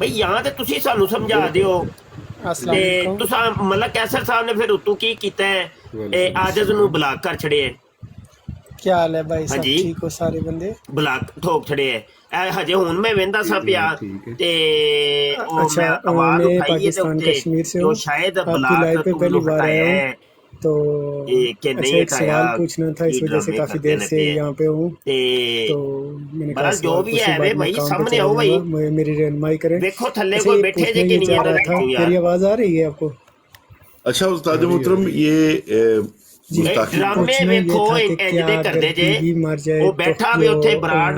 ਬਈ ਜਾਂ ਤੇ ਤੁਸੀਂ ਸਾਨੂੰ ਸਮਝਾ ਦਿਓ अस्सलाम ਤੇ वालेकुम। ਤੁਸੀਂ ਮਤਲਬ ਕੈਸਰ ਸਾਹਿਬ ਨੇ ਫਿਰ ਉਤੋਂ ਕੀ ਕੀਤਾ ਹੈ, ਇਹ ਆਜਜ਼ ਨੂੰ ਬਲਾਕ ਕਰ ਛੜਿਆ, क्या हाल है भाई साहब, ਹਾਂਜੀ ठीक हो सारे बंदे? ਬਲਾਕ ਠੋਕ ਛੜਿਆ ਇਹ ਹਜੇ ਹੁਣ ਮੈਂ ਵੇਂਦਾ ਸਾਂ ਪਿਆ ਠੀਕ ਹੈ। ਤੇ ਉਹ अच्छा, ਮੈਂ ਆਵਾਜ਼ मैं ਉਠਾਈ ਇਹਦੇ पाकिस्तान ਉੱਤੇ कश्मीर से ਜੋ हूँ, ਸ਼ਾਇਦ आपकी ਬਲਾਕ लाइव पे ਤੋਂ पहली ਮੈਨੂੰ बार ਹਟਾਇਆ आया ਹੈ हूँ, तो कि अच्छा नहीं एक सवाल हटाया, पूछना था, इस की वजह से ड्रामे काफी करते देर ने से पे यहाँ पे हूँ, ਤੇ तो मैंने कहा बड़ा जो सवाल भी पूछने है बाद वे मैं भाई काम पे सामने चला आओ भाई। जाऊंगा, मेरी रहनुमाई करें। देखो थल्ले अच्छा, कोई ये बैठे पूछने जे ये कि नहीं चाह इधर रहा था, बैठो यार। मेरी आवाज आ रही है आपको? अच्छा उस्ताद मोहतरम, ये ਡਰਾਮੇ ਵੇਖੋ ਇੰਜ ਦੇ ਕਰਦੇ ਜੇ ਉਹ ਬੈਠਾ ਵੀ ਉੱਥੇ ਬਰਾੜ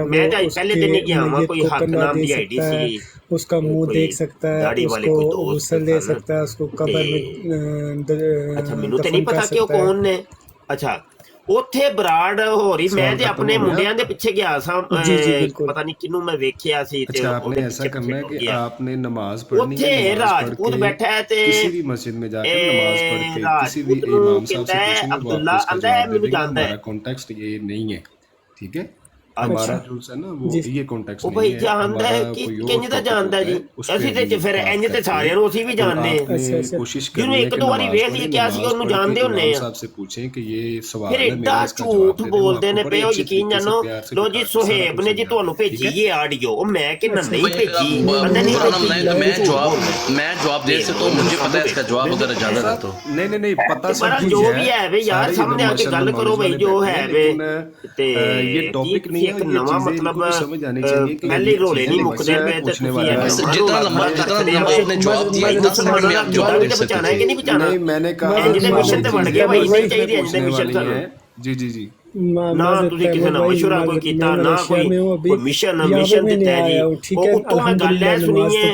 ਮੈਂ ਤਾਂ ਪਹਿਲੇ ਦਿਨ ਹੀ ਗਿਆ ਵਾਂ ਕੋਈ ਹੱਕ ਨਾਮ ਦੀ ਆਈਡੀ ਸੀ उसका मुंह देख सकता है, उसको गुस्ल दे सकता है, उसको कब्र में अच्छा ਮੈਨੂੰ ਤੇ ਨਹੀਂ ਪਤਾ ਕਿ ਉਹ ਕੌਣ ਨੇ। ਅੱਛਾ ਉੱਥੇ ਬਰਾੜ ਹੋ ਰਹੀ ਮੈਂ ਤੇ ਆਪਣੇ ਮੁੰਡਿਆਂ ਦੇ ਪਿੱਛੇ ਗਿਆ ਸਾਂ ਪਤਾ ਨਹੀਂ ਕਿਹਨੂੰ ਮੈਂ ਵੇਖਿਆ ਸੀ ਤੇ अच्छा आपने ऐसा करना है कि आपने नमाज पढ़नी ਉੱਥੇ है, ਰਾਜਪੂਤ ਬੈਠਾ ਹੈ ਤੇ किसी भी मस्जिद में जाकर नमाज पढ़ के किसी भी इमाम साहब से पूछेंगे वो अब्दुल्ला आपको इसका आंदा है, जवाब दे मैंने देंगे। जानता है। हमारा कॉन्टेक्स्ट ये नहीं है, ठीक है, हमारा जो है ना वो ये कॉन्टेक्स्ट ਉਹ नहीं ਭਾਈ है। ਜਾਣਦਾ ਹੈ ਕਿ ਕਿੰਜ ਦਾ ਜਾਣਦਾ ਜੀ ਅਸੀਂ ਤੇ ਫਿਰ ਇੰਜ ਤੇ ਸਾਰਿਆਂ ਨੂੰ ਅਸੀਂ ਵੀ ਜਾਣਦੇ ਹਾਂ। कोशिश ਜਿਹਨੂੰ ਇੱਕ ਦੋ ਵਾਰੀ ਵੇਖ ਲਈ ਕਿ ਅਸੀਂ ਉਹਨੂੰ ਜਾਣਦੇ ਹੁੰਨੇ ਆ साहब से पूछें कि ये सवाल ਫਿਰ है ਏਡਾ मेरा, इसका ਝੂਠ जवाब दे दें। ਬੋਲਦੇ ਨੇ आपको ਪਏ बड़े ਉਹ अच्छे ਯਕੀਨ तरीके से ਜਾਨੋ प्यार से ਲੋ ਜੀ बताया, ਸੁਹੇਬ ਨੇ ਜੀ ਤੁਹਾਨੂੰ ਭੇਜੀ ਇਹ ਆਡੀਓ ਉਹ ਮੈਂ ਕਿ ਨਹੀਂ ਭੇਜੀ ਅੰਦਰ ਨਹੀਂ ਭੇਜੀ मैं जवाब दे सकता हूँ, मुझे पता है इसका जवाब अगर इजाजत है तो। नहीं पता सब पर कुछ जो है, भी है वे यार सारे सामने आके गल करो भाई जो है वे लेकिन ये टॉपिक नहीं है, एक ये नवा चीजें मतलब इनको समझ आनी चाहिए कि पहले रोले नहीं मुकदे पे पूछने वाला है। जितना लंबा आपने जवाब दिया इतना समय में आप जवाब दे सकते बचाना है कि नहीं बचाना। नहीं मैंने कहा इंज दे मिशन ते बढ़ गया भाई नहीं चाहिए इंज दे मिशन है। जी जी जी ਨਾ ਤੁਸੀਂ ਕਿਸੇ ਨਾਲ ਮਸ਼ਵਰਾ ਕੋਈ ਕੀਤਾ ਨਾ ਕੋਈ ਮਿਸ਼ਨ ਦਿੱਤਾ ਜੀ ਉਹ ਉੱਤੋਂ ਮੈਂ ਗੱਲ ਐ ਸੁਣੀ ਹੈ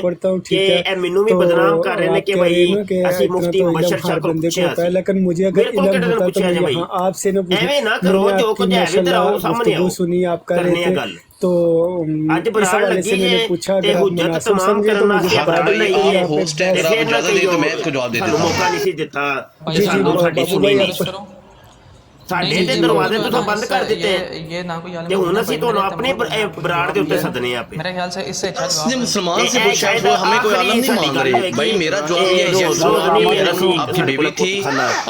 ਕਿ ਇਹ ਮੈਨੂੰ ਵੀ ਬਦਨਾਮ ਕਰ ਰਹੇ ਨੇ ਕਿ ਭਾਈ ਅਸੀਂ ਮੁਫਤੀ ਮੁਬਸ਼ਰ ਸ਼ਾਹ ਕੋਲ ਪੁੱਛਿਆ ਸੀ लेकिन मुझे अगर इल्म होता तो मैं यहाँ आपसे न पूछूं। ਐਵੇਂ ਨਾ ਕਰੋ ਜੋ ਕੁਝ ਹੈ ਵੀ ਤਰਾਓ ਸਾਹਮਣੇ ਆਓ सुनी आप कर करने रहे ਗੱਲ थे तो ਅੱਜ इस ਬਰਾੜ हवाले से ਲੱਗੀ मैंने ਹੈ पूछा ਤੇ अगर आप ਹੁਜਤ मुनासिब तमाम समझे तो ਕਰਨਾ मुझे ਸੀ बता दें ਨਹੀਂ और होस्ट है, अगर आप इजाजत दें तो मैं इसको जवाब दे देता हूँ। मौका नहीं सी ਦਿੱਤਾ जी ਸਾਨੂੰ ਸਾਡੀ बाबू ਸੁਣੀ भाई ਨਹੀਂ ਸਾਡੇ ਤੇ ਦਰਵਾਜ਼ੇ ਤੋਂ ਬੰਦ ਕਰ ਦਿੱਤੇ ये ना कोई ਤੇ ਹੁਣ ਅਸੀਂ ਤੁਹਾਨੂੰ ਆਪਣੇ ਬਰਾੜ ਦੇ ਉੱਤੇ ਸੱਦਨੇ ਆ ਪਏ मेरे ख्याल से इससे अच्छा इसने जवाब मुसलमान से पूछा वो हमें कोई आलम नहीं मांग रहे भाई। मेरा जवाब ये है yes, आपकी बेबी थी,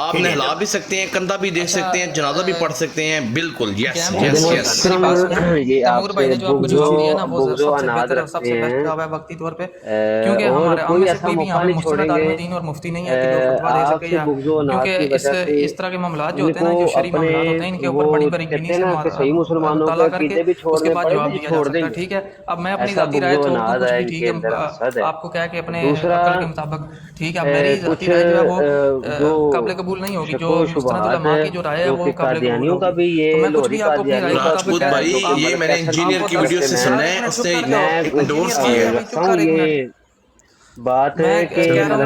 आप नहला भी सकते हैं, कंधा भी देख सकते हैं, जनाजा भी पढ़ सकते हैं, बिल्कुल यस यस यस। तैमूर भाई ने जो आपको जवाब दिया ना वो सबसे बेहतर सबसे बेस्ट जवाब है वक्ती तौर पे, क्योंकि हमारे हम में से कोई भी यहाँ पे मुस्तनद आलिम दीन और मुफ्ती नहीं है कि जो फतवा दे सके या क्योंकि इस तरह के मामलात जो होते हैं ना जो शरई मामलात होते हैं इनके ऊपर बड़ी बारीकी से मुताला करके उसके बाद जवाब दिया जा सकता है। ठीक है, अब मैं अपनी जाती राय छोड़ दूं कुछ भी ठीक है आपको क्या कि अपने अकल के मुताबिक ठीक है, मेरी जाती राय जो है वो काबिल कबूल नहीं होगी, जो मुस्तनद उलमा की जो राय है वो काबिल कबूल होगी। तो मैं कुछ भी आपको अपनी राय राजपूत भाई ये मैंने इंजीनियर की वीडियो से सुना है, उसने एंडोर्स किया है। बात है कि अगर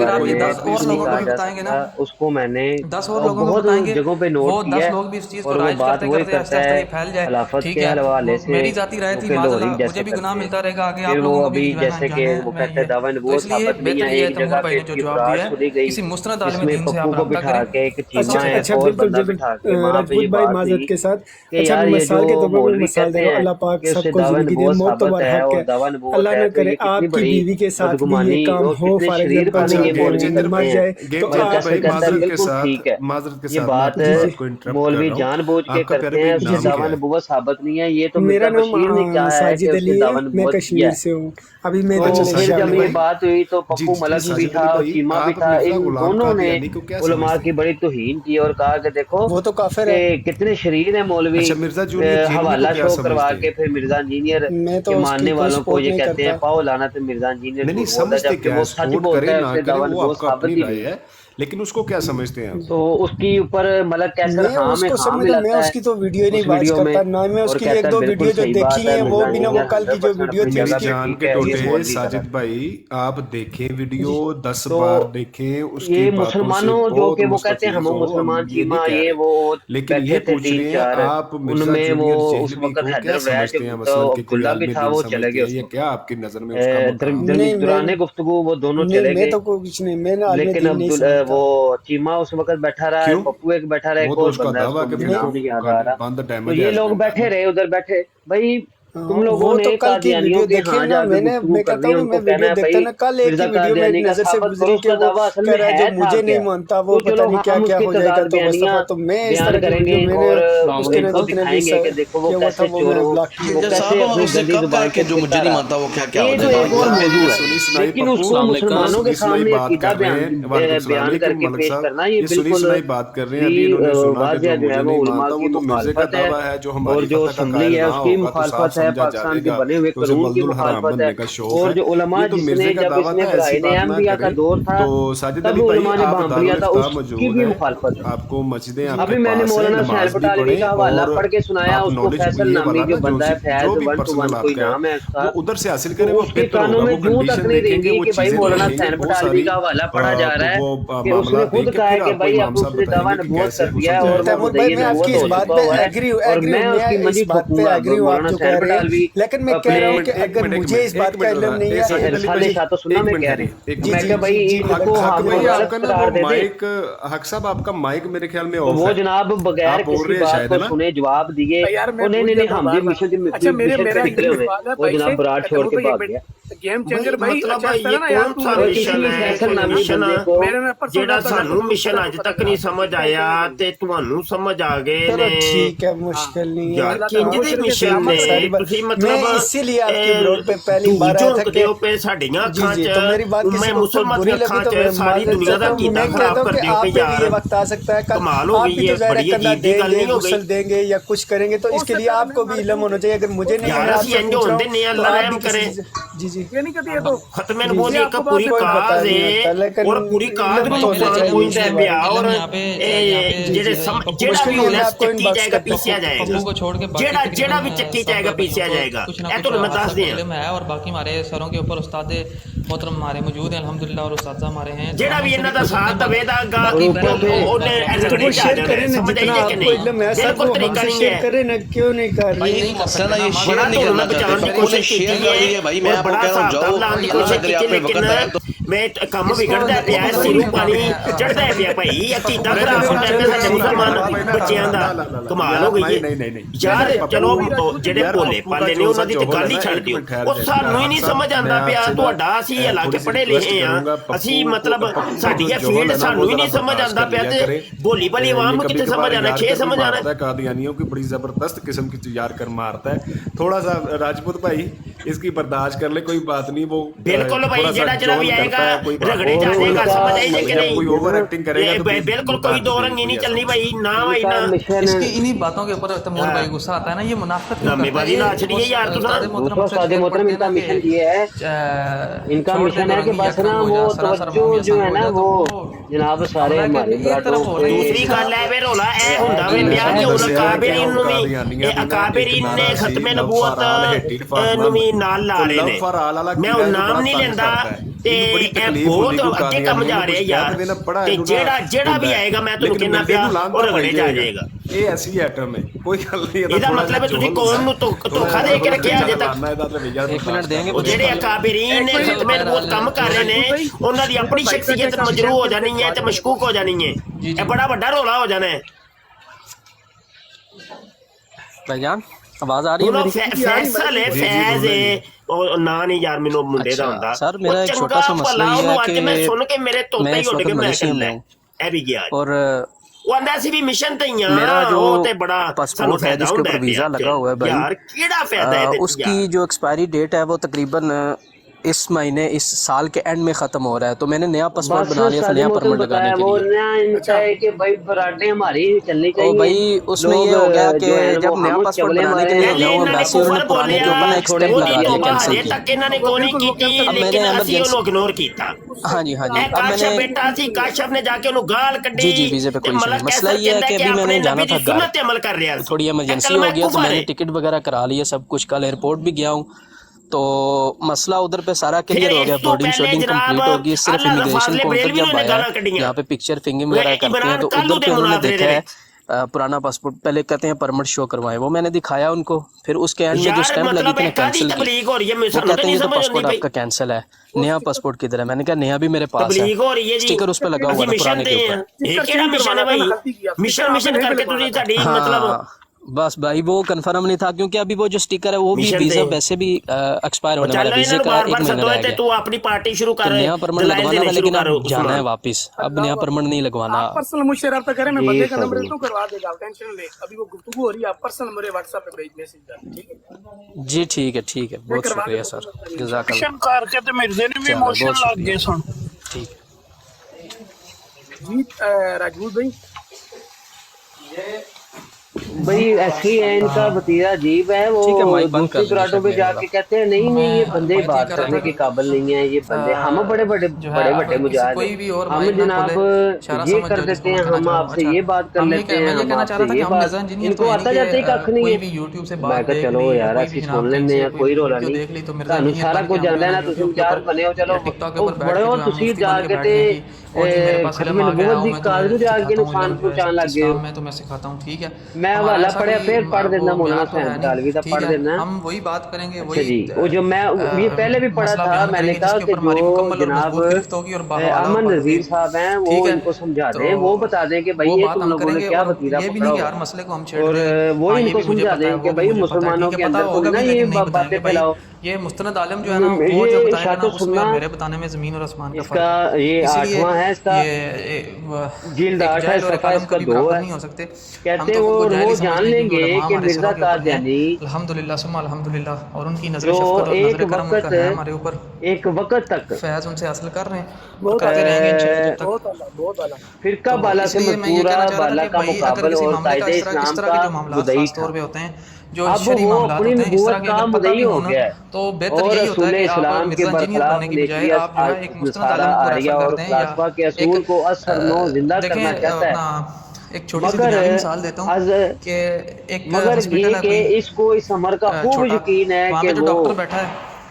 आप ये 10 और लोगों को बताएंगे ना उसको मैंने 10 और लोगों को बताएंगे जगहों पे नोट वो किया 10 लोग भी इस चीज को और वो राइज बात करते वही करते करता ऐसे है फैल जाए। खिलाफत ठीक के है, हवाले से मेरी जाती राय थी माज़अल्लाह मुझे भी गुनाह मिलता रहेगा आगे आप लोगों को भी जैसे कि वो कहते हैं दावन वो इसलिए बेहतर ये है तैमूर भाई ने जो जवाब दिया है किसी मुस्तनद आलिम दीन से आप रब्ता करें। अच्छा बिल्कुल राजपूत भाई माजरत के साथ अच्छा मिसाल के तौर पर मिसाल दे रहा हूं, अल्लाह पाक सबको जिंदगी दे, मौत तो बरहक है, अल्लाह न करे आपकी बीवी के साथ भी ये काम हो फॉर एग्जांपल मर जाए तो ठीक है ये बात मौलवी जानबूझ के करते हैं, उसकी दावा नबूवत साबित नहीं है। ये तो मेरा नाम बशीर ने क्या है कि साजिद अली उसने दावा है, मैं नबूवत कश्मीर से हूँ। अभी मैं तो फिर जब ये बात हुई तो पप्पू मलक भी था और चीमा भी था, इन दोनों ने उलमा की बड़ी तौहीन की और कहा कि देखो वो तो काफिर है, कितने शरीर है मौलवी, हवाला शो करवा के फिर मिर्जा इंजीनियर के मानने वालों को ये कहते हैं पाओ लाना तो मिर्जा इंजीनियर वो सच बोलता है, उससे दावा नबूवत साबित नहीं है। लेकिन उसको क्या समझते हैं तो उसके ऊपर मलक कैसे मैं उसको समझता, मैं उसकी तो वीडियो नहीं बात करता ना, मैं उसकी एक दो वीडियो जो देखी है वो भी ना, वो कल की जो वीडियो थी उसकी जान के टोटे साजिद भाई आप देखें वीडियो 10 बार देखें उसकी ये मुसलमानों जो कि वो कहते हैं हम मुसलमान चीमा ये वो लेकिन ये पूछ रहे हैं आप उनमें वो उस वक्त हैदर रैश तो गुल्ला भी था वो चले गए, ये क्या आपकी नजर में दौरान गुफ्तगू वो दोनों चले गए, मैं तो कुछ नहीं, मैं लेकिन वो चीमा उस वक्त बैठा रहा है, पप्पू एक बैठा रहा है, एक और बंदा नहीं याद आ रहा, तो ये लोग बैठे रहे उधर बैठे भाई तुम लोगों ने कादियानियों के हाँ जाके मैं कहता हूँ मैं वीडियो देखता ना, कल एक वीडियो में एक नजर से गुजरी के वो कह रहा है जो मुझे नहीं मानता वो पता नहीं क्या क्या हो जाएगा, तो मुस्तफा तो मैं इस तरह करेंगे मैंने उसके नजर दिखाएंगे कि देखो वो कैसे चोर हो, वो कैसे अपनी गंदी जुबान के जो मुझे नहीं मानता वो क्या क्या ये जो एक और मौजूद है, लेकिन उसको मुसलमानों के सामने अकीदा बयान करके पेश करना ये बिल्कुल बात कर रहे हैं वाज़िह जो है वो उलमा की मुखालफत है और जो असम्बली है उसकी मुखालफत है है, पाकिस्तान के बने हुए कानून की मुखालफत है। और जो उलमा जिसने जब इसने बराइन अहमदिया का दौर था तब उलमा ने बहामरिया था, उसकी भी मुखालफत है। आपको मस्जिदें अभी मैंने मौलाना शहर बटालवी का हवाला पढ़ के सुनाया, उसको फैसल नामी जो बंदा है, फैज 121 कोई नाम है उसका, उधर से हासिल करें, उसके कानों में जूं तक नहीं रहेंगी कि भाई मौलाना शहर बटालवी का हवाला पढ़ा जा रहा है कि उसने खुद कहा है कि भाई अब उसने दावा नबूवत कर दिया है और मैं आपकी इस बात पे एग्री हूं, और मैं उसकी मजीद बात पे एग्री हूं आप जो कह रहे हैं, लेकिन मैं कह रहा हूं कि अगर मुझे इस बात का इल्म नहीं है तो सुनना मैं कह रही हूं, मैं क्या भाई इनको हम करार दे दें। हक साहब आपका माइक मेरे ख्याल में वो जनाब बगैर किसी बात को सुने जवाब दिए, नहीं हम भी मिशन पे निकले हुए, वो जनाब बरात छोड़ के भाग गया। गेम चेंजर भाई मतलब ये कौन सा मिशन है ਜਿਹੜਾ ਸਾਨੂੰ ਮਿਸ਼ਨ ਅੱਜ ਤੱਕ ਨਹੀਂ ਸਮਝ ਆਇਆ ਤੇ ਤੁਹਾਨੂੰ ਸਮਝ ਆ ਗਏ ਨੇ। ठीक है, मुश्किल नहीं है ਯਾਰ ਕਿੰਜ ਦੇ ਮਿਸ਼ਨ ਨੇ ਤੁਸੀਂ ਮਤਲਬ इसीलिए आपके ब्लॉग पे पहली बार आया था कि पे ਸਾਡੀਆਂ ਅੱਖਾਂ जी, तो मेरी बात 'ਚ किसी मैं को मुसलमान बुरी ਅੱਖਾਂ लगी तो 'ਚ ਸਾਰੀ ਦੁਨੀਆ ਦਾ कीता खराब कर दियो पे यार, ये वक्त आ सकता है, कमाल हो गई है, बड़ी अजीब सी गल नहीं हो गई। देंगे या कुछ करेंगे तो इसके लिए आपको भी इल्म होना चाहिए। अगर मुझे नहीं यार ਅਸੀਂ ਇੰਜ ਹੁੰਦੇ ਨੇ ਅੱਲਾਹ ਰਹਿਮ ਕਰੇ। जी जी ये नहीं कहती है तो खत्मे नबूवत एक पूरी काज है और पूरी काज में कोई से ब्याह और ਜਿਹੜੇ ਜਿਹੜਾ ਵੀ ਹੋਣਾ ਚੱਕੀ ਜਾਏਗਾ ਪੀਸਿਆ ਜਾਏਗਾ, ਜਿਹੜਾ ਵੀ ਚੱਕੀ ਜਾਏਗਾ ਪੀਸਿਆ ਜਾਏਗਾ। ਇਹ ਤੁਹਾਨੂੰ ਮੈਂ ਦੱਸ ਦਿਆਂ है। और बाकी हमारे सरों के ऊपर उस्ताद मोहतरम हमारे मौजूद हैं अल्हम्दुलिल्लाह, और उस्ताद हमारे हैं ਜਿਹੜਾ ਵੀ ਇਹਨਾਂ ਦਾ ਸਾਥ ਦੇਵੇਗਾ ਉਹਨੇ ਐਗਰੀ शेयर करें ना, जितना आपको इल्म है सर वो हमसे शेयर करें ना, क्यों नहीं कर रही? नहीं मसला ये शेयर नहीं करना चाहते, कोशिश शेयर कर रही है भाई। मैं आपको कह रहा हूं जाओ, अल्लाह दरिया पे वक्त है तो मैं काम बिगड़दा ਪਿਆ, ਸਿਰੂ ਪਾਣੀ ਚੜਦਾ ਪਿਆ ਭਾਈ, ਅਕੀਦਾ ਖਰਾਬ ਹੁੰਦਾ ਪਿਆ ਸਾਡੇ ਮੁਸਲਮਾਨ ਬੱਚਿਆਂ ਦਾ। ਕਮਾਲ ਹੋ ਗਈ ਹੈ ਯਾਰ। ਚਲੋ ਜਿਹੜੇ ਭੋਲੇ ਪਾਲੇ ਨੇ ਉਹਨਾਂ ਦੀ ਤੇ ਗੱਲ ਹੀ ਛੱਡ ਦਿਓ, ਉਹ ਸਾਨੂੰ ਹੀ ਨਹੀਂ ਸਮਝ ਆਉਂਦਾ ਪਿਆ ਤੁਹਾਡਾ। ਅਸੀਂ ਹਾਲਾਂਕਿ ਪੜ੍ਹੇ ਲਿਖੇ ਆ, ਅਸੀਂ ਮਤਲਬ ਸਾਡੀ ਇਹ ਫੀਲਡ ਸਾਨੂੰ ਹੀ ਨਹੀਂ ਸਮਝ ਆਉਂਦਾ ਪਿਆ ਤੇ ਭੋਲੀ ਭਾਲੀ ਆਵਾਮ ਨੂੰ ਕਿੱਥੇ ਸਮਝ आना, छे समझ आना है। कादियानियों की बड़ी जबरदस्त किस्म की तैयार कर मारता है। थोड़ा सा राजपूत भाई इसकी बर्दाश्त कर ले, कोई बात नहीं। वो बिल्कुल भाई जेड़ा भी आएगा रगड़े जाएगा, समझ आएगा कि नहीं, कोई ओवर एक्टिंग करेगा तो बिल्कुल कोई दो रंगी नहीं चलनी भाई ना भाई ना। इसकी इन्हीं बातों के ऊपर तैमूर भाई गुस्सा आता है ना, ये मुनाफिक नामेबाजी ना छड़ी है यार। मोहतरम इनका मिशन ये है, इनका मिशन है कि बस ना वो तवज्जो जो है ना वो जनाब सारे हमारे दूसरी गल है वे रोला ए ਹੁੰਦਾ ਵੇ ਵਿਆਹ ਕਿ ਉਹਨਾਂ ਕਾਬਰੀਨ ਨੂੰ ਵੀ ਇਹ ਅਕਾਬਰੀਨ ਨੇ ਖਤਮੇ ਨਬੂਵਤ ਨੂੰ ਵੀ ਨਾਲ ਲਾ ਰਹੇ ਨੇ। ਮੈਂ ਉਹ ਨਾਮ ਨਹੀਂ ਲੈਂਦਾ ਤੇ ਇਹ ਬਹੁਤ ਅੱਗੇ ਕੰਮ ਜਾ ਰਿਹਾ ਯਾਰ। ਤੇ ਜਿਹੜਾ ਵੀ ਆਏਗਾ ਮੈਂ ਤੁਹਾਨੂੰ ਕਹਿੰਦਾ ਪਿਆ ਉਹ ਰਗੜੇ ਜਾ ਜਾਏਗਾ। ਇਹ ਐਸੀ ਆਈਟਮ ਹੈ, ਕੋਈ ਗੱਲ ਨਹੀਂ। ਇਹਦਾ ਮਤਲਬ ਹੈ ਤੁਸੀਂ ਕੌਮ ਨੂੰ ਧੋਖਾ ਦੇ ਕੇ ਰੱਖਿਆ ਅਜੇ ਤੱਕ। ਉਹ ਜਿਹੜੇ ਅਕਾਬਰੀਨ ਨੇ ਖਤਮੇ ਨਬੂਵਤ ਕੰਮ ਕਰ ਰਹੇ ਨੇ ਉਹਨਾਂ ਦੀ ਆਪਣੀ ਸ਼ਖਸੀਅਤ ਮਜਰੂ ਹੋ ਜਾਣੀ ਹੈ ਤੇ ਮਸ਼ਕੂਕ ਹੋ ਜਾਣੀ ਹੈ। ਇਹ ਬੜਾ ਵੱਡਾ ਰੌਲਾ ਹੋ ਜਾਣਾ ਹੈ। भाईजान आवाज आ रही है मेरी? फैसल है, फैज है और ना नहीं यार मैनू मुंडे दा हुंदा सर। मेरा एक छोटा सा मसला ये है कि मैं सुन के मेरे तोते ही उड़ के मैं करना है भी गया और वो आंदा सी भी मिशन ते ही मेरा जो ते बड़ा पासपोर्ट है जिसके ऊपर वीजा लगा हुआ है भाई यार केड़ा फायदा है उसकी जो एक्सपायरी डेट है वो तकरीबन इस महीने इस साल के एंड में खत्म हो रहा है। तो मैंने नया पासपोर्ट बना लिया था, नया परमिट लगाने के लिए। कि भाई बराडे हमारी चलनी चाहिए। भाई उसमें ये हो गया कि जब नया पासपोर्ट बनाने के लिए गया हूं एम्बेसी ने पुराने के ऊपर एक स्टैंप लगा दिया कैंसिल की। तक इन्होंने कोनी कीती लेकिन ਅਸੀਂ ਉਹਨੂੰ ਇਗਨੋਰ ਕੀਤਾ। हाँ जी हाँ जी। अब मैंने बेटा सी काशफ ने जाके ਉਹਨੂੰ गाल ਕੱਢੀ। जी वीजे पे कोई इशू। मसला ये है कि अभी मैंने जाना था घर, अमल कर रहा थोड़ी इमरजेंसी हो गया तो मैंने टिकट वगैरह करा लिया सब कुछ। कल एयरपोर्ट भी गया हूँ तो मसला उधर पे सारा क्लियर हो गया, बोर्डिंग शोर्डिंग कंप्लीट होगी। सिर्फ इमिग्रेशन काउंटर जब आया यहाँ पे पिक्चर फिंगिंग वगैरह करते हैं तो उधर पे उन्होंने देखा है पुराना पासपोर्ट, पहले कहते हैं परमिट शो करवाएं, वो मैंने दिखाया उनको। फिर उसके एंड में जो स्टैंप लगी थी कैंसिल की, वो कहते हैं ये तो पासपोर्ट आपका कैंसिल है, नया पासपोर्ट किधर है? मैंने कहा नया भी मेरे पास है, स्टिकर उस पर लगा हुआ था पुराने के ऊपर। बस भाई वो कंफर्म नहीं था क्योंकि अभी वो जो स्टिकर है वो भी वीजा वैसे भी एक्सपायर होने वाला है, वीजे का 1 महीना रह गया। तू अपनी पार्टी शुरू कर, नया परमिट लगवाना है लेकिन अब जाना है वापस, अब नया परमिट नहीं लगवाना। पर्सनल मुझसे रब्ता करें, मैं बंदे का नंबर तो करवा देगा, टेंशन ले। अभी वो गुफ्तगू हो रही है, आप पर्सनल नंबर व्हाट्सएप पे भेज मैसेज कर, ठीक है जी? ठीक है बहुत शुक्रिया सर, जज़ाकल्लाह। कार के तो मेरे दिन में इमोशन लग गए सुन। ठीक जी राजपूत भाई भाई ऐसे ही है, इनका भतीजा अजीब है, वो दूसरी प्लाटों पे जाके कहते हैं नहीं नहीं ये बंदे बात करने के काबिल नहीं है, ये बंदे हम बड़े बड़े मुजाहिद, हम जनाब ये कर देते हैं, हम आपसे ये बात कर लेते हैं, हम आपसे ये बात, इनको आता जाता ही कख नहीं है। मैं कहा चलो यार ऐसी सुन लेने हैं, कोई रोला नहीं, ਤੁਹਾਨੂੰ ਸਾਰਾ ਕੁਝ ਜਾਣਦਾ ਨਾ, ਤੁਸੀਂ ਮੁਜਾहिद बने हो, चलो बड़े हो, ਤੁਸੀਂ जा के ते खत्म नबूवत दी काज ਨੂੰ ਜਾ ਕੇ नुकसान पहुंचाने लग गए। मैं तुम्हें सिखाता हूं, ठीक है, मैं हवाला पढ़ा फिर पढ़ देना, मौलाना साहब तालवी का पढ़ देना, हम वही बात करेंगे। अच्छा जी, वो जो मैं ये पहले भी पढ़ा था, मैंने कहा कि जो जनाब अमन नज़ीर साहब हैं वो इनको समझा दें, वो बता दें कि भाई ये तुम लोगों ने क्या भतीजा पकड़ा, मसले को हम और वो इनको समझा दें कि भाई मुसलमानों के अंदर तुम ना ये बातें फैलाओ। ये मुस्तनद आलम जो है ना, वो जो बताएगा ना, उसमें मेरे बताने में ज़मीन और आसमान का फर्क है। ये 8वां है, इसका जिल्द 8 है, सफा इसका 2 है। नहीं हो सकते, कहते हैं वो जान लेंगे कि मिर्जा कादियानी अल्हम्दुलिल्लाह सुम्मा अल्हम्दुलिल्लाह, और उनकी नजर शफ़क़त और नजर करम उनका है हमारे ऊपर, एक वक्त तक फैज़ उनसे हासिल कर रहे हैं, करते रहेंगे इंशाअल्लाह। फिरका बाला से मज़कूरा बाला का मुकाबला और कायदे इस्लाम का मुदई तौर पे होते हैं जो अब शरई वो मामलात अपनी होते हैं, इस तरह नबूवत के का अगर पता मुदई भी हो हो ना, गया है, तो बेहतर और यही होता है कि आप इस्लाम के मिर्जा इंजीनियर बनने की बजाय आप जो है एक मुस्तनद आलम को रेफर और करते हैं, फलसफा के असूल को असर नो जिंदा करना चाहता है। एक छोटी सी बुनियादी मिसाल देता हूँ कि एक मगर ये कि इसको इस अमर का खूब यकीन है कि जो वो डॉक्टर बैठा है,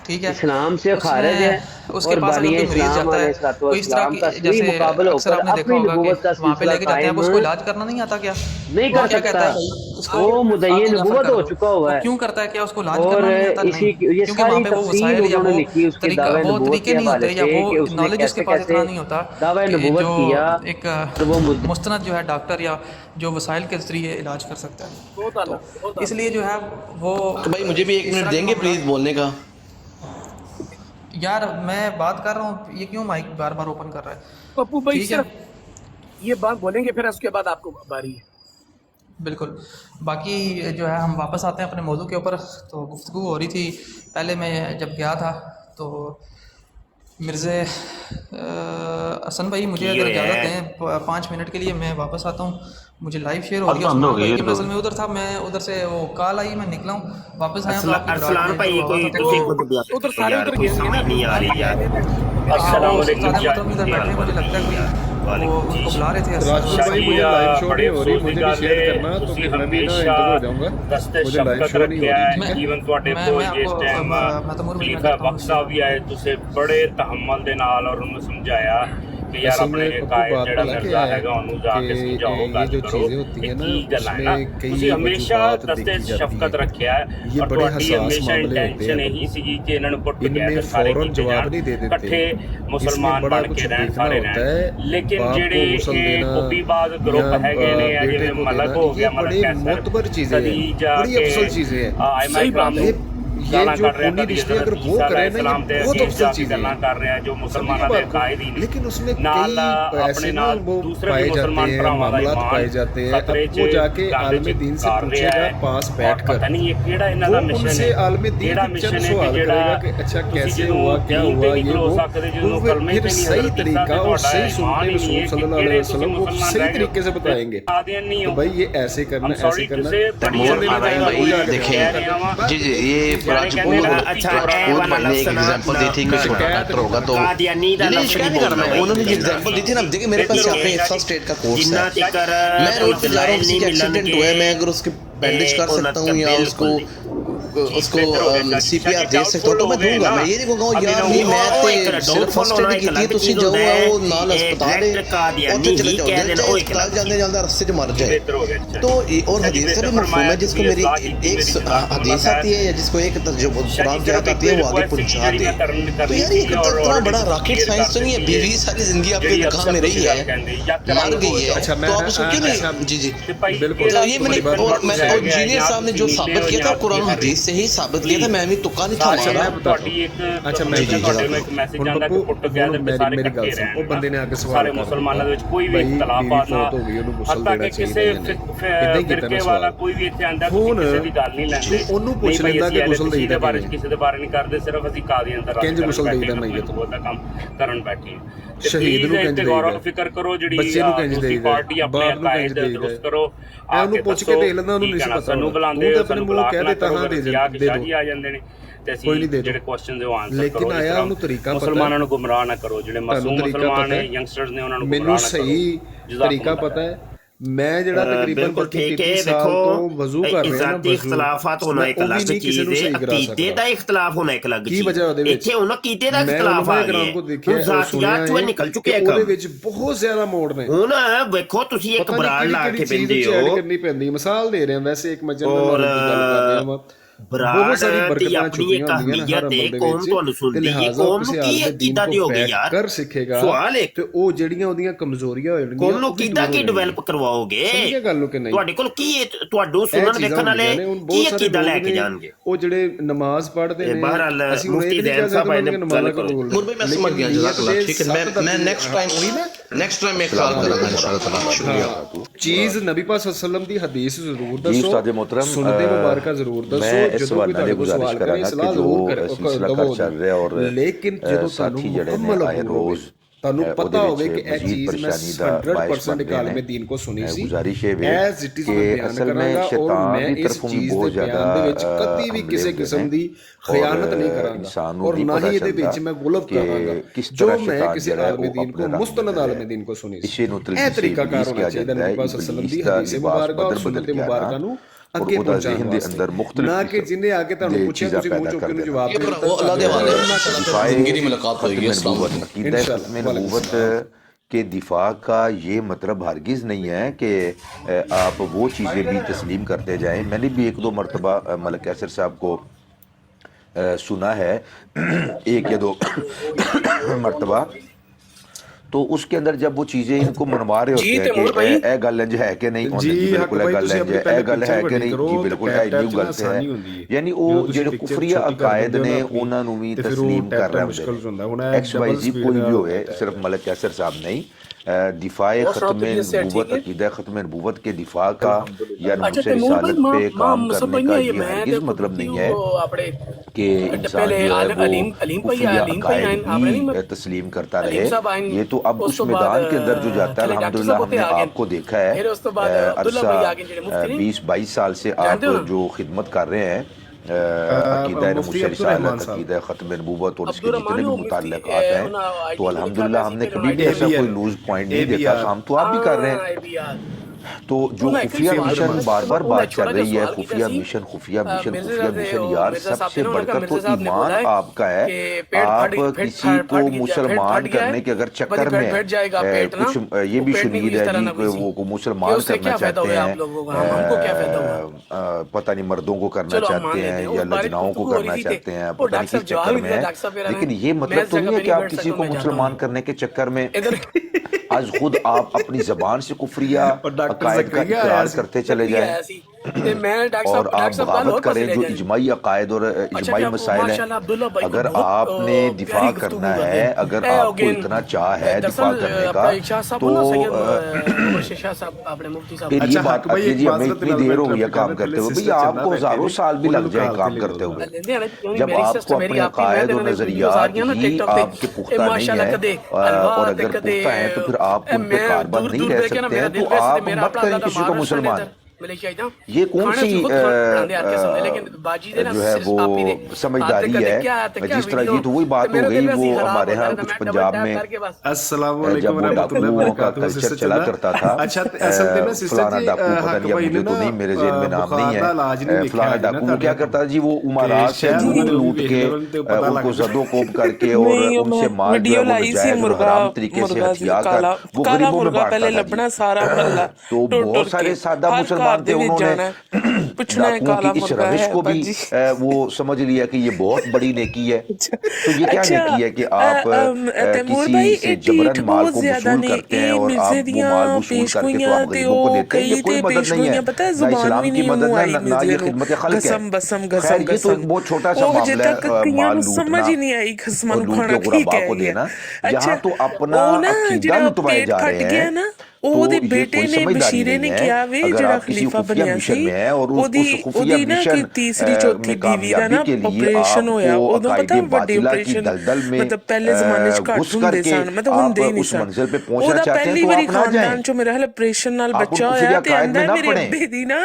ठीक है, इस्लाम से खारिज है, उसके पास अगर कोई मरीज जाता है तो इस तरह की जैसे अक्सर आपने देखा होगा कि वहाँ पे लेके जाते हैं, उसको इलाज करना नहीं आता, क्या नहीं कर सकता, वो मुदय्यन नबूवत हो चुका हुआ है, क्यों करता है, क्या उसको इलाज और करना नहीं आता? इसी ये क्योंकि वहाँ पे वो वसाइल या वो लिखी उसके तरीका, दावे वो नबूवत तरीके नहीं होते, या वो नॉलेज उसके पास इतना नहीं होता दावे कि नबूवत जो किया एक मुस्तनद जो है डॉक्टर या जो वसाइल के जरिए इलाज कर सकता है। तो इसलिए जो है वो, तो भाई मुझे भी 1 मिनट देंगे प्लीज बोलने का? यार मैं बात कर रहा हूँ, ये क्यों माइक बार बार ओपन कर रहा है? पप्पू भाई सिर्फ ये बात बोलेंगे, फिर उसके बाद आपको बारी है। बिल्कुल, बाकी जो है हम वापस आते हैं अपने मौजू के ऊपर। तो गुफ्तगू हो रही थी, पहले मैं जब गया था तो मिर्ज़े हसन भाई मुझे अगर इजाज़त दें 5 मिनट के लिए मैं वापस आता हूँ, मुझे लाइव शेयर हो रही है, असल में उधर था, मैं उधर से वो कॉल आई, मैं निकला हूँ, वापस आया अरसलान भाई कोई उधर सारे उधर गए नहीं आ रही यार। अस्सलाम वालेकुम, इधर बैठे, मुझे लगता है कोई वो उनको बुला रहे थे। राजपूत भाई मुझे लाइव शो नहीं हो रही, मुझे भी शेयर करना, तो फिर मैं भी ना इंटर हो जाऊंगा, मुझे लाइव शो नहीं हो रही। ਈਵਨ ਤੁਹਾਡੇ ਕੋਲ ਜਿਸ ਟਾਈਮ ਖਲੀਫਾ ਬਖਸ਼ ਸਾਹਿਬ ਵੀ ਆਏ, ਤੁਸੀਂ ਬੜੇ ਤਹਮਲ ਦੇ ਨਾਲ ਔਰ ਉਹਨੂੰ ਸਮਝਾਇਆ ਕਿ ਯਾਰ ਆਪਣੇ ਕਾਇਦ ਜਿਹੜਾ ਮਿਰਜ਼ਾ ਹੈਗਾ ਉਹਨੂੰ ਜਾ ਕੇ ਸਮਝਾਓ, ਗੱਲ ਕਰੋ ਕਿ ਕੀ ਗੱਲ ਹੈ ਨਾ, ਤੁਸੀਂ ਹਮੇਸ਼ਾ ਦਸਤੇ ਸ਼ਫਕਤ ਰੱਖਿਆ ਹੈ ਔਰ ਤੁਹਾਡੀ ਹਮੇਸ਼ਾ ਇੰਟੈਂਸ਼ਨ ਇਹੀ ਸੀਗੀ ਕਿ ਇਹਨਾਂ ਨੂੰ ਪੁੱਟ ਟੁਗੇਦਰ ਸਾਰੇ ਕੀਤੇ ਜਾਣ, ਇਕੱਠੇ ਮੁਸਲਮਾਨ ਬਣ ਕੇ ਰਹਿਣ, ਸਾਰੇ ਰਹਿਣ। ਲੇਕਿਨ ਜਿਹੜੇ ਇਹ ਕੁੱਬੀਬਾਜ਼ ਗਰੁੱਪ ਹੈਗੇ ਨੇ, ਜਿਵੇਂ ਮਲਕ ਹੋ ਗਿਆ, ਮਲਕ ਕੈਸਰ, ਸਦੀ ਜਾ ਕੇ ਆਇਮਾ ਇਕਰਾਮ ਨੂੰ ये जो खूनी रिश्ते अगर वो करें ना, ये बहुत अफसल चीज़ें हैं, कर रहे हैं जो मुसलमानों के कायद ही, लेकिन उसमें कई ऐसे ना वो पाए जाते हैं, मामलात पाए जाते हैं। अब वो जाके आलम दीन से पूछेगा पास बैठकर, वो उनसे आलम दीन चंद सवाल करेगा कि अच्छा कैसे हुआ, क्या हुआ, ये वो फिर सही तरीका और सही सुनते रसूल सल्लल्लाहु अलैहि वसल्लम वो सही तरीके से बताएंगे। तो भाई ये ऐसे करना, ऐसे करना। देखिए जी जी, ये राजपूत भाई ने एक एग्जांपल दी थी, कोई छोटा डॉक्टर होगा तो उन्होंने जो एग्जांपल दी थी ना, देखिए मेरे पास यहाँ पे फर्स्ट एड का कोर्स है, मैं रोड पे जा रहा हूँ, किसी का एक्सीडेंट हुआ है, मैं अगर उसके बैंडेज कर सकता हूँ या उसको CPR दे सकता हूँ तो मैं दूंगा। मैं ये नहीं कहूँगा यार नहीं मैं तो सिर्फ फर्स्ट एड की थी, तुसी जाओ वो नाल अस्पताल है और चले जाओ, जाते जाते रास्ते च मर जाए। तो और हदीस से भी मफहूम है, जिसको मेरी एक हदीस आती है या जिसको एक कुरान की आयत आती है वो आगे पहुंचा दे। तो यार ये इतना बड़ा रॉकेट साइंस तो नहीं है, बीवी सारी जिंदगी आपके निकाह में रही है, मर गई है, तो आप उसको क्यों नहीं? जी जी बिल्कुल, ये मैंने और इंजीनियर साहब ने जो साबित किया था कुरान हदीस से ही साबित किया था, मैं भी तुक्का नहीं था मारा। ਅੱਛਾ ਮੈਂ ਤੁਹਾਡੇ ਨੂੰ ਇੱਕ ਮੈਸੇਜ ਜਾਂਦਾ ਕਿ ਪੁਰਤਗਾਲ ਦੇ ਸਾਰੇ ਇਕੱਠੇ ਰਹਿਣ, ਉਹ ਬੰਦੇ ਨੇ ਆ ਕੇ ਸਵਾਲ ਸਾਰੇ ਮੁਸਲਮਾਨਾਂ ਦੇ ਵਿੱਚ ਕੋਈ ਵੀ ਇਖਤਲਾਫਾਤ ਨਾ ਹੱਤਾ ਕਿ ਕਿਸੇ ਫਿਰਕੇ ਵਾਲਾ ਕੋਈ ਵੀ ਇੱਥੇ ਆਂਦਾ ਕਿਸੇ ਦੀ ਗੱਲ ਨਹੀਂ ਲੈਂਦੇ, ਉਹਨੂੰ ਪੁੱਛ ਲੈਂਦਾ ਕਿ ਗੁਸਲ ਦੇਈਦਾ ਬਾਰੇ ਕਿਸੇ ਦੇ ਬਾਰੇ ਨਹੀਂ ਕਰਦੇ, ਸਿਰਫ ਅਸੀਂ ਕਾਦੀ ਅੰਦਰ ਕਿੰਜ ਗੁਸਲ ਦੇਈਦਾ ਨਹੀਂ ਉਹਦਾ ਕੰਮ ਕਰਨ ਬੈਠੇ ਸ਼ਹੀਦ ਨੂੰ ਕਿੰਜ ਦੇਈਦਾ, ਫਿਕਰ ਕਰੋ ਜਿਹੜੀ ਬੱਚੇ ਨੂੰ ਕਿੰਜ ਦੇਈਦਾ, ਪਾਰਟੀ ਆਪਣੇ ਅਕਾਇਦ ਦਰੁਸਤ ਕਰੋ, ਉਹਨੂੰ ਪੁੱਛ ਕੇ ਦੇਖ ਲੈਂਦਾ, ਉਹਨੂੰ ਨਹੀਂ ਪਤਾ, ਸਾਨੂੰ ਬੁਲਾਉਂਦੇ ਸਾਨੂੰ ਬੁਲਾ ਕੇ ਤੇ ਤਾਂ ਦੇ ਦਿਓ ਆ ਜਾਂਦੇ ਨੇ ਤੇ ਅਸੀਂ ਜਿਹੜੇ ਕੁਐਸਚਨ ਦੇ ਆਨਸਰ ਕਰੋ। ਲੇਕਿਨ ਆਇਆ ਉਹਨੂੰ ਤਰੀਕਾ ਪਤਾ, ਮੁਸਲਮਾਨਾਂ ਨੂੰ ਗੁੰਮਰਾਹ ਨਾ ਕਰੋ, ਜਿਹੜੇ ਮਾਸੂਮ ਮੁਸਲਮਾਨ ਨੇ ਯੰਗਸਟਰਸ ਨੇ ਉਹਨਾਂ ਨੂੰ ਗੁੰਮਰਾਹ ਨਾ ਕਰੋ। ਮੈਨੂੰ ਸਹੀ ਤਰੀਕਾ ਪਤਾ ਹੈ, ਮੈਂ ਜਿਹੜਾ ਤਕਰੀਬਨ 33 ਸਾਲ ਤੋਂ ਵਜ਼ੂ ਕਰ ਰਿਹਾ ਨਾ, ਜ਼ਾਤੀ ਇਖਤਲਾਫਾਤ ਹੋਣਾ ਇੱਕ ਅਲੱਗ ਚੀਜ਼ ਹੈ, ਅਕੀਦੇ ਦਾ ਇਖਤਲਾਫ ਹੋਣਾ ਇੱਕ ਅਲੱਗ ਚੀਜ਼ ਹੈ। ਇੱਥੇ ਉਹਨਾਂ ਕੀਤੇ ਦਾ ਇਖਤਲਾਫ ਆ ਗਿਆ, ਹੁਣ ਜ਼ਾਤੀਆਤ ਚੋਂ ਨਿਕਲ ਚੁੱਕੇ ਕੰਮ, ਉਹਦੇ ਵਿੱਚ ਬਹੁਤ ਜ਼ਿਆਦਾ ਮੋੜ ਨੇ। ਹੁਣ ਵੇਖੋ ਤੁਸੀਂ ਇੱਕ ਬਰਾੜ ਲਾ ਕੇ ਪੈਂਦੇ ਹੋ, ਕਰਨੀ ਪੈਂਦੀ, ਮਿਸਾਲ ਦੇ ਰਿਹਾ ਵੈਸੇ ਇੱਕ ਮਜਲ ਦੀ ਗੱਲ ਕਰ ਰਿਹਾ ਵਾ, ਬਰਾੜ ਦੀ ਆਪਣੀ ਇੱਕ ਅਹਿਮੀਅਤ ਹੈ, ਕੌਮ ਤੁਹਾਨੂੰ ਸੁਣਦੀ ਹੈ, ਕੌਮ ਨੂੰ ਕੀ ਅਕੀਦਾ ਦਿਓਗੇ ਯਾਰ, ਕਰ ਸਿੱਖੇਗਾ ਸਵਾਲ ਹੈ, ਤੇ ਉਹ ਜਿਹੜੀਆਂ ਉਹਦੀਆਂ ਕਮਜ਼ੋਰੀਆਂ ਹੋ ਜਾਣਗੀਆਂ ਕੌਮ ਨੂੰ ਕਿੱਦਾਂ ਕੀ ਡਿਵੈਲਪ ਕਰਵਾਓਗੇ, ਤੁਹਾਡੇ ਕੋਲ ਕੀ ਤੁਹਾਨੂੰ ਸੁਣਨ ਦੇਖਣ ਵਾਲੇ ਕੀ ਅਕੀਦਾ ਲੈ ਕੇ ਜਾਣਗੇ। ਉਹ ਜਿਹੜੇ ਨਮਾਜ਼ ਪੜ੍ਹਦੇ ਨੇ, ਅਸੀਂ ਮੁਫਤੀ ਜ਼ੈਨ ਸਾਹਿਬ ਆਏ ਨੇ मुरबी मैं समझ गया जज़ाकल्लाह, ठीक है, मैं नेक्स्ट टाइम मैं ख्याल करूंगा इंशाअल्लाह। शुक्रिया। चीज नबी पाक सल्लल्लाहु अलैहि वसल्लम दी हदीस जरूर दसो, सुन्नत मुबारका जरूर दसो, इस सवाल ने गुजारिश करांगा कि जो सिलसिला कर चल रहा है और साथी जड़े ने आए रोज ਤੁਹਾਨੂੰ ਪਤਾ ਹੋਵੇ ਕਿ ਇਹ ਚੀਜ਼ ਮੈਂ 100% ਕਾਲਮੇ ਦੀਨ ਕੋ ਸੁਣੀ ਸੀ, ਐਜ਼ ਇਟ ਇਜ਼ असल में शैतान की तरफों भी बहुत ज्यादा ਕਦੀ ਵੀ ਕਿਸੇ ਕਿਸਮ ਦੀ ਖਿਆਨਤ ਨਹੀਂ ਕਰਾਂਗਾ, ਔਰ ਨਾ ਹੀ ਇਹਦੇ ਵਿੱਚ ਮੈਂ ਗੁਲਬ ਕਰਾਂਗਾ ਜੋ ਮੈਂ ਕਿਸੇ ਆਲਮੇ ਦੀਨ ਕੋ ਮੁਸਤਨਦ ਆਲਮੇ ਦੀਨ ਕੋ ਸੁਣੀ ਸੀ। ਇਹ ਤਰੀਕਾ ਕਾਰ ਹੋਣਾ ਚਾਹੀਦਾ ਨਬੀ ਪਾਕ ਸੱਲੱਲਾਹੁ ਅਲੈहि ਵਸੱਲਮ ਦੀ ਹਦੀਸ ਮੁਬਾਰਕਾ ਔਰ ਸੁਨਨਤ ਮੁਬਾਰਕਾ ਨੂੰ ਅੱਗੇ ਪਹੁੰਚਾਉਣ ਵਾਸਤੇ, ਨਾ ਕਿ ਜਿੰਨੇ ਆ ਕੇ ਤੁਹਾਨੂੰ ਪੁੱਛਿਆ ਤੁਸੀਂ ਮੂੰਹ ਚੁੱਕ ਕੇ ਨੂੰ ਜਵਾਬ ਦੇ ਦਿੱਤਾ। ਉਹ ਅੱਲਾਹ ਦੇ ਹਵਾਲੇ ਜ਼ਿੰਦਗੀ ਦੀ ਮੁਲਾਕਾਤ ਹੋਏਗੀ। अस्सलाम नबूवत के दिफा का ये मतलब हरगिज़ नहीं है कि आप वो चीज़ें भी तस्लीम करते जाएं। मैंने भी एक दो मरतबा मलिक कैसर साहब को सुना है, एक या दो मरतबा, तो उसके अंदर जब वो चीजें इनको मनवा रहे होते हैं कि ए गल इंज है कि नहीं, बिल्कुल ए गल इंज है, ए गल है कि नहीं, जी बिल्कुल ए न्यू गलत है, यानी वो ਜਿਹੜੇ ਕੁਫਰੀਆ ਅਕਾਇਦ ਨੇ ਉਹਨਾਂ ਨੂੰ ਵੀ ਤਸਲੀਮ ਕਰ ਰਹੇ ਹੁੰਦੇ ਨੇ। एक्स वाई जी कोई भी होए, सिर्फ मलिक कैसर साहब नहीं, दिफाए ख़त्म नबूवत, अक़ीदा ख़त्म नबूवत के दिफा का या नूस रिसालत पे काम करने का ये हरगिज़ मतलब नहीं है कि इंसान जो है वो कुफरिया अकायद भी तस्लीम करता रहे। ये तो अब उस मैदान के अंदर जो जाता है, अल्हम्दुलिल्लाह हमने आपको देखा है, अरसा 20-22 साल से आप जो खिदमत कर रहे हैं अक़ीदा नूस रिसालत, अक़ीदा ख़त्म नबूवत और इसके जितने भी मुताल्लिक़ात हैं, तो अल्हम्दुलिल्लाह हमने कभी भी ऐसा कोई लूज पॉइंट नहीं देखा। काम तो आप भी कर रहे हैं, तो जो खुफिया मिशन बार बार बात चल रही है, खुफिया मिशन खुफिया मिशन खुफिया मिशन, यार सबसे बढ़कर तो ईमान आपका है। आप किसी को मुसलमान करने के अगर चक्कर में कुछ ये भी शुनीद है जी वो मुसलमान करना चाहते हैं, पता नहीं मर्दों को करना चाहते हैं या लजनाओं को करना चाहते हैं, पता नहीं किस चक्कर में है, लेकिन ये मतलब तो नहीं है कि आप किसी को मुसलमान करने के चक्कर में आज खुद आप अपनी जबान से कुफरिया अकायद का इकरार करते चले जाएं और आप बगावत करें जो इजमाई अकायद और इजमाई मसाइल हैं। अगर आपने दिफा करना है, अगर आपको इतना चाह है दिफा करने का, तो फिर ये बात आती जी हमें इतनी देर हो गई है काम करते हुए, भैया आपको हजारों साल भी लग जाए काम करते हुए, जब आपको अपने अकायद और नजरियात ही आपके पुख्ता नहीं है और अगर पुख्ता है तो फिर आप उन पे कारबंद नहीं रह सकते हैं, तो आप मत करें किसी को मुसलमान। ये कौन सी जो है वो समझदारी है, जिस तरह की तो वही बात हो गई वो हमारे यहाँ कुछ पंजाब में जब वो डाकुओं का कल्चर चला करता था, फलाना डाकू पता नहीं, मुझे तो नहीं, मेरे ज़हन में नाम नहीं है, फलाना डाकू वो क्या करता था जी, वो उमारात से लूट के उनको ज़दोकोब करके और उनसे माल जो है वो हराम तरीके से हथिया कर वो गरीबों में बांटता था। तो बहुत सारे सादा मुसलमान इंसान थे, उन्होंने डाकुओं की इस रविश को भी वो समझ लिया कि ये बहुत बड़ी नेकी है। तो ये क्या नेकी है कि आप किसी से जबरन माल को वसूल करते हैं और आप वो माल वसूल करके तो आप गरीबों को देते हैं, ये कोई मदद नहीं है, ना इस्लाम की मदद है ना ये खिदमत खल्क है। खैर ये तो एक बहुत छोटा सा मामला है, माल लूटना और लूट के गुरबा को देना। यहाँ तो अपना अकीदा लुटवाए जा रहे हैं। ਉਹਦੇ ਬੇਟੇ ਨੇ ਬਸ਼ੀਰੇ ਨੇ ਕਿਹਾ ਵੇ ਜਿਹੜਾ ਖਲੀਫਾ ਬਣਿਆ ਸੀ ਉਹਦੀ ਨਾ ਕਿ ਤੀਸਰੀ ਚੌਥੀ ਬੀਵੀ ਦਾ ਨਾ ਆਪਰੇਸ਼ਨ ਹੋਇਆ, ਉਦੋਂ ਪਤਾ ਵੱਡੇ ਆਪਰੇਸ਼ਨ ਮਤਲਬ ਪਹਿਲੇ ਜ਼ਮਾਨੇ ਚ ਘੱਟ ਹੁੰਦੇ ਸਨ, ਮਤਲਬ ਹੁੰਦੇ ਹੀ ਨਹੀਂ ਸਨ। ਉਹਦਾ ਪਹਿਲੀ ਵਾਰੀ ਖਾਨਦਾਨ ਚੋਂ ਮੇਰਾ ਹਾਲ ਆਪਰੇਸ਼ਨ ਨਾਲ ਬੱਚਾ ਹੋਇਆ ਤੇ ਆਂਦਾ ਮੇਰੇ ਅੱਬੇ ਦੀ ਨਾ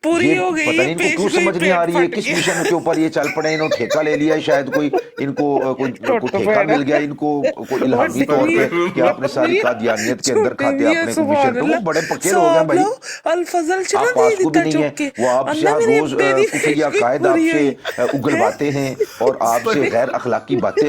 पूरी हो गई। पता नहीं इनको क्यों समझ नहीं आ रही है किस मिशन के ऊपर ये चल पड़े, इन्होंने ठेका ले लिया शायद, कोई इनको कोई ठेका मिल गया इनको कोई इल्हामी तौर पे कि आपने सारी कादियानियत के अंदर खाते आपने मिशन, तो वो बड़े पक्के लोग हैं भाई, आप पास को भी नहीं है, वो आपसे हर रोज कुफरिया कायद आपसे उगलवाते हैं और आपसे गैर अखलाकी बातें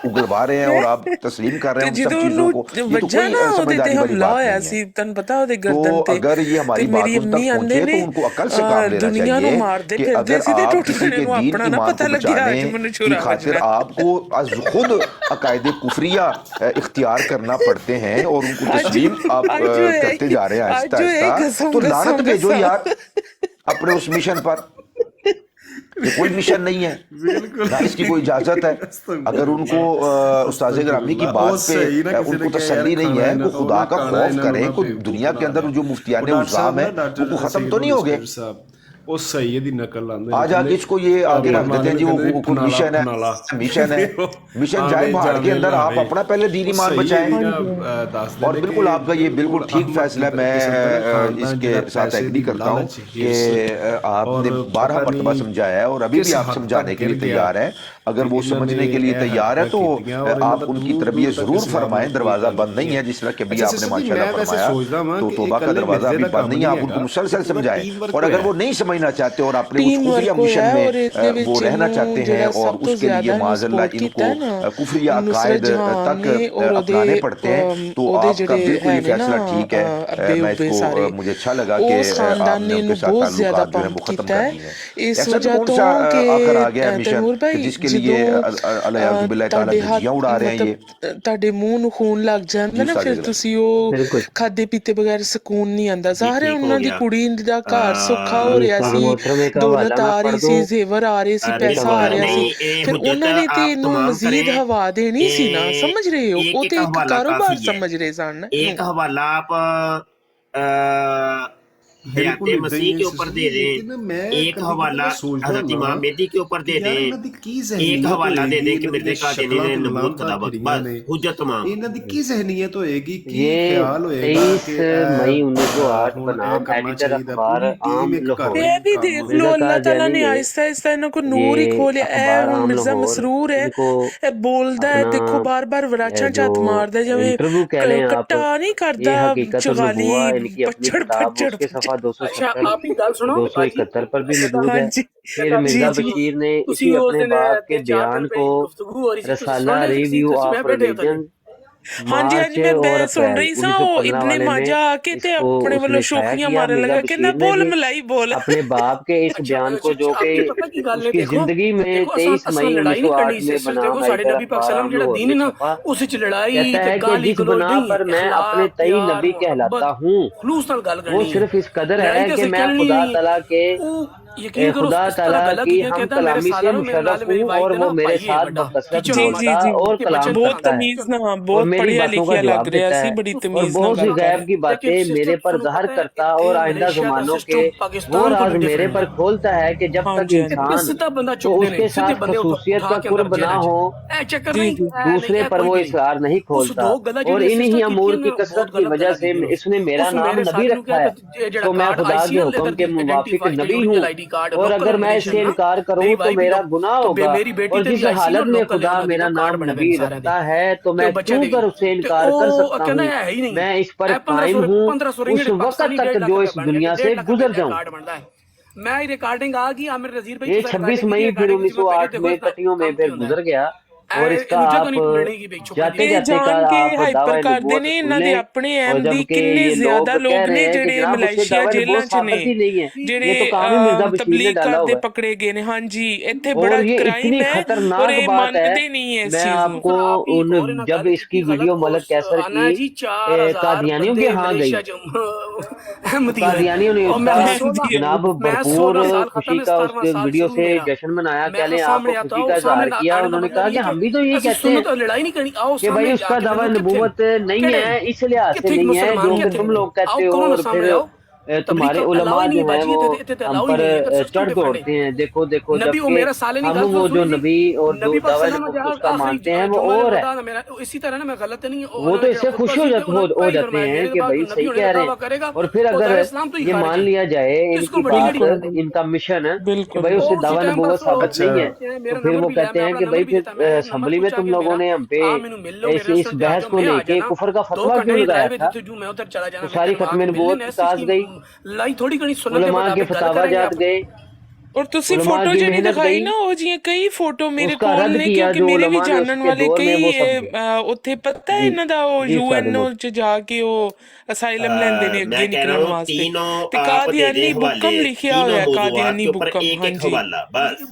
उगलवा रहे हैं और आप तस्लीम कर रहे हैं उन सब चीजों को। ये तो कोई समझदारी वाली बात नहीं है। तो अगर ये हमारी बात उन तक पहुंचे तो उनको अकल से काम लेना चाहिए कि अगर आप किसी के दीन ईमान को बचाने की खातिर आपको खुद अकायदे कुफरिया इख्तियार करना पड़ते हैं और उनको तस्लीम आप करते जा रहे हैं आहिस्ता आहिस्ता, तो लानत भेजो यार अपने उस मिशन पर। ये कोई मिशन नहीं है ना इसकी कोई इजाजत है। अगर उनको उस्ताद ग्रामी की बात पे उनको तसल्ली नहीं है, उनको खुदा का खौफ करें, कोई दुनिया के अंदर जो मुफ्तियान उल्जाम है वो खत्म तो नहीं हो गए। उस सही दी नकल लांदे आज आगे इसको ये आगे रख देते हैं जी वो कोई मिशन है मिशन जाए बाहर के अंदर आप अपना पहले दीन ईमान बचाएं। और बिल्कुल आपका ये बिल्कुल ठीक फैसला है, मैं इसके साथ एग्री करता हूँ कि आपने 12 मरतबा समझाया है और अभी भी आप समझाने के लिए तैयार हैं। अगर वो समझने के लिए तैयार है तो आप उनकी तरबियत जरूर फरमाएं, दरवाजा बंद नहीं है, जिस तरह कि अभी आपने माशाल्लाह फरमाया तो तौबा का दरवाजा अभी बंद नहीं है, आप उनको मुसलसल समझाएं। और अगर वो नहीं समझना चाहते और अपने उस खुफिया मिशन में वो रहना चाहते हैं और उसके लिए माज़अल्लाह इनको कुफरिया अकायद तक अपनाने पड़ते हैं, तो आपका बिल्कुल ये फैसला ठीक है। मैं इसको मुझे अच्छा लगा कि आपने उनके साथ ताल्लुकात जो है वो खत्म कर दिए हैं। ऐसा कौन सा आखिर आ गया मिशन जिसके लिए उड़ा रहे हैं? ये ਤੁਹਾਡੇ ਮੂੰਹ ਨੂੰ ਖੂਨ ਲੱਗ ਜਾਂਦਾ ਨਾ, ਫਿਰ ਤੁਸੀਂ ਉਹ ਖਾਦੇ ਪੀਤੇ ਬਗੈਰ ਸਕੂਨ ਨਹੀਂ ਆਂਦਾ। ਜ਼ਾਹਰ ਉਹਨਾਂ ਦੀ ਕੁੜੀ ਦਾ ਘਰ ਸੌਖਾ ਹੋ ਰਿਹਾ ਸੀ, ਦੌਲਤ ਆ ਰਹੀ ਸੀ, ਜ਼ੇਵਰ ਆ ਰਹੇ ਸੀ, ਪੈਸਾ ਆ ਰਿਹਾ ਸੀ, ਫਿਰ ਉਹਨਾਂ ਨੇ ਤੇ ਇਹਨੂੰ ਮਜ਼ੀਦ ਹਵਾ ਦੇਣੀ ਸੀ ਨਾ, ਸਮਝ ਰਹੇ ਹੋ? ਉਹ ਤੇ ਇੱਕ ਕਾਰੋਬਾਰ ਸਮਝ ਰਹੇ ਸਨ। एक हवाला आप हयाते मसीह के ऊपर दे दें, एक हवाला हज़रत इमाम मेहदी के ऊपर दे दें, एक हवाला दे दें कि मिर्ज़ा कादियानी ने नबूवत का दावा किया, हुज्जत तमाम। ਇਹਨਾਂ ਦੀ ਕੀ ਜ਼ਹਿਨੀਅਤ ਹੋਏਗੀ, ਕੀ ये ख्याल होएगा 23 मई 1908 बनाम एडिटर अखबार आम लाहौर। ये भी देख लो अल्लाह ताला ने आहिस्ता आहिस्ता इन्हों को नूर ही खोलिया। ए हुण मिर्जा मसरूर है, ए बोलदा है, देखो बार बार वराछां झत मारदा जिवें कट्टा नहीं करदा चगाली पछड़ पछड़। अच्छा आप ही गल सुनो, 271 पर भी मौजूद है। फिर मिर्जा बशीर ने इसी अपने बाप के बयान को रसाला रिव्यू ऑफ रिलीजन हाँ जी हाँ जी मैं सुन रही सा इब्ने माजा आके ते अपने वालों शोखियां मारने लगा कि ना बोल मलाई बोल अपने बाप के इस बयान को जो कि उसकी जिंदगी में 23 मई 1908 में बना साडे नबी पाक सल्लम जेड़ा दीन ना उस विच लड़ाई ते गाली गलौज नहीं पर मैं अपने तई नबी कहलाता हूं। खलूस नाल गल करनी वो सिर्फ इस कदर है कि मैं खुदा तआला के खुदा ताला की हम कलामी से मुशर्रफ हूँ और वो मेरे साथ बकसरत बोलता और कलाम करता है और मेरी बातों का जवाब देता है और बहुत सी गैब की बातें मेरे पर ज़ाहिर करता और आइंदा ज़मानों के वो राज मेरे पर खोलता है कि जब तक इंसान तो उसके साथ खसूसियत का कुर्ब ना हो दूसरे पर वो इसरार नहीं खोलता। और इन्हीं अमूर की कसरत की वजह से इसने मेरा नाम नबी रखा है, तो मैं खुदा के हुक्म के मुवाफिक नबी हूँ और अगर मैं इससे इनकार करूं तो मेरा गुनाह होगा। और जिस हालत में खुदा मेरा नाम नबी रखता है तो मैं क्यों कर उससे इनकार कर सकता हूँ? मैं इस पर कायम हूँ उस वक्त तक जो इस दुनिया से गुजर जाऊं। मैं रिकॉर्डिंग आ गई आमिर नजीर भाई ये 26 मई फिर 1908 में कटियों में फिर गुजर गया اور اس کا آپ جاتے جاتے کا آپ دعوی نبوت سنیں اور جبکہ یہ لوگ کہہ رہے ہیں کہ جناب اس سے دعوی نبوت ثابت ہی نہیں ہے، یہ تو کام ہی مرزا بشیر نے ڈالا ہوا ہے اور یہ اتنی خطرناک بات ہے۔ میں آپ کو جب اس کی ویڈیو ملک کیسر کی قادیانیوں کے ہاں گئی، قادیانیوں نے اس کا جناب بھرپور خوشی کا اس کے ویڈیو سے جشن منایا، کہہ لیں آپ کو خوشی کا اظہار کیا، انہوں نے کہا کہ ہم بھی تو یہ کہتے ہیں کہ بھائی اس کا دعویٰ نبوت نہیں ہے، اس لحاظ سے نہیں ہے جو کہ تم لوگ کہتے ہو، اور پھر تمہارے علماء جو ہیں وہ ہم پر چڑھ دوڑتے ہیں، دیکھو دیکھو، جبکہ ہم وہ جو نبی اور جو دعویٰ نبوت اس کا مانتے ہیں وہ اور ہے، وہ تو اس سے خوش ہو جاتے ہیں کہ بھائی صحیح کہہ رہے ہیں۔ اور پھر اگر یہ مان لیا جائے ان کی بات، ان کا مشن ہے کہ بھائی اس سے دعویٰ نبوت ثابت نہیں ہے، تو پھر وہ کہتے ہیں کہ بھئی پھر اسمبلی میں تم لوگوں نے ہم پہ اس بحث کو لے کے کفر کا فتویٰ کیوں لگایا تھا، تو ساری ختم نبوت کاز گئی، علماء کے فتاوا جات گئے، اور تسی فوٹو جڑی دکھائی نا وہ جی کئی فوٹو میرے کول نے، کیونکہ میرے بھی جانن والے کئی اوتھے پتہ ہے انہاں دا او یو این او چ جا کے او اسائلم لیندے نے اگے نکلن واسطے، تے قادیانی بکم لکھیا ہوا ہے، قادیانی بکم۔ ہاں جی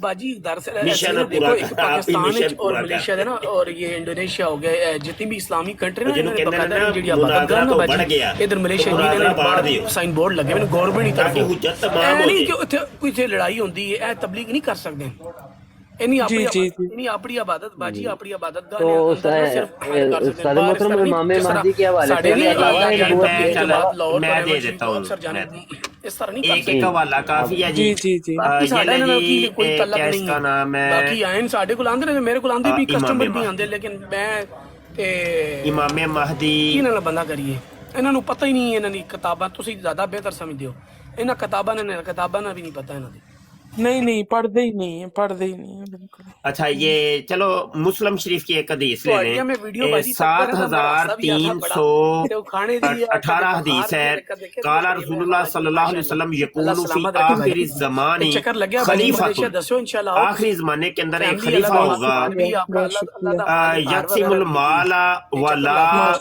باجی دراصل دیکھو ایک پاکستان اور ملیشیا ہے نا، اور یہ انڈونیشیا ہو گیا، جتنی بھی اسلامی کنٹری نا باقاعدہ جڑی عبادت گاہ نا باجی ادھر ملیشیا جی نے سائن بورڈ لگے ہوئے گورنمنٹ کی طرف، نہیں کہ اتھے کوئی لڑائی ہوندی ہے، تبلیغ نہیں کر سکتے، انہی اپنی عبادت باجی اپنی عبادت گاہ تو استاد محترم امام مہدی کے حوالے سے میں دے دیتا ہوں ایک ایک حوالہ کافی ہے جی، کیا اس کا نام ہے، باقی آئین ساڈے کول آندے نے، میرے کول آندے بھی کسٹمر بھی آندے، لیکن میں امام مہدی انہاں نال بندہ کریے، انہاں نوں پتہ ہی نہیں، انہاں دی کتاباں تسی زیادہ بہتر سمجھدے ہو، انہاں کتاباں نہ بھی نہیں پتہ انہاں دی، نہیں پڑھتے ہی نہیں ہیں، پڑھتے ہی نہیں ہیں بالکل۔ اچھا یہ چلو مسلم شریف کی ایک حدیث لے لیں، 7318 حدیث ہے، قال رسول اللہ صلی اللہ علیہ وسلم یکون فی آخر الزمان خلیفۃ، آخری زمانے کے اندر ایک خلیفہ ہوگا، یقسم المال ولا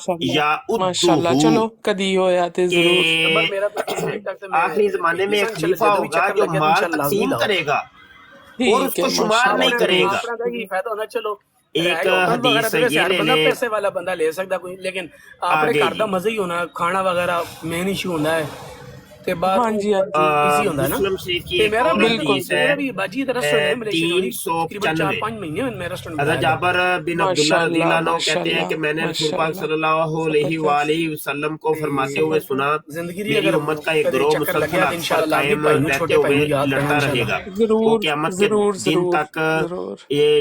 ماشاءاللہ، چلو کدی ہویا تے ضرور، آخری زمانے میں ایک خلیفہ ہوگا جو مال تقسیم کرے گا اور اس کو شمار نہیں کرے گا۔ ایک حدیث یہ لے لیں، پیسے والا بندہ لے سکتا کوئی، لیکن آپ نے گھر دا مزہ ہی ہونا، کھانا وغیرہ مین ایشو ہونا ہے، تے بعد ایزی ہونا ہے نا۔ مسلم شریف کی ایک اور حدیث ہے 395، حضرت جابر بن عبداللہ رضی اللہ عنہ کہتے ہیں کہ میں نے رسول پاک صلی اللہ علیہ وآلہ وسلم کو فرماتے ہوئے سنا، میری امت کا ایک گروہ مسلسل حق پر قائم رہتے ہوئے لڑتا رہے گا، وہ قیامت کے دن تک یہ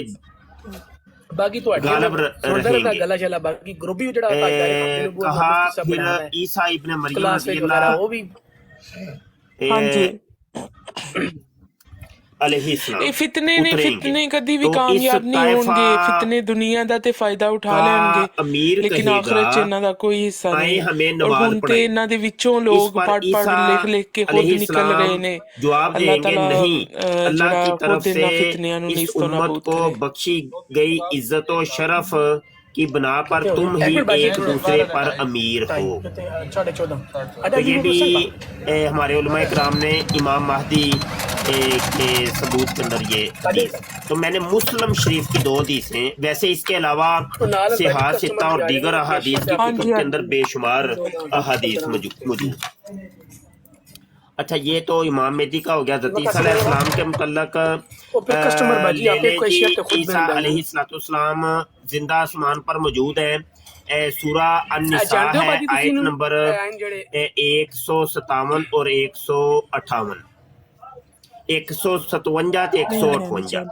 باقی غالب رہیں گے۔ گلا چلا باقی گروپ بھی جڑا کہا پھر عیسیٰ ابن مریم رضی اللہ وہ بھی علیہ السلام فتنے کدی بھی کامیاب نہیں ہون گے، فتنے دنیا دا تے فائدہ اٹھا لین گے لیکن آخرت چ انہاں دا کوئی حصہ نہیں، اور ہن تے انہاں دے وچوں لوگ پڑھ لکھ کے خود نکل رہے نے۔ اللہ تعالیٰ نہیں، اللہ کی طرف سے اس امت کو بخشی گئی عزت و شرف کی بنا پر تم ہی ایک دوسرے پر امیر ہو۔ تو یہ بھی ہمارے علماء کرام نے امام مہدی کے ثبوت کے اندر یہ حدیث، تو میں نے مسلم شریف کی 2 حدیثیں، ویسے اس کے علاوہ صحاح ستہ اور دیگر احادیث کی کتب کے اندر بے شمار احادیث موجود۔ اچھا یہ تو امام مہدی کا ہو گیا۔ حضرت عیسیٰ علیہ السلام کے متعلق عیسیٰ علیہ السلام زندہ آسمان پر موجود ہے، سورہ النساء ہے، آیت نمبر 157 اور 158، 157 تے 158،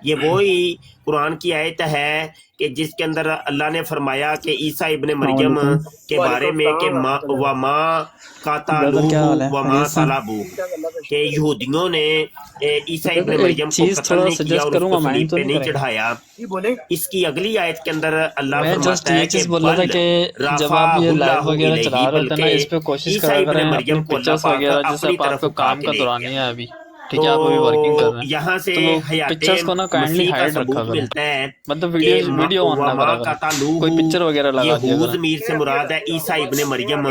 یہ وہی قرآن کی آیت ہے کہ جس کے اندر اللہ نے فرمایا کہ عیسیٰ ابن مریم کے بارے میں کہ وما قتلوہ وما صلبوہ، کہ یہودیوں نے عیسیٰ ابن مریم کو قتل نہیں کیا اور اس کو صلیب پہ نہیں چڑھایا۔ اس کی اگلی آیت کے اندر اللہ فرماتا ہے کہ بل رفعہ اللہ الیہ، بلکہ عیسیٰ ابن مریم کو اللہ پاک اپنی طرف اٹھا کے لے گیا۔ ठीक है, आप अभी वर्किंग कर रहे हैं, यहाँ से तो पिक्चर्स को ना काइंडली हाइड रखा करें, मतलब वीडियो ऑन ना करा करें, कोई पिक्चर वगैरह लगा दिया करें। मीर से मुराद है ईसा इब्ने मरियम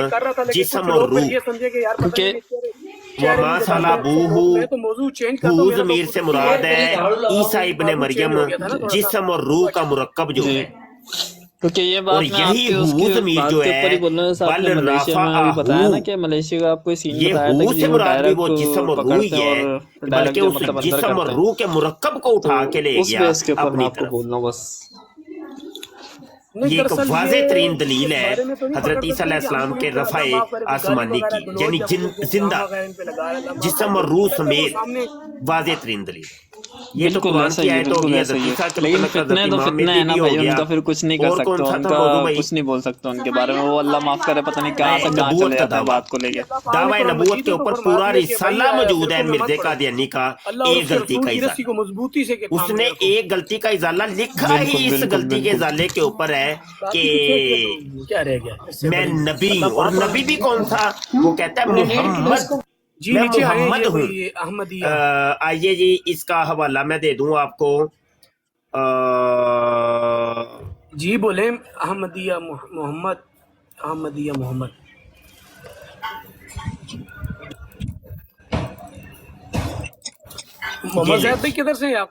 जिस्म और रूह, क्योंकि वमा साला बूहू मीर से मुराद है ईसा इब्ने मरियम जिस्म और रूह का मुरक्कब जो है, क्योंकि ये बात मैं आपके उसके बात के ऊपर ही बोल रहा हूँ। आपने मलेशिया में अभी बताया ना कि मलेशिया का आपको सीन बताया था कि वो डायरेक्ट पकड़ते हैं और डायरेक्ट मतलब अंदर करते हैं, रूह के मुरक्कब को उठा के ले उस गया बेस के ऊपर मैं अपनी आपको तरफ। बोल रहा हूँ बस। ये एक वाज़ेह तरीन दलील है हजरत ईसा अलैहिस्सलाम के रफ़ाए आसमानी की, यानी जिंदा जिस्म और रूह समेत वाज़ेह तरीन दलील। ये तो कुरान की आयत हो गई, लेकिन फितने तो फितने है ना भाई, उनका फिर कुछ नहीं कर सकते, उनका कुछ नहीं बोल सकते उनके बारे में, वो अल्लाह माफ करे पता नहीं कहाँ से कहाँ चले जाता है बात को लेके। दावा नबूवत के ऊपर पूरा रिसाला मौजूद है मिर्ज़ा कादियानी का, एक गलती का इजाला, उसने एक गलती का इजाला लिखा ही इस गलती के इजाले के ऊपर है कि क्या रह गया, मैं नबी हूँ, और नबी भी कौन था, वो कहता है मोहम्मद, मैं मोहम्मद हूँ। आइए जी इसका हवाला मैं दे दूं आपको। जी बोले अहमदिया मोहम्मद, अहमदिया मोहम्मद। मोहम्मद साहब भाई किधर से हैं आप?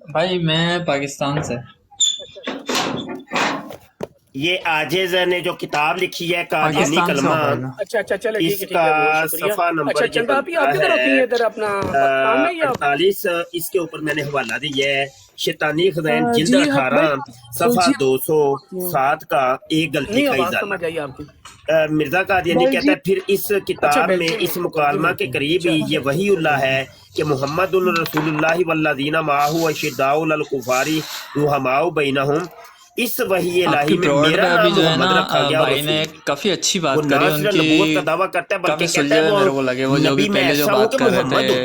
भाई मैं पाकिस्तान से। ये आजिज ने जो किताब लिखी है कादियानी कलमा, अच्छा चले इसका सफा नंबर अच्छा चंदा आप किधर होती है इधर अपना 48, इसके ऊपर मैंने हवाला दिया है शैतानी खज़ाइन जिल्द 18 सफा 207 का एक गलती का इजाला। मिर्जा कादियानी कहता है फिर इस किताब में इस मुकालमा के करीब ही ये वही उल्लाह है कि मोहम्मदुर रसूलुल्लाह वल्लज़ीना माअहु अशिद्दाउ अल कुफारी रुहमाउ बैनहुम, इस वही इलाही में मेरा नाम मोहम्मद रखा गया। भाई ने काफी अच्छी बात करी उनकी, का दावा करता है, काफी सुलझे मेरे को लगे वो जो भी पहले जो बात कर रहे थे,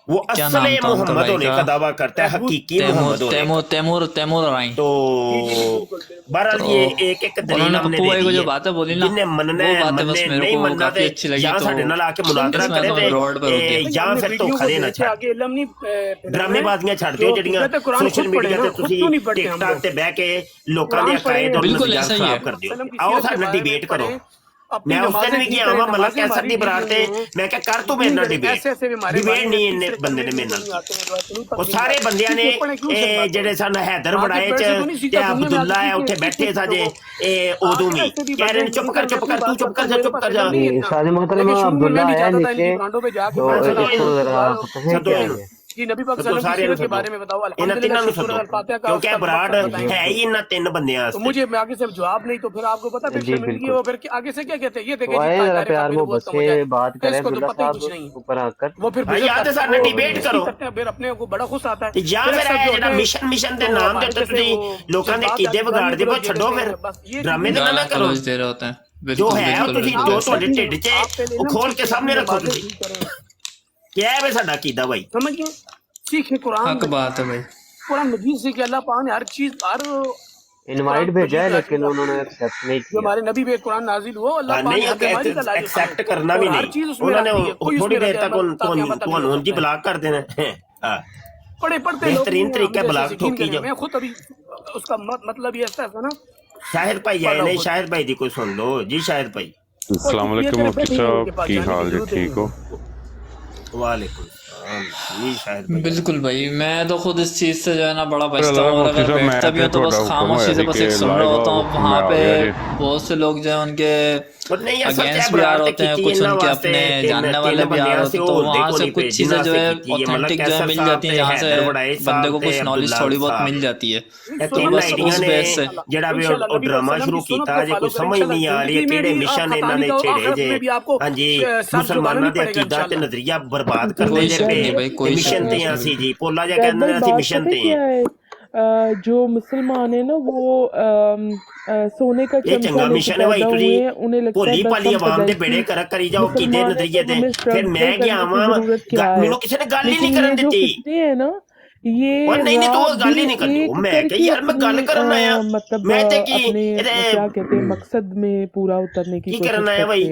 वो असली मोहम्मद होने का दावा करता है, हकीकी मोहम्मद होने तैमूर राय। तो बहरहाल ये एक एक दलील हमने दे दी जो बातें बोली ना, जिन्हें मनना है मनने नहीं मनना थे या साडे नाल आके मुनाजरा करे थे या फिर धोखा देना छाड़ ड्रामेबाजियां छाड़ दियो ਜਿਹੜੀਆਂ सोशल मीडिया ਤੇ ਤੁਸੀਂ टिकटॉक ਤੇ ਬਹਿ ਕੇ ਲੋਕਾਂ ਦੇ ਅਕਾਇਦ ਔਰ ਨਜ਼ਰੀਆ ਖਰਾਬ ਕਰਦੇ ਹੋ। आओ ਸਾਡੇ ਨਾਲ डिबेट करो। मैं उस दिन भी गया वा मलक कैसर दी बरात ते, मैं क्या कर तू मेरे नाल डिबेट नहीं इन्ने बंदे ने मेरे नाल, ਉਹ ਸਾਰੇ ਬੰਦਿਆਂ ਨੇ ਜਿਹੜੇ ਸਨ ਹੈਦਰ ਬੜਾਏ ਚ ਤੇ ਅਬਦੁੱਲਾ ਹੈ ਉੱਥੇ ਬੈਠੇ ਸਾਜੇ ਇਹ ਉਦੋਂ ਵੀ ਕਹਿ ਰਹੇ ਨੇ ਚੁੱਪ ਕਰ ਤੂੰ ਚੁੱਪ ਕਰ ਜਾ सारे मोहतरम अब्दुल्ला है नीचे जी नबी पाक सल्लल्लाहु अलैहि वसल्लम के बारे में बताओ। क्योंकि बराड है ही इन तीन बंदियां, तो मुझे आगे से जवाब नहीं, तो फिर आपको पता फिर आगे से क्या कहते हैं, ये देखें प्यार मोहब्बत से बात करें अब्दुल्ला साहब ऊपर आकर, वो फिर याद है सारे डिबेट करो, फिर अपने को बड़ा खुश आता है या फिर ਜਿਹੜਾ ਮਿਸ਼ਨ ਦੇ ਨਾਮ ਦੇ ਉੱਤੇ ਤੁਸੀਂ ਲੋਕਾਂ ਦੇ ਕੀਦੇ ਵਿਗਾੜਦੇ ਹੋ, ਛੱਡੋ ਫਿਰ ਡਰਾਮੇ ਦੇ ਨਾ ਕਰੋ, दे रहे होते हैं ਜੋ ਹੈ ਤੁਸੀਂ ਜੋ ਤੁਹਾਡੇ ਢਿੱਡ 'ਚ ਉਹ ਖੋਲ ਕੇ ਸਾਹਮਣੇ ਰੱਖੋ ਤੁਸੀਂ। क्या है साडा कीदा भाई, समझ गए? सीखे कुरान, हक बात है भाई, कुरान मजीद से कि अल्लाह पाक ने हर चीज हर इनवाइट भेजा है लेकिन उन्होंने एक्सेप्ट नहीं किया। हमारे नबी पे कुरान नाजिल हुआ, अल्लाह पाक ने एक्सेप्ट करना भी नहीं, उन्होंने थोड़ी देर तक ਤੁਹਾਨੂੰ ਉਂਝ ਹੀ ਬਲਾਕ ਕਰ देना है। पढ़े पढ़ते बेहतरीन तरीका ब्लॉग ठोकी जो, मैं खुद अभी उसका मतलब ये ऐसा है ना। शाहिद भाई आए नहीं, शाहिद भाई दी कोई सुन लो जी। शाहिद भाई अस्सलाम वालेकुम मुफ्ती साहब, की हाल है, ठीक हो? वालेकुम बिल्कुल भाई, मैं तो खुद इस चीज़ से जो है ना बड़ा बचता हूँ, और अगर बैठता भी हूँ तो बस खामोशी से बस एक सुन रहा होता हूँ। वहाँ पे बहुत से लोग जो है उनके अगेंस्ट भी आ रहे होते हैं, कुछ उनके अपने जानने वाले भी आ रहे होते हैं, तो वहाँ से कुछ चीज़ें जो है ऑथेंटिक जो है मिल जाती हैं, जहाँ से बंदे को कुछ नॉलेज थोड़ी बहुत मिल जाती है, तो बस उस बेस से ਜਿਹੜਾ ਵੀ ਉਹ ਡਰਾਮਾ ਸ਼ੁਰੂ ਕੀਤਾ ਜੇ ਕੋਈ ਸਮਝ ਨਹੀਂ ਆ ਰਹੀ ਕਿਹੜੇ ਮਿਸ਼ਨ ਇਹਨਾਂ ਨੇ ਛੇੜੇ ਜੇ। ਹਾਂਜੀ, ਮੁਸਲਮਾਨਾਂ ਦੇ ਅਕੀਦਾ ਤੇ ਨਜ਼ਰੀਆ ਬਰਬਾਦ ਕਰਦੇ ਜੇ पे मिशन ते हैं सी जी, पोला जा कहंदे ने ਅਸੀਂ मिशन ते हैं। जो मुसलमान है ना वो सोने का ये चंगा मिशन है भाई, तुझी भोली पाली आवाम दे बेड़े कर करी जाओ किदे नजरिए ते, फिर मैं गया आवां मेनू किसी ने गल ही नहीं करन दित्ती है ना ये, और नहीं तो गल ही नहीं करनी, मैं कह यार मैं गल करन आया, मतलब मैं ते की क्या कहते हैं मकसद में पूरा उतरने की कोशिश करना है भाई।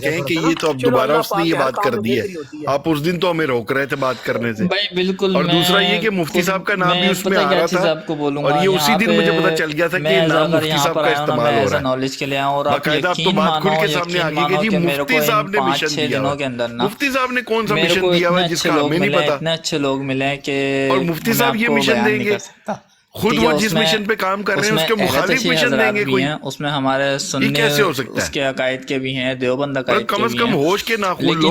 कहें कि ये तो अब दोबारा उसने ये बात कर दी है, आप उस दिन तो हमें रोक रहे थे बात करने से। भाई बिल्कुल। और दूसरा ये कि मुफ्ती साहब का नाम भी उसमें आ रहा था, और ये उसी दिन मुझे पता चल गया था कि नाम मुफ्ती साहब का इस्तेमाल हो रहा है नॉलेज के लिए। और बाकायदा अब तो बात खुल के सामने आ गई कि जी मुफ्ती साहब ने मिशन दिया। मुफ्ती साहब ने कौन सा मिशन दिया हुआ जिसका हमें नहीं पता। इतने अच्छे लोग मिले कि और मुफ्ती साहब ये मिशन देंगे, खुद वो जिस मिशन पे काम कर रहे हैं उसके मुखालिफ मिशन देंगे कोई? उसमें हमारे सुन्नी कैसे हो सकता है? उसके अकायद के भी हैं, देवबंद अकायद के भी हैं। कम से कम होश के नाखून लो।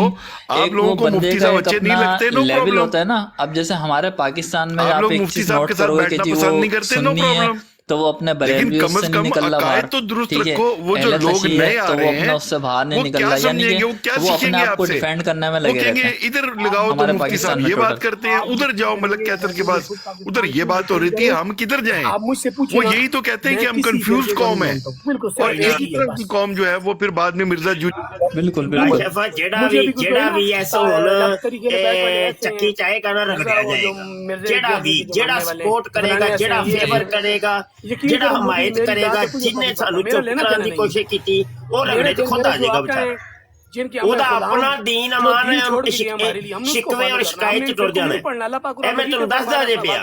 आप लोगों को मुफ्ती साहब अच्छे नहीं लगते, नो प्रॉब्लम होता है ना। अब जैसे हमारे पाकिस्तान में आप लोग मुफ्ती साहब के साथ बैठना पसंद नहीं करते, नो प्रॉब्लम। تو وہ اپنے بریلوی سے نہیں نکل رہا باہر، ٹھیک ہے، اہل فشی ہے تو وہ اپنے اس سے باہر نہیں نکل رہا، یعنی کہ وہ اپنے آپ کو ڈیفینڈ کرنے میں لگے رہتے ہیں۔ ادھر لگاؤ تو مفتی صاحب یہ بات کرتے ہیں، ادھر جاؤ ملک کیسر کے پاس، ادھر یہ بات ہو رہی تھی، ہم کدھر جائیں؟ وہ یہی تو کہتے ہیں کہ ہم کنفیوز قوم ہے، اور ایک طرف کی قوم جو ہے وہ پھر بعد میں مرزا بالکل بالکل جڑا بھی ایسا ہونا چکی چاہے گا نہ رگڑیا جائے گا، جڑا سپورٹ کرے گا، جڑا فیور کرے گا، جڑا حمایت کرے گا، جن نے سانو چپ کران دی کوشش کی وہ رگڑے تے خود آ جائے گا بیچارہ، وہ اپنا دین امان شکوے اور شکایت چ ٹر جانا ہے۔ میں تمہیں دسدا جے پیا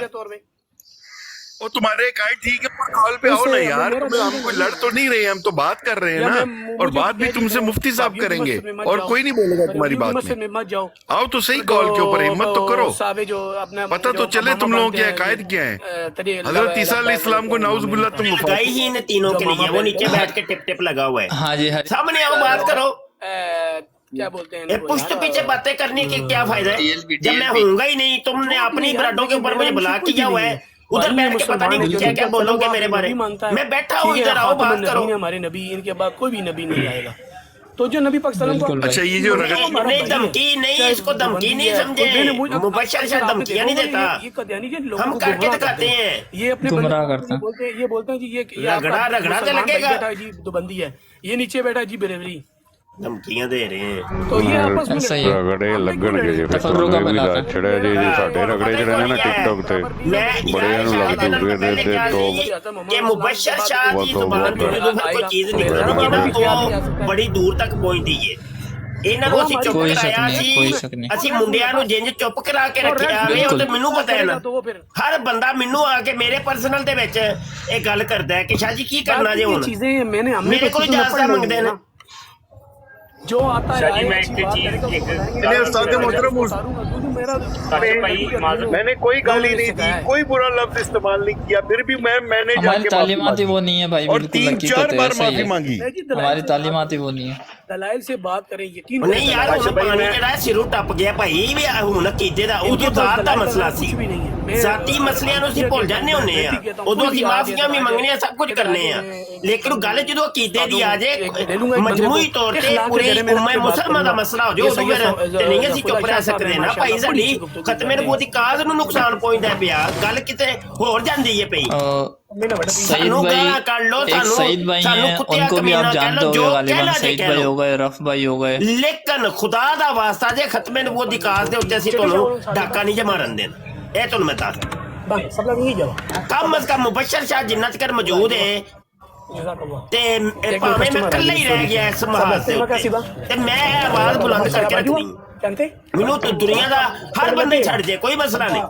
اور تمہارے قائد ٹھیک ہے، کال پہ آؤ نا یار، ہم کوئی لڑ تو نہیں رہے، ہم تو بات کر رہے ہیں نا، اور بات بھی تم سے مفتی صاحب کریں گے اور کوئی نہیں بولے گا تمہاری بات میں۔ آؤ تو صحیح کال کے اوپر، ہمت تو کرو، پتہ تو چلے تم لوگوں کے عقائد کیا ہیں۔ حضرت عیسیٰ علیہ السلام کو نعوذ باللہ تم گئی ہی ان تینوں کے لیے، وہ نیچے بیٹھ کے ٹپ ٹپ لگا ہوا ہے، ہاں جی سامنے آؤ بات کرو، کیا بولتے ہیں پشت پیچھے باتیں کرنے کے کیا فائدہ ہے؟ جب میں ہوں گا ہی نہیں، تم نے اپنی برڈوں کے اوپر مجھے بلاک کیا ہوا ہے، ادھر بیٹھ کے پتہ نہیں کیا کیا بولو گے میرے بارے میں، بیٹھا ہوں ادھر آؤ بات کرو۔ ہمارے نبی، ان کے بعد کوئی بھی نبی نہیں آئے گا، تو جو نبی پاکستان کو اچھا یہ جو نہیں دھمکی نہیں، اس کو دھمکی نہیں سمجھے، مبشر شاہ دھمکیاں نہیں دیتا، ہم کر کے دکھاتے ہیں، یہ اپنے گمراہ کرتے ہیں، یہ بولتے ہیں جی یہ رگڑا رگڑا تو لگے گا، بیٹھا جی دو بندی ہے، یہ نیچے بیٹھا جی بریلوی، دھمکیاں دے رہے ہیں، تو یہ آپس میں رگڑے لگن گے جی، پھر تمہیں بھی لاج چڑھے جی، ساڈے رگڑے چڑھے نے نا ٹک ٹاک تے بڑے نو لگ دور دے تو کہ مبشر شاہ کی زبان جو کوئی چیز نکلنی ہے نا وہ بڑی دور تک پہنچتی ہے، ਇਹਨਾਂ ਨੂੰ ਅਸੀਂ ਚੁੱਪ ਕਰਾਇਆ ਸੀ, ਅਸੀਂ ਮੁੰਡਿਆਂ ਨੂੰ ਜਿੰਜ ਚੁੱਪ ਕਰਾ ਕੇ ਰੱਖਿਆ ਵੇ, ਉਹ ਤੇ ਮੈਨੂੰ ਪਤਾ ਹੈ ਨਾ, ਹਰ ਬੰਦਾ ਮੈਨੂੰ ਆ ਕੇ ਮੇਰੇ ਪਰਸਨਲ ਦੇ ਵਿੱਚ ਇਹ ਗੱਲ ਕਰਦਾ ਹੈ ਕਿ ਸ਼ਾਹ ਜੀ ਕੀ ਕਰਨਾ ਜੇ ਹੁਣ, ਮੇਰੇ ਕੋਲ ਇਜਾਜ਼ਤ ਮੰਗਦੇ ਨੇ جو آتا ہے میں ایک چیز استاد محترم میں نے کوئی گالی نہیں دی، کوئی برا لفظ استعمال نہیں کیا، پھر بھی میں نے ہماری تعلیمات ہی وہ نہیں ہے بھائی، اور 3-4 بار معافی مانگی، ہماری تعلیمات ہی وہ نہیں ہے۔ دلائل سے بات کریں، یقین نہیں یار ہن پانی جڑا سرو ٹپ گیا بھائی، بھی ہن عقیدے دا ادو ذات دا مسئلہ سی، ذاتی مسئلیاں نو اسی بھول جانے ہونے ہیں، ادو اسی معافیاں بھی منگنے ہیں، سب کچھ کرنے ہیں، لیکن گل جدو عقیدے دی آ جائے مجموعی طور تے پوری امت مسلمان دا مسئلہ ہو جائے، ادو پھر نہیں اسی چپ رہ سکتے نا بھائی، ساڈی ختم نبوت دی کاز نو نقصان پہنچدا پیا، گل کتے ہور جاندی ہے پئی۔ سعید بھائی، ایک سعید بھائی ہیں، ان کو بھی آپ جانتے ہو گے غالباً، سعید بھائی ہو گئے، رف بھائی ہو گئے، لیکن خدا دا واسطہ جے ختم نبوت دی کاز دے اوتے اسی تانوں ڈاکا نہیں جے مارن دینا، اے تانوں میں دس کم از کم مبشر شاہ جنہ تک موجود ہے تے پاویں میں کلے ہی رہ گیا اس محاذ دے اوتے، تے میں آواز بلند کر کے رکھنی، مینوں تو دنیا دا ہر بندے چھڑ جے، کوئی مسئلہ نہیں۔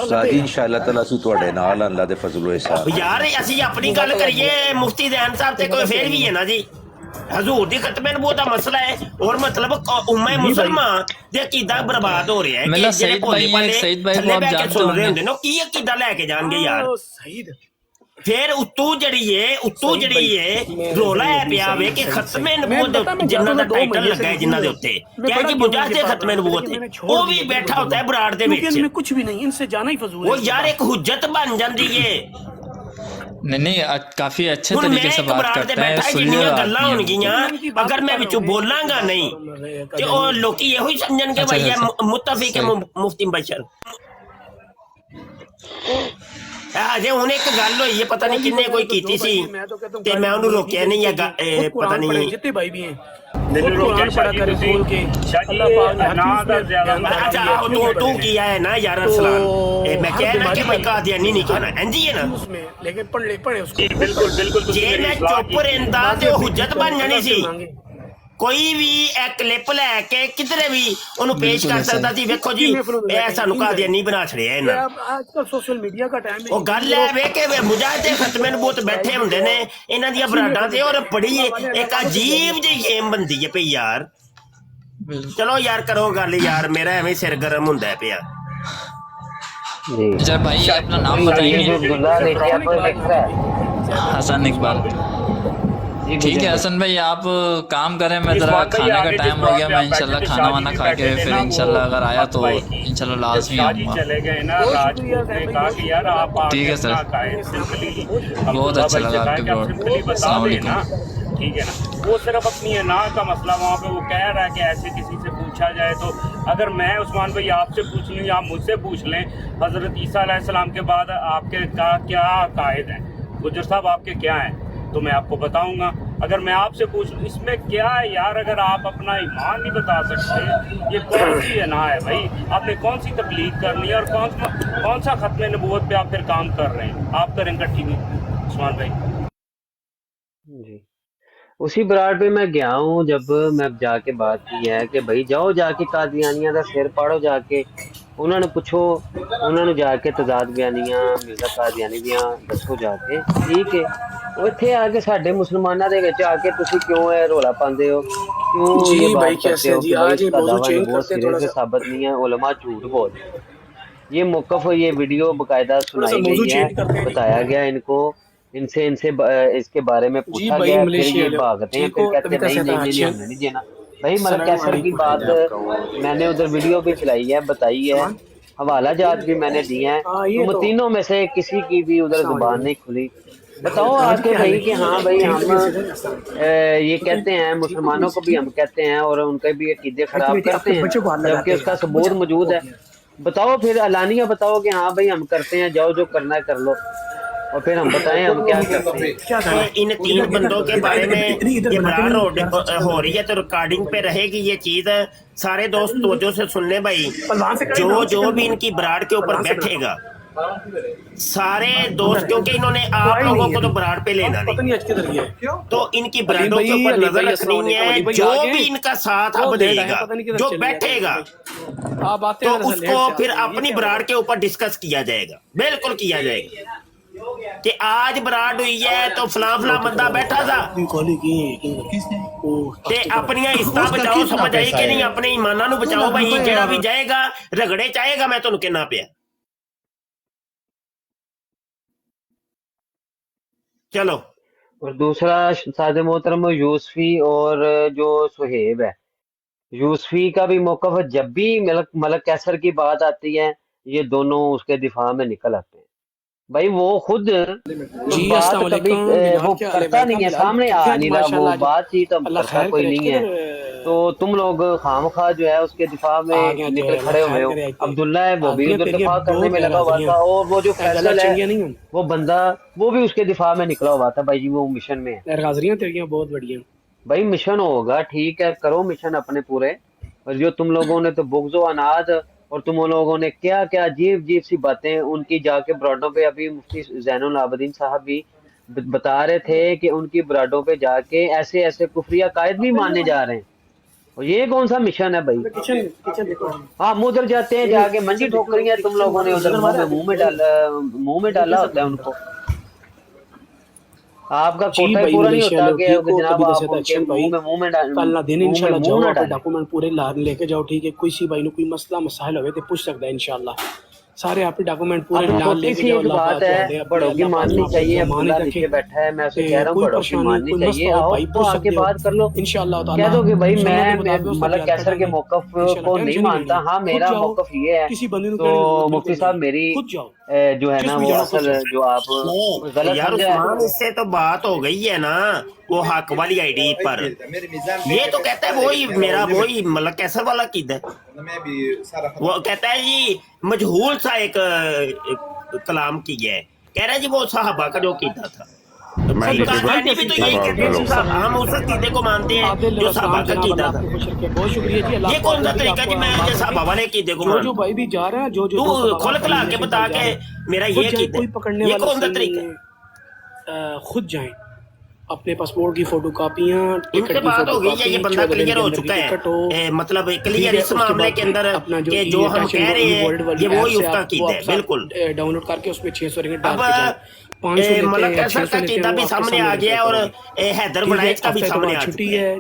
سادی انشاءاللہ تعالیٰ سی تواڈے نال اللہ دے فضل و احسان۔ یار اسی اپنی گل کریے، مفتی ذہن صاحب تے کوئی فیل بھی ہے نا جی، حضور دی ختم نبوت دا مسئلہ ہے، اور مطلب امہ مسلمان دے عقیدہ برباد ہو رہا ہے، ملا سعید بھائی ہیں، ایک سعید بھائی کو آپ جانتے ہوں گے، کی عقیدہ لے کے جان گے یار، پھر اتو جڑی ہے رولا ہے پیا وے کہ ختم نبوت جنہ دا ٹائٹل لگا ہے جنہ دے اوتے، کیا جی مجاہد ختم نبوت وہ بھی بیٹھا ہوتا ہے براڑ دے وچ، کچھ بھی نہیں، ان سے جانا ہی فضول ہے، وہ یار ایک حجت بن جاندی ہے۔ نہیں کافی اچھے طریقے سے بات کرتے ہیں، سنیے گلاں ہون گیاں، اگر میں وچوں بولاں گا نہیں تے او لوکی یہ ہوئی سمجھن کہ بھائی متفق مفتی بشر۔ جی ہوں ایک گل ہوئی ہے، پتہ نہیں کنے کوئی کیتی سی تے میں انہوں روکیا نہیں، ہے پتہ نہیں جتنے بھائی بھی ہیں تو کیا ہے نا یار ارسلان، میں کہنا کہ بھائی قادیانی نہیں کہنا اینجی ہے نا، لیکن پڑھے اس کو بالکل جی میں چپ رہندا تے حجت بن جانی سی، کوئی بھی ایک کلپ لے کے کدھر بھی انہوں پیش کر سکتا سی، ویکھو جی اے سانو قادیانی بنا چھڑیا انہاں، آج کل سوشل میڈیا کا ٹائم ہے، وہ گل ہے وے کہ مجاہد ختم نبوت بیٹھے ہوندے نے انہاں دی براڈاں تے، اور بڑی ایک عجیب جی گیم بندی ہے پئی یار، چلو یار کرو گل یار، میرا ایویں سر گرم ہوندا ہے پیا۔ اچھا بھائی اپنا نام بتائیں گے؟ حسن اقبال۔ ٹھیک ہے حسن بھائی آپ کام کریں, میں ذرا کھانے کا ٹائم ہو گیا, میں انشاءاللہ کھانا وانا کھا کے پھر انشاءاللہ اگر آیا تو انشاءاللہ لازمی آؤں گا. ٹھیک ہے سر, بہت اچھا لگا آپ کے بلاگ. السلام علیکم. ٹھیک ہے نا, وہ صرف اپنی انا کا مسئلہ وہاں پہ وہ کہہ رہا ہے کہ ایسے کسی سے پوچھا جائے. تو اگر میں عثمان بھائی آپ سے پوچھ لوں یا آپ مجھ سے پوچھ لیں, حضرت عیسیٰ علیہ السلام کے بعد آپ کے کیا عقائد ہیں, گجر صاحب آپ کے کیا ہیں, تو میں آپ کو بتاؤں گا. اگر میں آپ سے پوچھ لوں اس میں کیا ہے یار, اگر آپ اپنا ایمان نہیں بتا سکتے, یہ کون سی انا ہے بھائی, آپ نے کون سی تبلیغ کرنی ہے, اور کون سا ختم نبوت پہ آپ پھر کام کر رہے ہیں, آپ کریں کٹھی بھی عثمان بھائی. جی اسی براڑ پہ میں گیا ہوں, جب میں جا کے بات کی ہے کہ بھائی جاؤ جا کے قادیانیاں دا سر پاڑو, جا کے انہوں نے پوچھو, انہوں نے جا کے تضاد بیانیاں مرزا قادیانی دیاں دسو جا کے. ٹھیک ہے, وہ اتنے آ کے سارے مسلمانوں دے وچ آ کے تسی کیوں ہے رولا پاندے ہو, کیوں یہ بات کرتے ہو کہ بھائی اس کا دعویٰ نبوت سرے سے ثابت نہیں ہے, علماء جھوٹ بولتے ہیں. یہ موقف, یہ ویڈیو باقاعدہ سنائی گئی ہے, بتایا گیا ان کو, ان سے اس کے بارے میں پوچھا گیا, پھر یہ بھاگتے ہیں, پھر کہتے ہیں نہیں ہم نے نہیں دینا. بھائی ملک کیسر کی بات میں نے ادھر ویڈیو بھی چلائی ہے, بتائی ہے, حوالہ جات بھی میں نے دی ہیں, تم تینوں میں سے کسی کی بھی ادھر زبان نہیں کھلی. بتاؤ آ کے بھائی کہ ہاں بھائی ہم یہ کہتے ہیں, مسلمانوں کو بھی ہم کہتے ہیں اور ان کے بھی عقیدے خراب کرتے ہیں, جبکہ اس کا ثبوت موجود ہے. بتاؤ پھر علانیہ بتاؤ کہ ہاں بھائی ہم کرتے ہیں, جاؤ جو کرنا ہے کر لو, اور پھر ہم بتائیں ہم کیا کرتے ہیں. ان تین بندوں کے بارے میں یہ براڑ ہو رہی ہے تو ریکارڈنگ پہ رہے گی یہ چیز. سارے دوست توجہ سے سن لیں بھائی, جو بھی ان کی براڑ کے اوپر بیٹھے گا, سارے دوست, کیونکہ انہوں نے آپ لوگوں کو تو براڑ پہ لینا نہیں, تو ان کی براڑوں کے اوپر نظر رکھنی ہے. جو بھی ان کا ساتھ اب دے گا, جو بیٹھے گا, تو اس کو پھر اپنی براڑ کے اوپر ڈسکس کیا جائے گا, بالکل کیا جائے گا کہ آج براڑ ہوئی ہے تو فلاں بندہ بیٹھا تھا, اپنی عزت بچاؤ, سمجھ آئی کہ نہیں, اپنے ایماناں نو بچاؤ بھائی. جڑا بھی جائے گا رگڑے چاہے گا, میں تانوں کہنا پیا. چلو, اور دوسرا سادہ محترم یوسفی اور جو سہیب ہے, یوسفی کا بھی موقف ہے, جب بھی ملک کیسر کی بات آتی ہے یہ دونوں اس کے دفاع میں نکل آتے ہیں. بھائی وہ خود بات کبھی وہ کرتا نہیں ہے, سامنے آ نہیں رہا, وہ بات چیت کرتا کوئی نہیں ہے, تو تم لوگ خام خواہ جو ہے اس کے دفاع میں نکل کھڑے ہوئے ہو. عبداللہ ہے وہ بھی ادھر دفاع کرنے میں لگا ہوا تھا, اور وہ جو فیصل ہے وہ بندہ وہ بھی اس کے دفاع میں نکلا ہوا تھا. بھائی جی وہ مشن میں ہے, بہت بڑھیا بھائی مشن ہوگا, ٹھیک ہے کرو مشن اپنے پورے. اور جو تم لوگوں نے تو بغض و عناد, اور تم لوگوں نے کیا کیا عجیب سی باتیں ان کی جا کے براڈوں پہ, ابھی مفتی زین العابدین صاحب بھی بتا رہے تھے کہ ان کی براڈوں پہ جا کے ایسے ایسے کفری عقائد بھی ماننے جا رہے ہیں. اور یہ کون سا مشن ہے بھائی؟ ہاں ادھر جاتے ہیں, جا کے منجی ٹھوکری ہیں تم لوگوں نے ادھر منہ میں ڈالا ہوتا ہے ان کو. آپ کا کوٹا پورا نہیں ہوتا کہ جناب آپ ان کے منہ میں ڈاکومنٹ پورے لے کے جاؤ. ٹھیک ہے, کوئی سی بھائی کوئی مسئلہ مسائل ہوئے تو پوچھ سکتا ہے انشاءاللہ. سارے آپ ڈاکومنٹ پورے لے کے جاؤ. بات ہے بڑوں کی ماننی چاہیے, عبداللہ نیچے بیٹھا ہے, میں اسے کہہ رہا ہوں بڑوں کی ماننی چاہیے. آؤ تو آ کے بات کر لو, کہہ دو کہ بھائی میں ملک کیسر کے موقف کو نہیں مانتا, ہاں میرا موقف یہ ہے. تو مفتی صاحب میری جو ہے نا وہ اصل جو آپ غلط عثمان, اس سے تو بات ہو گئی ہے نا وہ حق والی آئی ڈی پر. یہ تو کہتا ہے وہی میرا وہی ملک کیسر والا عقیدہ ہے. وہ کہتا ہے جی مجہول سا ایک کلام کی ہے, کہہ رہا ہے جی وہ صحابہ کا جو عقیدہ تھا. ہم اس عقیدے کو مانتے ہیں جو صحابہ کا عقیدہ تھا. یہ کون سا طریقہ جی میں صحابہ والے عقیدے کو مانتا ہوں؟ تو کھول کھلا کے بتا کے میرا یہ عقیدہ, یہ کون سا طریقہ؟ خود جائیں, اپنے پاسپورٹ کی فوٹو کاپیاں, ان سے بات ہو گئی ہے, یہ بندہ کلیئر ہو چکا ہے, مطلب کلیئر اس معاملے کے اندر کہ جو ہم کہہ رہے ہیں یہ وہی اس کا عقیدہ ہے. بالکل ڈاؤن لوڈ کر کے اس میں 600 رنگٹ ڈال کے ملک کیسر کا عقیدہ بھی سامنے آ گیا ہے, اور حیدر بڑائچ کا بھی سامنے آ چکا ہے.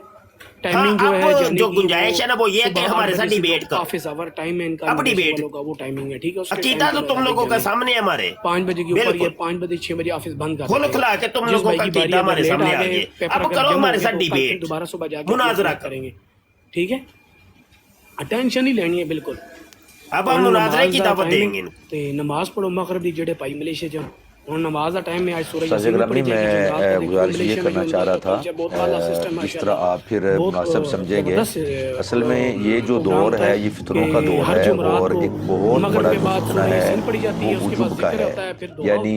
टाइमिंग जो है जो गुंजाइश है ना वो ये है कि हमारे साथ डिबेट करो, ऑफिस आवर टाइम है इनका, अब डिबेट का वो टाइमिंग है, ठीक है। अकीदा तो तुम लोगों का सामने है हमारे, 5 बजे के ऊपर, ये 5 बजे 6 बजे ऑफिस बंद कर खोल खुला के तुम लोगों का अकीदा हमारे सामने आ गया। अब करो हमारे साथ डिबेट, दोबारा सुबह जाके मुनाजरा करेंगे, ठीक है। अटेंशन ही लेनी है बिल्कुल। अब हम मुनाजरे की दावत देंगे। ते नमाज पढ़ो मगरिब दी जेड़े भाई मलेशिया च और नमाज का टाइम में आज सूरज मैं गुजारिश ये करना चाह रहा था, जिस तरह आप फिर मुनासिब समझेंगे, असल में ये जो दौर है ये फितरों का दौर है और एक बहुत बड़ा फितना है वो वजूब का है, यानी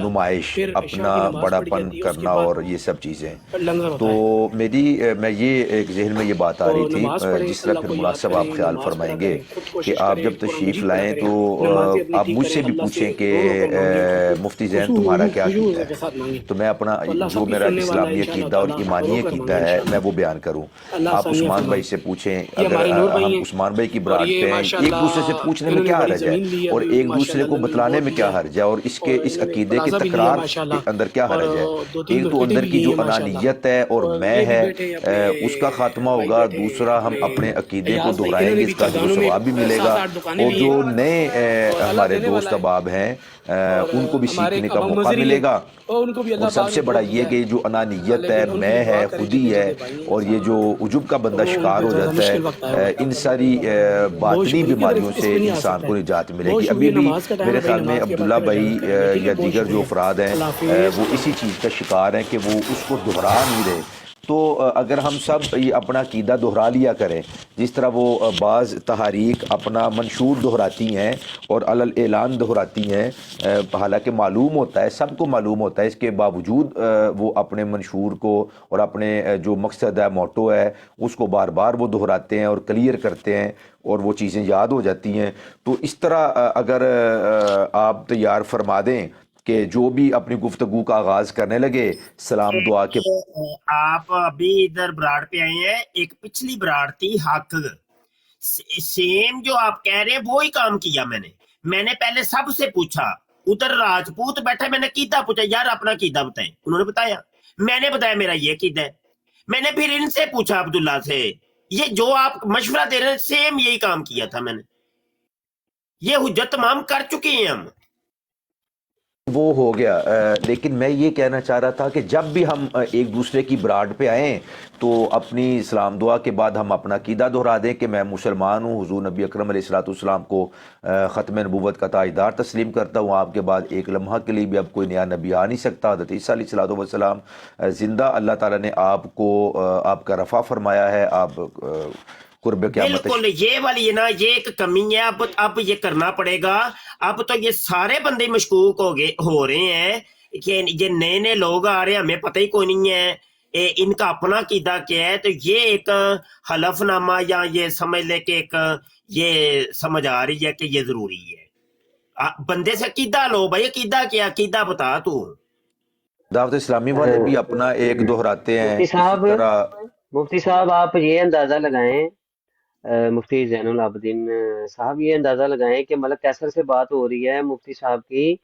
नुमाइश, अपना बड़ापन करना और ये सब चीज़ें। तो मैं ये एक जहन में ये बात आ रही थी, जिस तरह फिर मुनासिब आप ख्याल फरमाएंगे कि आप जब तशरीफ़ लाएँ तो आप मुझसे भी पूछें कि मुफ्ती ज़ैन तुम्हारा क्या कीदा है, तो मैं अपना जो मेरा इस्लामी अकीदा और ईमानी अकीदा है मैं वो बयान करूँ। आप उस्मान भाई से पूछें, अगर हम उस्मान भाई की बरात पे हैं, एक दूसरे से पूछने में क्या हर्ज है और एक दूसरे को बतलाने में क्या हर्ज है और इसके इस अकीदे के तकरार के अंदर क्या हर्ज है। एक तो अंदर की जो अनानियत है और मैं है उसका खात्मा होगा, दूसरा हम अपने अकीदे को दोहराएंगे, इसका जो सवाब भी मिलेगा और जो नए हमारे दोस्त अहबाब हैं उनको भी सीखने का मौका मिलेगा। और सबसे बड़ा ये कि जो अनानियत है, मैं है, खुदी है और ये जो उजुब का बंदा शिकार हो जाता है, इन सारी बातनी बीमारियों से इंसान को निजात मिलेगी। अभी भी मेरे ख्याल में अब्दुल्ला भाई या दीगर जो अफराद हैं वो इसी चीज़ का शिकार हैं कि वो उसको दोहरा नहीं रहे। तो अगर हम सब ये अपना अकीदा दोहरा लिया करें, जिस तरह वो बाज़ तहारीक अपना मंशूर दोहराती हैं और अलल ऐलान दोहराती हैं, हालांकि मालूम होता है, सबको मालूम होता है, इसके बावजूद वो अपने मंशूर को और अपने जो मकसद है, मोटो है, उसको बार बार वो दोहराते हैं और क्लियर करते हैं और वो चीज़ें याद हो जाती हैं। तो इस तरह अगर आप तैयार फरमा दें कि जो भी अपनी गुफ्तगू का आगाज करने लगे सलाम दुआ के। आप अभी इधर बराड़ पे आए हैं, एक पिछली बराड़ थी हक, सेम जो आप कह रहे हैं वो ही काम किया मैंने पहले सबसे पूछा, उधर राजपूत बैठा, मैंने कीदा पूछा यार अपना कीदा बताएं, उन्होंने बताया, मैंने बताया मेरा ये कीदा है, मैंने फिर इनसे पूछा अब्दुल्ला से, ये जो आप मशवरा दे रहे हैं सेम यही काम किया था मैंने, ये हुज्जत तमाम कर चुके हैं हम। वो हो गया, लेकिन मैं ये कहना चाह रहा था कि जब भी हम एक दूसरे की बराड़ पे आएँ तो अपनी सलाम दुआ के बाद हम अपना कीदा दोहरा दें कि मैं मुसलमान हूँ, हुज़ूर नबी अकरम अलैहिस्सलाम को ख़त्म नबूवत का ताजदार तस्लीम करता हूँ। आपके बाद एक लम्हा के लिए भी अब कोई नया नबी आ नहीं सकता। हज़रत ईसा अलैहिस्सलाम ज़िंदा, अल्लाह ताला ने आपको आपका रफ़ा फरमाया है, आप बिल्कुल ये वाली है ना, ये एक कमी है, अब ये करना पड़ेगा। अब तो ये सारे बंदे मशकूक हो रहे हैं कि ये नए नए लोग आ रहे हैं, हमें पता ही कोई नहीं है इनका अपना कीदा क्या है। तो ये एक हलफनामा या ये समझ ले कि एक ये समझ आ रही है कि ये जरूरी है। बंदे से कीदा लो भाई, कीदा क्या, कीदा बता तू। दावत इस्लामी वाले भी अपना एक दोहराते हैं। मुफ्ती साहब आप ये अंदाजा लगाएं, मुफ्ती ज़ैनुल आबिदीन साहब ये अंदाज़ा लगाएं कि मलक कैसर से बात हो रही है मुफ्ती साहब की,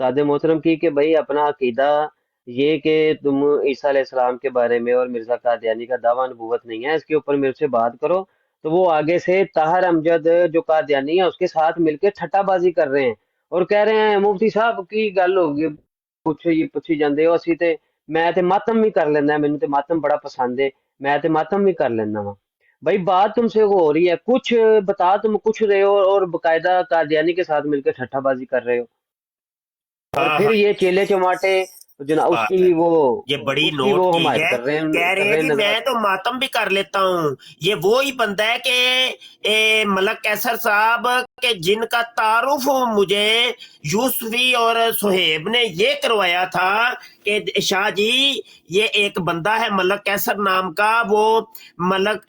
सादे मोहतरम की, कि भाई अपना अकीदा ये कि तुम ईसा अलैहिस्सलाम के बारे में और मिर्ज़ा कादियानी का दावा नबूवत नहीं है, इसके ऊपर मेरे से बात करो। तो वो आगे से ताहर अमजद जो कादियानी है उसके साथ मिलकर ठट्टाबाजी कर रहे हैं और कह रहे हैं मुफ्ती साहब की गल होगी पुछी जाते हो, असी ते मैं ते मातम भी कर लेना, मैनू ते मातम बड़ा पसंद है, मैं ते मातम भी कर लेना वा। भाई बात तुमसे हो रही है, कुछ बता, तुम कुछ रहे हो और बकायदा कादियानी के साथ मिलकर ठट्ठाबाजी कर रहे हो और फिर ये चेले चमाटे जनाब उसकी वो ये बड़ी नोट की है, कह रहे हैं कि मैं तो मातम भी कर लेता हूँ। ये वो ही बंदा है कि मलक कैसर साहब के जिनका तारुफ मुझे यूसुफी और सुहेब ने ये करवाया था कि शाह जी ये एक बंदा है मलक कैसर नाम का, वो मलक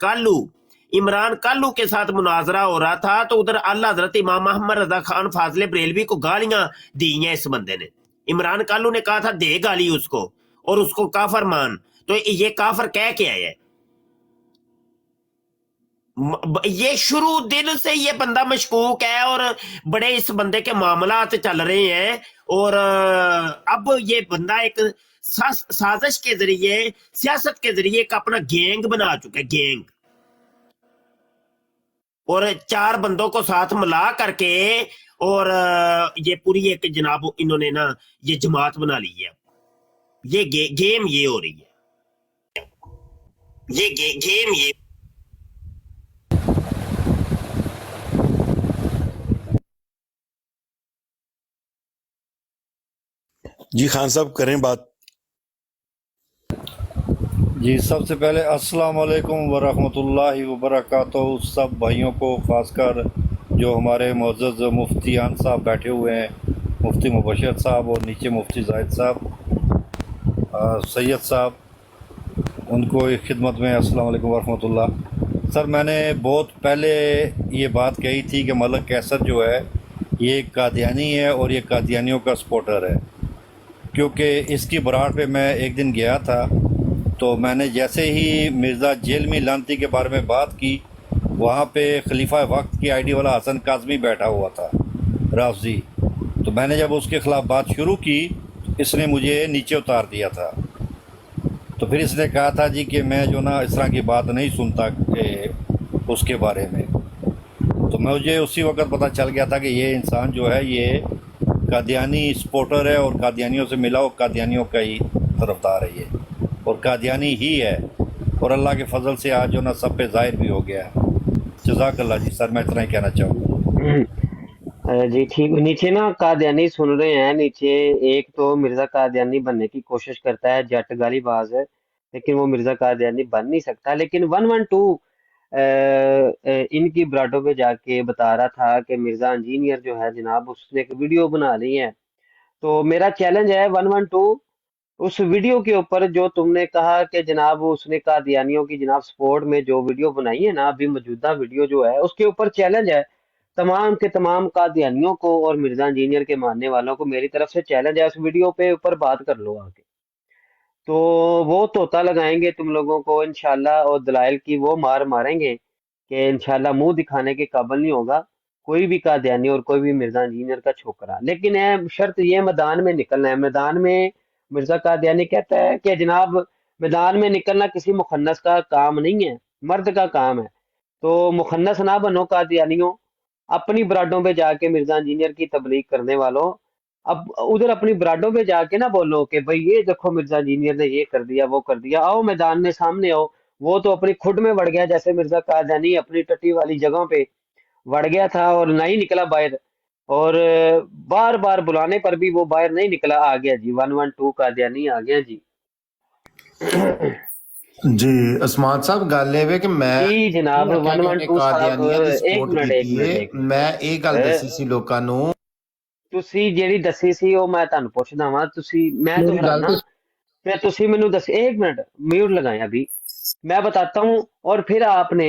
कालू इमरान कालू के साथ मुनाजरा हो रहा था, तो उधर अल्लाह हज़रत इमाम अहमद रज़ा खान फाजले बरेलवी को गालियां दी हैं इस बंदे ने। इमरान कालू ने कहा था दे गाली उसको और उसको काफर मान, तो ये काफर कह के आया है। ये शुरू दिन से ये बंदा मशकूक है और बड़े इस बंदे के मामलात चल रहे हैं। और अब ये बंदा एक साजिश के जरिए, सियासत के जरिए एक अपना गैंग बना चुका है, गैंग। और 4 बंदों को साथ मिला करके और ये पूरी एक जनाब इन्होंने ना ये जमात बना ली है। ये गेम ये हो रही है, ये गेम ये। जी खान साहब करें बात। जी सबसे पहले अस्सलाम वालेकुम वरहमतुल्लाहि वबरकातुहू सब भाइयों को, ख़ासकर जो हमारे मुअज़्ज़ज़ मुफ्तियान साहब बैठे हुए हैं, मुफ्ती मुबशर साहब और नीचे मुफ्ती जाहिद साहब, सैयद साहब, उनको एक खिदमत में अस्सलाम वालेकुम वरहमतुल्लाह। सर मैंने बहुत पहले ये बात कही थी कि मलक कैसर जो है ये कादियानी है और ये कादियानियों का सपोर्टर है, क्योंकि इसकी बरात पे मैं एक दिन गया था तो मैंने जैसे ही मिर्ज़ा जेलमी लानती के बारे में बात की, वहाँ पे खलीफा वक्त की आईडी वाला हसन काज़मी बैठा हुआ था राफजी। तो मैंने जब उसके ख़िलाफ़ बात शुरू की, इसने मुझे नीचे उतार दिया था। तो फिर इसने कहा था जी कि मैं जो ना इस तरह की बात नहीं सुनता उसके बारे में। तो मुझे उसी वक्त पता चल गया था कि ये इंसान जो है ये कादियानी सपोर्टर है और कादियानियों से मिला और कादियानियों का ही तरफदार है ये, और कादियानी ही है। और अल्लाह के फजल से आज जो ना सब पे ज़ाहिर भी हो गया है। जज़ाकल्लाह जी। सर मैं इतना ही कहना चाहूँगा। जी ठीक। नीचे ना कादियानी सुन रहे हैं, नीचे एक तो मिर्जा कादियानी बनने की कोशिश करता है, जट गालीबाज है, लेकिन वो मिर्जा कादियानी बन नहीं सकता। लेकिन 112 इनकी ब्राडो पे जाके बता रहा था कि मिर्जा इंजीनियर जो है जनाब उसने एक वीडियो बना ली है। तो मेरा चैलेंज है 112, उस वीडियो के ऊपर जो तुमने कहा कि जनाब उसने कादियानियों की जनाब सपोर्ट में जो वीडियो बनाई है ना, अभी मौजूदा वीडियो जो है उसके ऊपर चैलेंज है तमाम के तमाम कादियानियों को और मिर्जा इंजीनियर के मानने वालों को, मेरी तरफ से चैलेंज है, उस वीडियो पे ऊपर बात कर लो आके। तो वो तोता लगाएंगे तुम लोगों को इंशाल्लाह, और दलाइल की वो मार मारेंगे कि इंशाल्लाह मुंह दिखाने के काबिल नहीं होगा कोई भी कादियानी और कोई भी मिर्जा इंजीनियर का छोकरा। लेकिन शर्त ये मैदान में निकलना है। मैदान में मिर्जा कादियानी कहता है कि जनाब मैदान में निकलना किसी मुखन्नस का काम नहीं है, मर्द का काम है। तो मुखन्नस ना बनो कादियानियों, अपनी ब्राडों पे जाके मिर्जा इंजीनियर की तबलीग करने वालों, अब उधर अपनी ब्राडों पे जाके ना बोलो कि भाई ये देखो मिर्जा इंजीनियर ने ये कर दिया वो कर दिया। आओ मैदान में सामने आओ। वो तो अपनी खुद में वड़ गया, जैसे मिर्जा कादियानी अपनी टट्टी वाली जगह पे वड़ गया था और नहीं निकला बाहर, और बार बार बुलाने पर भी वो बाहर नहीं निकला। आ गया जी 112 कादियानी आ गया जी। जी अस्मात साहब गल है कि मैं जी जनाब 112 साहब एक मिनट मैं ਇਹ ਗੱਲ ਦੱਸੀ ਸੀ ਲੋਕਾਂ ਨੂੰ। ਤੁਸੀਂ ਜਿਹੜੀ ਦੱਸੀ ਸੀ ਉਹ ਮੈਂ ਤੁਹਾਨੂੰ ਪੁੱਛਦਾ ਵਾਂ, ਤੁਸੀਂ मैं दोहराना फिर तुसी मैनू दस, एक मिनट म्यूट लगाया अभी, मैं बताता हूँ और फिर आपने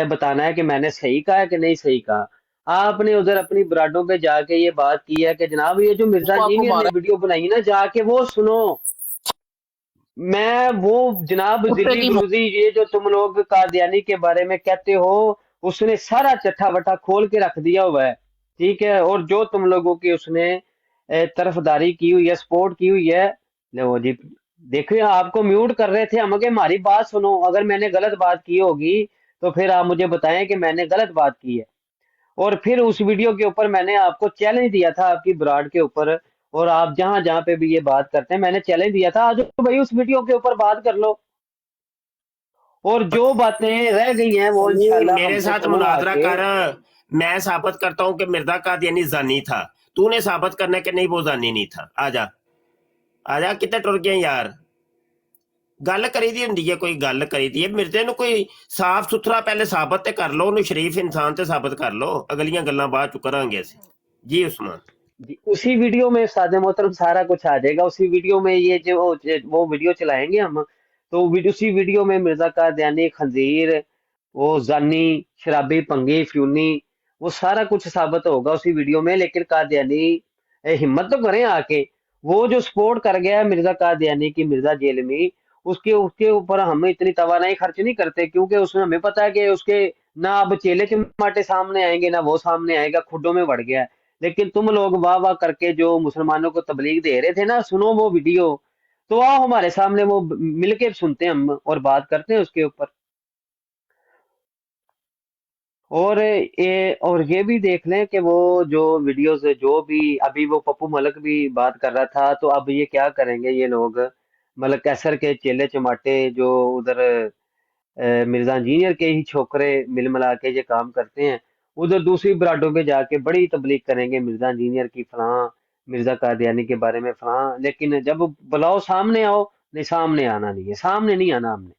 बताना है कि मैंने सही कहा है कि नहीं सही कहा। आपने उधर अपनी ब्राडों पे जाके ये बात की है कि जनाब ये जो मिर्जा इंजीनियर ने वीडियो बनाई ना, जाके वो सुनो। मैं वो जनाब दिल्ली गुरुजी ये जो तुम लोग कादियानी के बारे में कहते हो, उसने सारा चट्ठा वट्ठा खोल के रख दिया हुआ है, ठीक है। और जो तुम लोगों की उसने तरफदारी की हुई है, सपोर्ट की हुई है, लो जी देखिए आपको म्यूट कर रहे थे हम, कि हमारी बात सुनो। अगर मैंने गलत बात की होगी तो फिर आप मुझे बताएं कि मैंने गलत बात की है। और फिर उस वीडियो के ऊपर मैंने आपको चैलेंज दिया था आपकी ब्राड के ऊपर, और आप जहां जहां पे भी ये बात करते हैं मैंने चैलेंज दिया था, आज तो भाई उस वीडियो के ऊपर बात कर लो। और जो बातें रह गई हैं वो इंशाल्लाह मेरे साथ मुनाजरा कर, मैं साबित करता हूं कि मिर्जा कादियानी जानी था। तूने साबित करना कि नहीं वो जानी नहीं था। आजा आजा, कितने टुर गए यार। गल करी दी हुंदी है, कोई गल करी दी है, मिर्जे नूं कोई साफ सुथरा पहले साबित ते कर लो, उन्हें शरीफ इंसान ते साबित कर लो, अगलियां गल्लां बाद चुक करांगे असीं। जी उस्मान जी, उसी वीडियो में उस्ताद मोहतरम सारा कुछ आ जाएगा। उसी वीडियो में ये जो वो वीडियो चलाएंगे हम, तो उसी वीडियो में मिर्जा कादियानी खंजीर, वो जानी शराबी पंगी फ्यूनी, वो सारा कुछ साबित होगा उसी वीडियो में। लेकिन कादियानी हिम्मत तो करें आके, वो जो सपोर्ट कर गया मिर्जा कादियानी की मिर्जा जेलमी, उसके ऊपर हम इतनी तवानाई खर्च नहीं करते, क्योंकि उसमें हमें पता है कि उसके نہ اب چیلے چماٹے سامنے آئیں گے، نہ وہ سامنے آئے گا، کھڈوں میں بڑھ گیا ہے۔ لیکن تم لوگ واہ واہ کر کے جو مسلمانوں کو تبلیغ دے رہے تھے نا، سنو وہ ویڈیو، تو آؤ ہمارے سامنے وہ مل کے سنتے ہیں ہم اور بات کرتے ہیں اس کے اوپر۔ اور یہ بھی دیکھ لیں کہ وہ جو ویڈیوز جو بھی ابھی وہ پپو ملک بھی بات کر رہا تھا، تو اب یہ کیا کریں گے یہ لوگ، ملک کیسر کے چیلے چماٹے جو ادھر مرزا انجینئر کے ہی چھوکرے مل ملا کے یہ کام کرتے ہیں، ادھر دوسری براڈوں پہ جا کے بڑی تبلیغ کریں گے مرزا انجینئر کی فلاں، مرزا قادیانی کے بارے میں فلاں، لیکن جب بلاؤ سامنے آؤ، نہیں سامنے آنا نہیں ہے، سامنے نہیں آنا ہم نے۔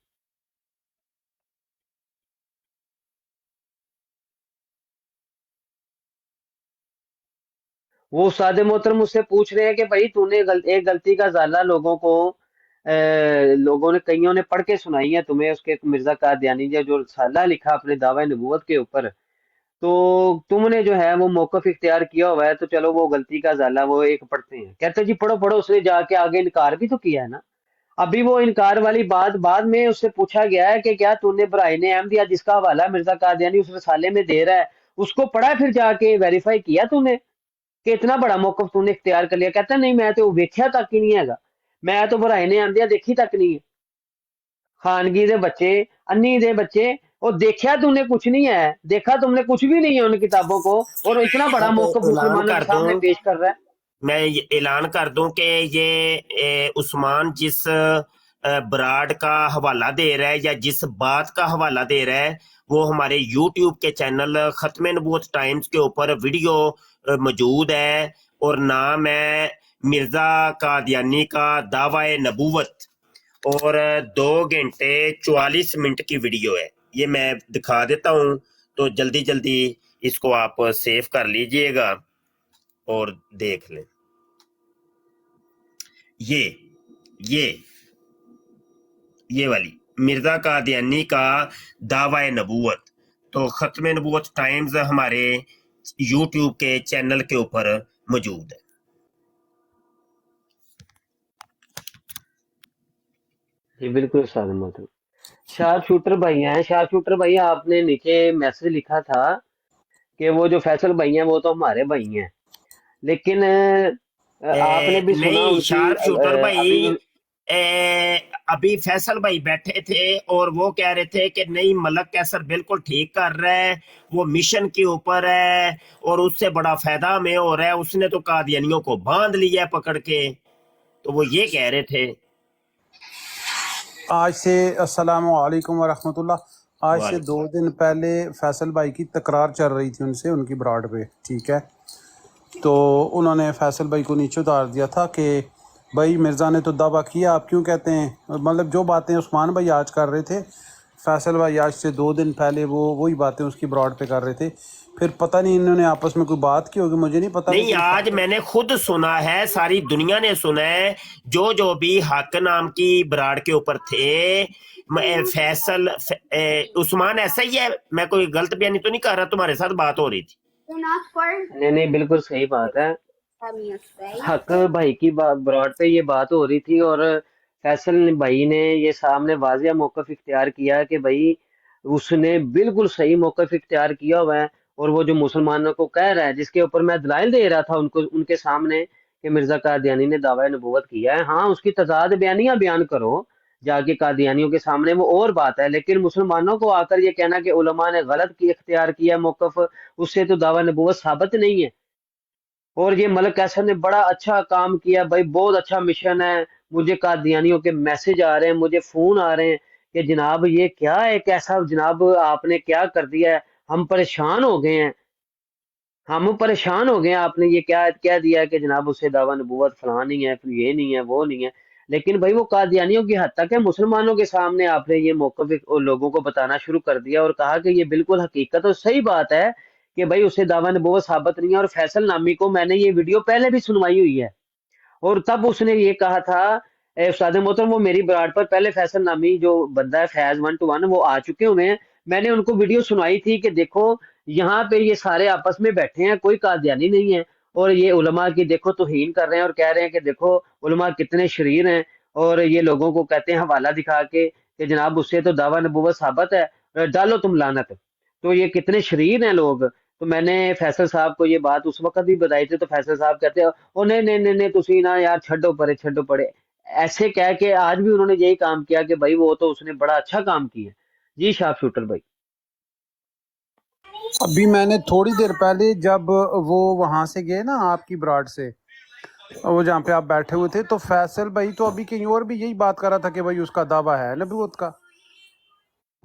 وہ استاد محترم مجھ سے پوچھ رہے ہیں کہ بھائی تو نے ایک غلطی کا ازالہ لوگوں نے کئیوں نے پڑھ کے سنائی ہے تمہیں، اس کے مرزا قادیانی نے جو رسالہ لکھا اپنے دعوی نبوت کے اوپر، تو تم نے جو ہے وہ موقف اختیار کیا ہوا ہے، تو چلو وہ غلطی کا ازالہ وہ ایک پڑھتے ہیں۔ کہتے جی پڑھو پڑھو، اس نے جا کے آگے انکار بھی تو کیا ہے نا۔ ابھی وہ انکار والی بات بعد میں اس سے پوچھا گیا ہے کہ کیا تو نے برائن احمدیہ جس کا حوالہ مرزا قادیانی اس رسالے میں دے رہا ہے اس کو پڑھا، پھر جا کے ویریفائی کیا تو نے کہ اتنا بڑا موقف تو نے اختیار کر لیا؟ کہتا نہیں میں تو ویکھیا تک ہی نہیں ہے گا، میں تو برائن احمدیہ دیکھی تک نہیں ہے، خانگی دے بچے، انی دے بچے، اور دیکھا تم نے کچھ نہیں ہے، دیکھا تم نے کچھ بھی نہیں ہے ان کتابوں کو، اور اتنا بڑا موقف مسلمانوں کے سامنے پیش کر رہا ہے۔ میں اعلان کر دوں کہ یہ عثمان جس براڈ کا حوالہ دے رہا ہے یا جس بات کا حوالہ دے رہا ہے وہ ہمارے یوٹیوب کے چینل ختم نبوت ٹائمز کے اوپر ویڈیو موجود ہے، اور نام ہے مرزا قادیانی کا دعوی نبوت، اور 2 گھنٹے 44 منٹ کی ویڈیو ہے۔ یہ میں دکھا دیتا ہوں، تو جلدی جلدی اس کو آپ سیو کر لیجئے گا اور دیکھ لیں۔ یہ والی مرزا قادیانی کا دعوی نبوت، تو ختم نبوت ٹائمز ہمارے یوٹیوب کے چینل کے اوپر موجود ہے۔ جی بالکل استاد محترم۔ شارپ شوٹر بھائی ہیں، شارپ شوٹر بھائی آپ نے نیچے میسج لکھا تھا کہ وہ جو فیصل بھائی ہیں وہ تو ہمارے بھائی ہیں، لیکن آپ نے بھی سنا نہیں شارپ شوٹر بھائی، ابھی فیصل بھائی بیٹھے تھے اور وہ کہہ رہے تھے کہ نہیں ملک کیسر بالکل ٹھیک کر رہا ہے، وہ مشن کے اوپر ہے اور اس سے بڑا فائدہ ہمیں ہو رہا ہے، اس نے تو قادیانیوں کو باندھ لیا پکڑ کے، تو وہ یہ کہہ رہے تھے۔ آج سے السلام علیکم ورحمۃ اللہ، آج سے 2 دن پہلے فیصل بھائی کی تکرار چل رہی تھی ان سے، ان کی براڈ پہ، ٹھیک ہے، تو انہوں نے فیصل بھائی کو نیچے اتار دیا تھا کہ بھائی مرزا نے تو دعویٰ کیا، آپ کیوں کہتے ہیں، مطلب جو باتیں عثمان بھائی آج کر رہے تھے، فیصل بھائی آج سے 2 دن پہلے وہی باتیں اس کی براڈ پہ کر رہے تھے۔ پھر پتہ نہیں انہوں نے آپس میں کوئی بات کی ہوگی، مجھے نہیں پتا۔ نہیں آج میں نے خود سنا ہے، ساری دنیا نے سنا ہے، جو بھی حق نام کی براڈ کے اوپر تھے، فیصل عثمان ایسا ہی ہے، میں کوئی غلط بیانی تو نہیں کر رہا، تمہارے ساتھ بات ہو رہی تھی۔ نہیں بالکل صحیح بات ہے، حق بھائی کی براڈ پہ یہ بات ہو رہی تھی، اور فیصل بھائی نے یہ سامنے واضح موقف اختیار کیا کہ بھائی اس نے بالکل صحیح موقف اختیار کیا ہوا ہے، اور وہ جو مسلمانوں کو کہہ رہا ہے، جس کے اوپر میں دلائل دے رہا تھا ان کے سامنے کہ مرزا قادیانی نے دعوی نبوت کیا ہے، ہاں اس کی تضاد بیانیاں بیان کرو جا کے قادیانیوں کے سامنے، وہ اور بات ہے، لیکن مسلمانوں کو آ کر یہ کہنا کہ علماء نے غلط کی اختیار کیا موقف، اس سے تو دعوی نبوت ثابت نہیں ہے۔ اور یہ ملک کیسر نے بڑا اچھا کام کیا بھائی، بہت اچھا مشن ہے، مجھے قادیانیوں کے میسج آ رہے ہیں، مجھے فون آ رہے ہیں کہ جناب یہ کیا ہے، کیسا جناب آپ نے کیا کر دیا ہے، ہم پریشان ہو گئے ہیں، آپ نے یہ کیا کہہ دیا کہ جناب اسے دعوی نبوت فلاں نہیں ہے، پھر یہ نہیں ہے، وہ نہیں ہے، لیکن بھائی وہ قادیانیوں کی حد تک ہے، مسلمانوں کے سامنے آپ نے یہ موقف لوگوں کو بتانا شروع کر دیا اور کہا کہ یہ بالکل حقیقت اور صحیح بات ہے کہ بھائی اسے دعوی نبوت ثابت نہیں ہے، اور فیصل نامی کو میں نے یہ ویڈیو پہلے بھی سنوائی ہوئی ہے، اور تب اس نے یہ کہا تھا استاد محترم، وہ میری براڈ پر پہلے فیصل نامی جو بندہ ہے فیض 1 to 1 وہ آ چکے ہوئے ہیں، میں نے ان کو ویڈیو سنوائی تھی کہ دیکھو یہاں پہ یہ سارے آپس میں بیٹھے ہیں، کوئی قادیانی نہیں ہے، اور یہ علماء کی دیکھو توہین کر رہے ہیں اور کہہ رہے ہیں کہ دیکھو علماء کتنے شریر ہیں، اور یہ لوگوں کو کہتے ہیں حوالہ دکھا کے کہ جناب اس سے تو دعوی نبوت ثابت ہے، ڈالو تم لعنت۔ تو یہ کتنے شریر ہیں لوگ. تو میں نے فیصل صاحب کو یہ بات اس وقت بھی بتائی تھی, تو فیصل صاحب کہتے ہیں او نہیں تسی نا یار چھڈو پڑے. ایسے کہہ کے آج بھی انہوں نے یہی کام کیا کہ بھائی وہ تو اس نے بڑا اچھا کام کیا. جی شارپ شوٹر بھائی. ابھی میں نے تھوڑی دیر پہلے جب وہ وہاں سے گئے نا آپ کی براڈ سے, وہ جہاں پہ آپ بیٹھے ہوئے تھے, تو فیصل بھائی تو ابھی کہیں اور بھی یہی بات کر رہا تھا کہ بھائی اس کا دعویٰ ہے نبوت کا.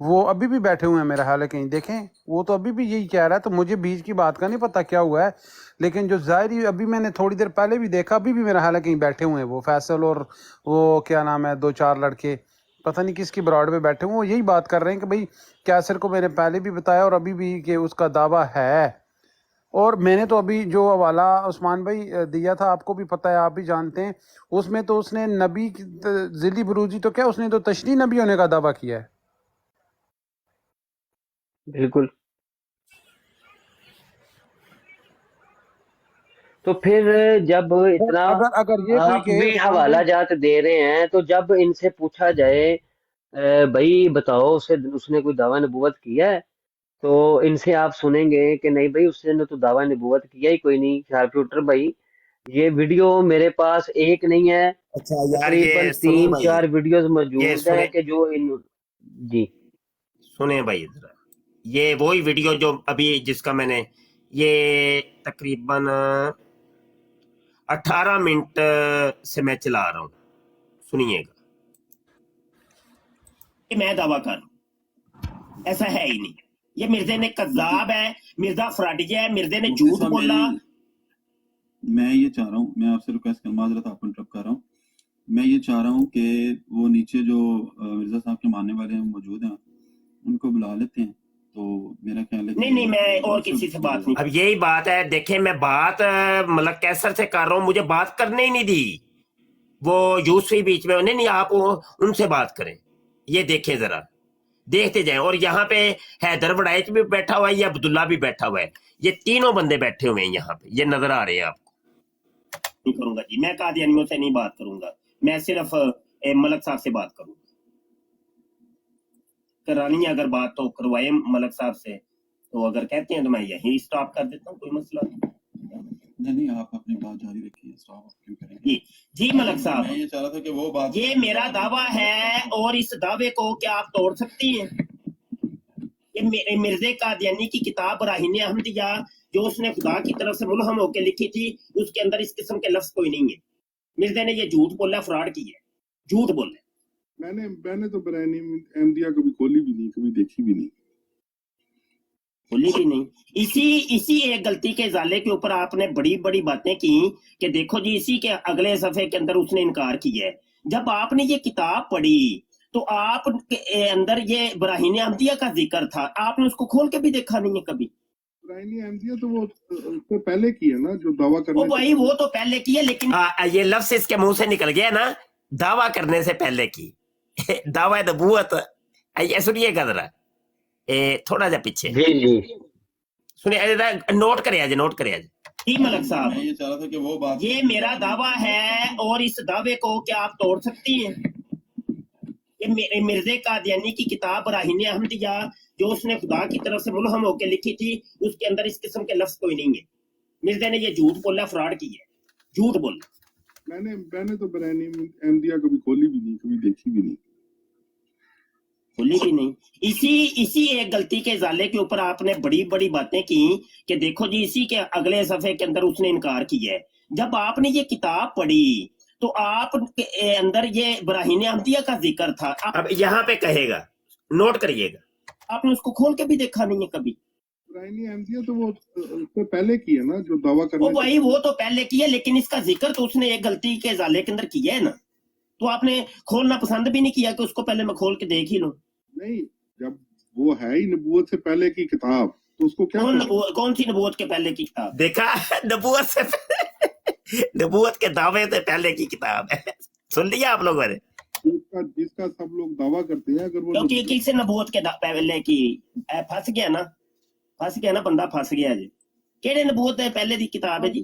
وہ ابھی بھی بیٹھے ہوئے ہیں میرا خیال ہے کہیں, دیکھیں وہ تو ابھی بھی یہی کہہ رہا ہے. تو مجھے بیچ کی بات کا نہیں پتا کیا ہوا ہے, لیکن جو ظاہری ابھی میں نے تھوڑی دیر پہلے بھی دیکھا, ابھی بھی میرا خیال ہے کہیں بیٹھے ہوئے ہیں وہ فیصل اور وہ کیا نام ہے 2-4 لڑکے, پتہ نہیں کس کی براڈ پہ بیٹھے ہوئے, وہ یہی بات کر رہے ہیں کہ بھائی کیسر کو میں نے پہلے بھی بتایا اور ابھی بھی کہ اس کا دعویٰ ہے. اور میں نے تو ابھی جو حوالہ عثمان بھائی دیا تھا, آپ کو بھی پتہ ہے, آپ بھی جانتے ہیں, اس میں تو اس نے نبی ذلی بروزی تو کیا اس نے تو تشریح نبی ہونے کا دعویٰ کیا ہے. بالکل. تو پھر جب اتنا اگر یہ آپ بھی حوالہ جات دے رہے ہیں, تو جب ان سے پوچھا جائے بھائی بتاؤ اس نے کوئی دعویٰ نبوت کیا ہے, تو ان سے آپ سنیں گے کہ نہیں بھائی اس نے تو دعویٰ نبوت کیا ہی کوئی نہیں. شارپ شوٹر بھائی یہ ویڈیو میرے پاس ایک نہیں ہے, تقریباً 3-4 ویڈیوز موجود ہیں کہ جو جی سنیں بھائی ادھر. یہ وہی ویڈیو جو ابھی جس کا میں نے یہ تقریباً 18 منٹ سے میں چلا رہا ہوں, سنیے گا. میں دعویٰ کر رہا ہوں ایسا ہے ہی نہیں, یہ مرزے نے کذاب ہے, مرزا فراڈیہ ہے, مرزے نے جھوٹ بولا. میں یہ چاہ رہا ہوں, میں آپ سے ریکویسٹ کروں, معذرت آپ کو انٹرپٹ کر رہا ہوں, میں یہ چاہ رہا ہوں کہ وہ نیچے جو مرزا صاحب کے ماننے والے موجود ہیں ان کو بلا لیتے ہیں. تو میرا خیال ہے نہیں میں اور کسی سے بات نہیں. اب یہی بات ہے, دیکھیں میں بات ملک کیسر سے کر رہا ہوں, مجھے بات کرنے ہی نہیں دی وہ یوسفی بیچ میں. نہیں آپ ان سے بات کریں, یہ دیکھیں ذرا, دیکھتے جائیں. اور یہاں پہ حیدر وڑائچ بھی بیٹھا ہوا ہے, یہ عبداللہ بھی بیٹھا ہوا ہے, یہ تینوں بندے بیٹھے ہوئے ہیں یہاں پہ, یہ نظر آ رہے ہیں آپ کو. نہیں کروں گا جی, میں قادیانیوں سے نہیں بات کروں گا, میں صرف ملک صاحب سے بات کروں گا. کرانی ہے اگر بات تو کروائے ملک صاحب سے, تو اگر کہتے ہیں تو میں یہیں اسٹاپ کر دیتا ہوں, کوئی مسئلہ نہیں. آپ اپنی بات جاری رکھیے, اسٹاپ کیوں کریں گے. جی ملک صاحب, میں یہ چاہ رہا تھا کہ وہ بات, یہ میرا دعویٰ ہے اور اس دعوے کو کیا آپ توڑ سکتی ہیں؟ یہ مرزے قادیانی کی کتاب براہین احمدیہ جو اس نے خدا کی طرف سے ملہم ہو کے لکھی تھی, اس کے اندر اس قسم کے لفظ کوئی نہیں ہے. مرزے نے یہ جھوٹ بولا, فراڈ کی ہے, جھوٹ بولا. میں نے تو براہین احمدیہ کبھی کھولی بھی نہیں, کبھی دیکھی بھی نہیں, کھولی بھی نہیں. اسی ایک غلطی کے ازالے کے اوپر آپ نے بڑی بڑی باتیں کی کہ دیکھو جی اسی کے اگلے صفحے کے اندر اس نے انکار کیا ہے. جب آپ نے یہ کتاب پڑھی تو آپ کے اندر یہ براہین احمدیہ کا ذکر تھا, آپ نے اس کو کھول کے بھی دیکھا نہیں ہے کبھی. براہین احمدیہ تو وہ پہلے کی ہے نا جو دعویٰ کرنے, بھائی وہ تو پہلے کی ہے, لیکن یہ لفظ اس کے منہ سے نکل گیا نا, دعویٰ کرنے سے پہلے کی. دعویٰ نبوت سنیے گا ذرا, تھوڑا جا پیچھے سنیے, نوٹ کرے آج, نوٹ کرے آج. ملک صاحب, میں یہ چاہ رہا تھا کہ وہ بات, یہ میرا دعویٰ ہے اور اس دعوے کو کیا آپ توڑ سکتی ہیں؟ یہ مرزے قادیانی کی کتاب براہین احمدیہ جو اس نے خدا کی طرف سے ملہم ہو کے لکھی تھی, اس کے اندر اس قسم کے لفظ کوئی نہیں ہے. مرزے نے یہ جھوٹ بولا, فراڈ کی ہے, جھوٹ بولا. میں نے تو براہین احمدیہ کبھی کھولی بھی نہیں, کبھی دیکھی بھی نہیں, کھولی بھی نہیں. اسی ایک غلطی کے ازالے کے اوپر آپ نے بڑی بڑی باتیں کی کہ دیکھو جی اسی کے اگلے صفحے کے اندر اس نے انکار کیا ہے. جب آپ نے یہ کتاب پڑھی تو آپ کے اندر یہ براہین احمدیہ کا ذکر تھا. اب یہاں پہ کہے گا, نوٹ کریے گا, آپ نے اس کو کھول کے بھی دیکھا نہیں ہے کبھی. براہین احمدیہ تو وہ پہلے کی ہے نا جو دعویٰ کرنے, بھائی وہ تو پہلے کی ہے, لیکن اس کا ذکر تو اس نے ایک غلطی کے ازالے کے اندر کیا ہے نا, تو آپ نے کھولنا پسند بھی نہیں کیا کہ اس کو پہلے میں کھول کے دیکھ ہی لوں. نہیں, جب وہ ہے ہی نبوت سے پہلے کی کتاب تو اس کو کیا, کون سی نبوت کے پہلے کی کتاب؟ دیکھا, نبوت سے نبوت کے دعوے سے پہلے کی کتاب ہے. سن لیا آپ لوگوں نے, جس کا سب لوگ دعویٰ کرتے ہیں, اگر وہ کیونکہ کسی نبوت کے پہلے کی پھنس گیا نا بندہ, پھنس گیا جی ਕਿਹੜੇ ਨਬੂਵਤ है पहले दी किताब है जी?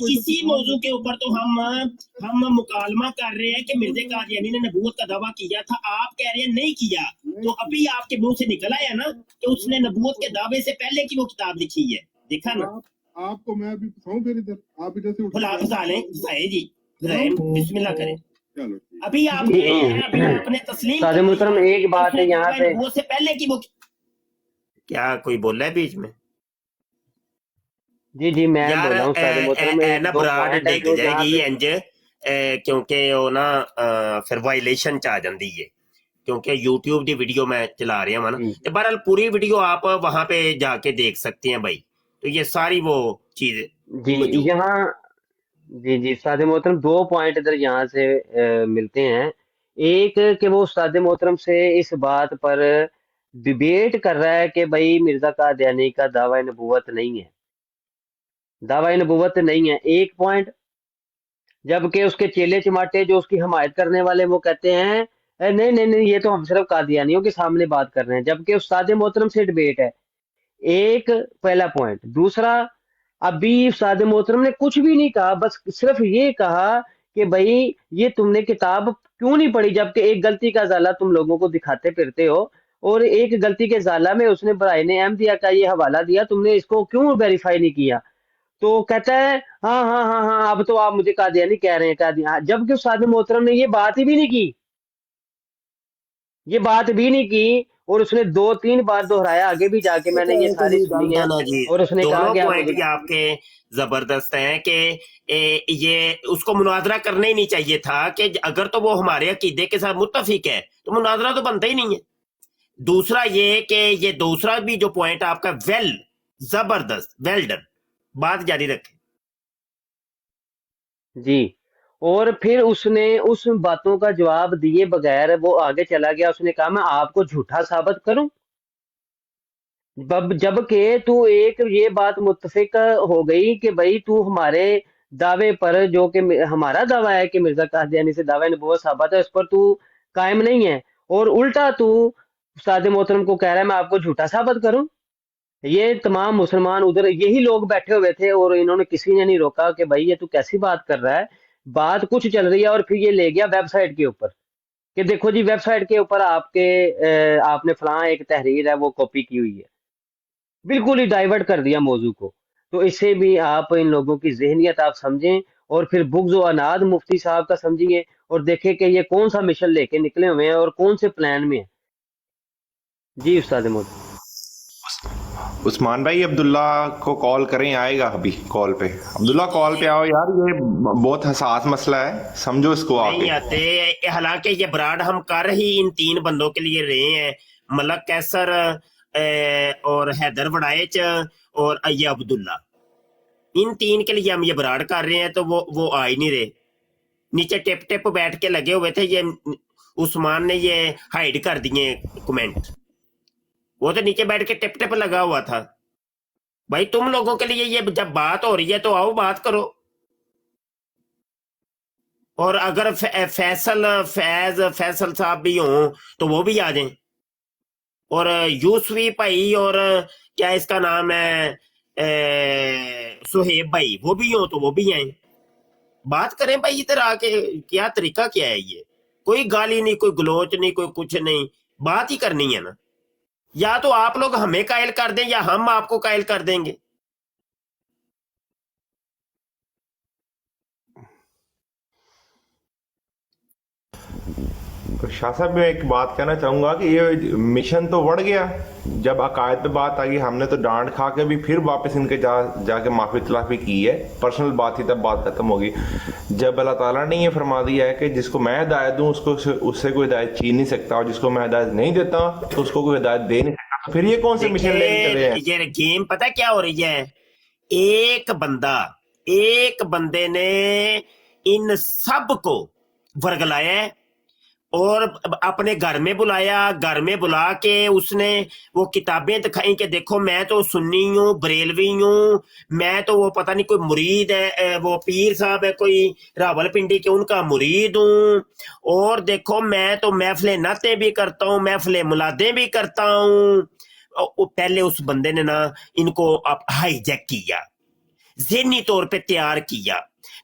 इसी मौजू के ऊपर तो हम मुकालमा कर रहे हैं कि मिर्ज़ा कादियानी ने नबूवत का दावा किया था, आप कह रहे हैं नहीं किया। तो अभी आपके मुंह से निकला है ना कि उसने नबूवत के दावे से पहले की वो किताब लिखी है, देखा ना? आपको मैं अभी बताऊं फिर इधर आप इधर से फुसाए जी, बिस्मिल्लाह करें। अभी आप अपने तस्लीम सादे मुहतरम एक बात है यहाँ पे, वो से पहले की वो क्या कोई बोल रहा है बीच में? जी मैं बोल रहा हूँ सादे मुहतरम, ना बराड़ डिग जाएगी इंज क्योंकि वो ना फिर वायलेशन च आ जाती है, क्योंकि YouTube की वीडियो मैं चला रहा हूँ ना, तो बहरहाल पूरी वीडियो आप वहां पे जाके देख सकते हैं भाई। तो ये सारी वो चीज जी यहाँ जी सादे मोहतरम 2 पॉइंट इधर यहाँ से मिलते हैं। एक कि वो सादे मोहतरम से इस बात पर डिबेट कर रहा है कि भाई मिर्जा कादियानी का दावा नबूवत नहीं है, दावा नबूवत नहीं है, एक पॉइंट। जबकि उसके चेले चमाटे जो उसकी हमायत करने वाले वो कहते हैं नहीं नहीं नहीं ये तो हम सिर्फ कादियानियों के सामने बात कर रहे हैं, जबकि उस्ताद मोहतरम से डिबेट है। एक पहला पॉइंट। दूसरा, अभी उस्ताद मोहतरम ने कुछ भी नहीं कहा, बस सिर्फ ये कहा कि भाई ये तुमने किताब क्यों नहीं पढ़ी, जबकि एक गलती का ज़ाला तुम लोगों को दिखाते फिरते हो, और एक गलती के ज़ाला में उसने बराइन अहमदिया का ये हवाला दिया, तुमने इसको क्यों वेरीफाई नहीं किया? तो कहता है हाँ अब तो आप मुझे कादियानी कह रहे हैं कादियानी, जबकि उस्ताद मोहतरम ने ये बात ही भी नहीं की, ये बात भी नहीं की, और उसने 2-3 बार दोहराया, आगे भी जाके मैंने ये सारी सुनी है, और उसने कहा कि आपके जबरदस्त हैं कि ये उसको मुनाजरा करना ही नहीं चाहिए था, कि अगर तो वो हमारे अकीदे के साथ मुत्तफिक है तो मुनाजरा तो बनता ही नहीं है। दूसरा ये कि ये दूसरा भी जो पॉइंट आपका जबरदस्त, वेल डन, बात जारी रखें जी। और फिर उसने उस बातों का जवाब दिए बगैर वो आगे चला गया, उसने कहा मैं आपको झूठा साबित करूं, जबकि तू एक ये बात मुत्तफिक हो गई कि भाई तू हमारे दावे पर, जो कि हमारा दावा है कि मिर्जा कादियानी से दावा नबूवत साबित है, उस पर तू कायम नहीं है, और उल्टा तू उस्ताद मोहतरम को कह रहा है मैं आपको झूठा साबित करूं। ये तमाम मुसलमान उधर यही लोग बैठे हुए थे, और इन्होंने किसी ने नहीं रोका कि भाई ये तू कैसी बात कर रहा है, बात कुछ चल रही है, और फिर ये ले गया वेबसाइट के ऊपर कि देखो जी वेबसाइट के ऊपर आपने फलां एक तहरीर है वो कॉपी की हुई है, बिल्कुल ही डाइवर्ट कर दिया मौजू को। तो इससे भी आप इन लोगों की ज़हनियत आप समझें, और फिर बुग़्ज़ व अनाद मुफ्ती साहब का समझिए, और देखें कि ये कौन सा मिशन लेके निकले हुए हैं और कौन से प्लान में है। जी उस्ताद मोहतरम। उस्मान भाई अब्दुल्ला को कॉल करें, आएगा अभी कॉल पे। अब्दुल्ला कॉल पे आओ यार, ये बहुत हसास मसला है, समझो इसको आके। नहीं आते, हालांकि ये ब्राड हम कर ही इन 3 बंदों के लिए रहे हैं, मलक कैसर और हैदर वड़ाइच और अय्या अब्दुल्ला, इन 3 के लिए हम ये ब्राड कर रहे हैं, तो वो आ ही नहीं रहे। नीचे टिप बैठ के लगे हुए थे, ये उस्मान ने ये हाइड कर दिए कमेंट, वो तो नीचे बैठ के टिप लगा हुआ था। भाई तुम लोगों के लिए ये जब बात हो रही है तो आओ बात करो, और अगर फैसल साहब भी हों तो वो भी आ जाएं, और यूसुफी भाई और क्या इसका नाम है सुहेब भाई, वो भी हो तो वो भी आए, बात करें भाई इधर आके। क्या तरीका क्या है ये? कोई गाली नहीं, कोई गलोच नहीं, कोई कुछ नहीं, बात ही करनी है ना। या तो आप लोग हमें कायल कर दें या हम आपको कायल कर देंगे। शाह साहब मैं एक बात कहना चाहूंगा कि ये मिशन तो बढ़ गया, जब अकायद पे बात आई हमने तो डांट खा के भी फिर वापस इनके जाके माफी तलाफी की है, पर्सनल बात थी तब बात खत्म होगी। जब अल्लाह ताला ने ये फरमा दिया है कि जिसको मैं हिदायत दूं उससे कोई हिदायत छीन नहीं सकता, और जिसको मैं हिदायत नहीं देता तो उसको कोई हिदायत दे नहीं सकता, फिर ये कौन से मिशन लेके चले हैं? ये गेम पता क्या हो रही है, एक बंदे ने इन सब को वर्गलाया है और अपने घर में बुलाया, घर में बुला के उसने वो किताबें दिखाई कि देखो मैं तो सुन्नी हूँ, बरेलवी हूँ, मैं तो वो पता नहीं कोई मुरीद है, वो पीर साहब है कोई रावलपिंडी के, उनका मुरीद हूँ, और देखो मैं तो महफिल नाते भी करता हूँ, महफिल मुलादे भी करता हूँ, पहले उस बंदे ने ना इनको हाईजैक किया, ज़हनी तौर पे तैयार किया,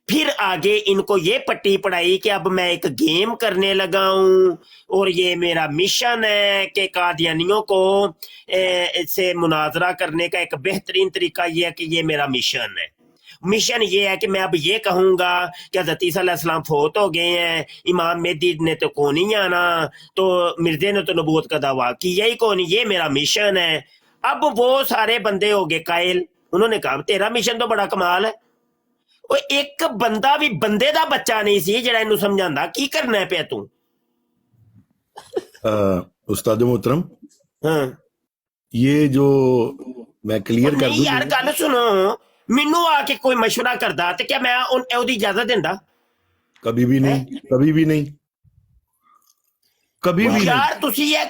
फिर आगे इनको ये पट्टी पढ़ाई कि अब मैं एक गेम करने लगा हूँ और ये मेरा मिशन है कि कादियानियों को से मुनाजरा करने का एक बेहतरीन तरीका ये है कि ये मेरा मिशन है। मिशन ये है कि मैं अब ये कहूँगा कि हज़रत ईसा अलैहिस्सलाम फोत हो गए हैं, इमाम मेहदी ने तो को नहीं आना, तो मिर्जे ने तो नबूवत का दावा किया ही को नहीं, ये मेरा मिशन है। अब वो सारे बंदे हो गए कायल, उन्होंने कहा तेरा मिशन तो बड़ा कमाल है। ਉਹ ਇੱਕ ਬੰਦਾ ਵੀ ਬੰਦੇ ਦਾ ਬੱਚਾ ਨਹੀਂ ਸੀ ਜਿਹੜਾ ਇਹਨੂੰ ਸਮਝਾਉਂਦਾ ਕੀ ਕਰਨਾ ਪਿਆ ਤੂੰ। उस्ताद मोहतरम, हाँ ये जो मैं क्लियर कर दूं, यार गल सुनो, ਮੈਨੂੰ ਆ ਕੇ ਕੋਈ ਮਸ਼ਵਰਾ ਕਰਦਾ ਤੇ क्या मैं ਉਹਦੀ ਇਜਾਜ਼ਤ ਦਿੰਦਾ? कभी भी नहीं, कभी भी नहीं, कभी भी यार ਤੁਸੀਂ ਇਹ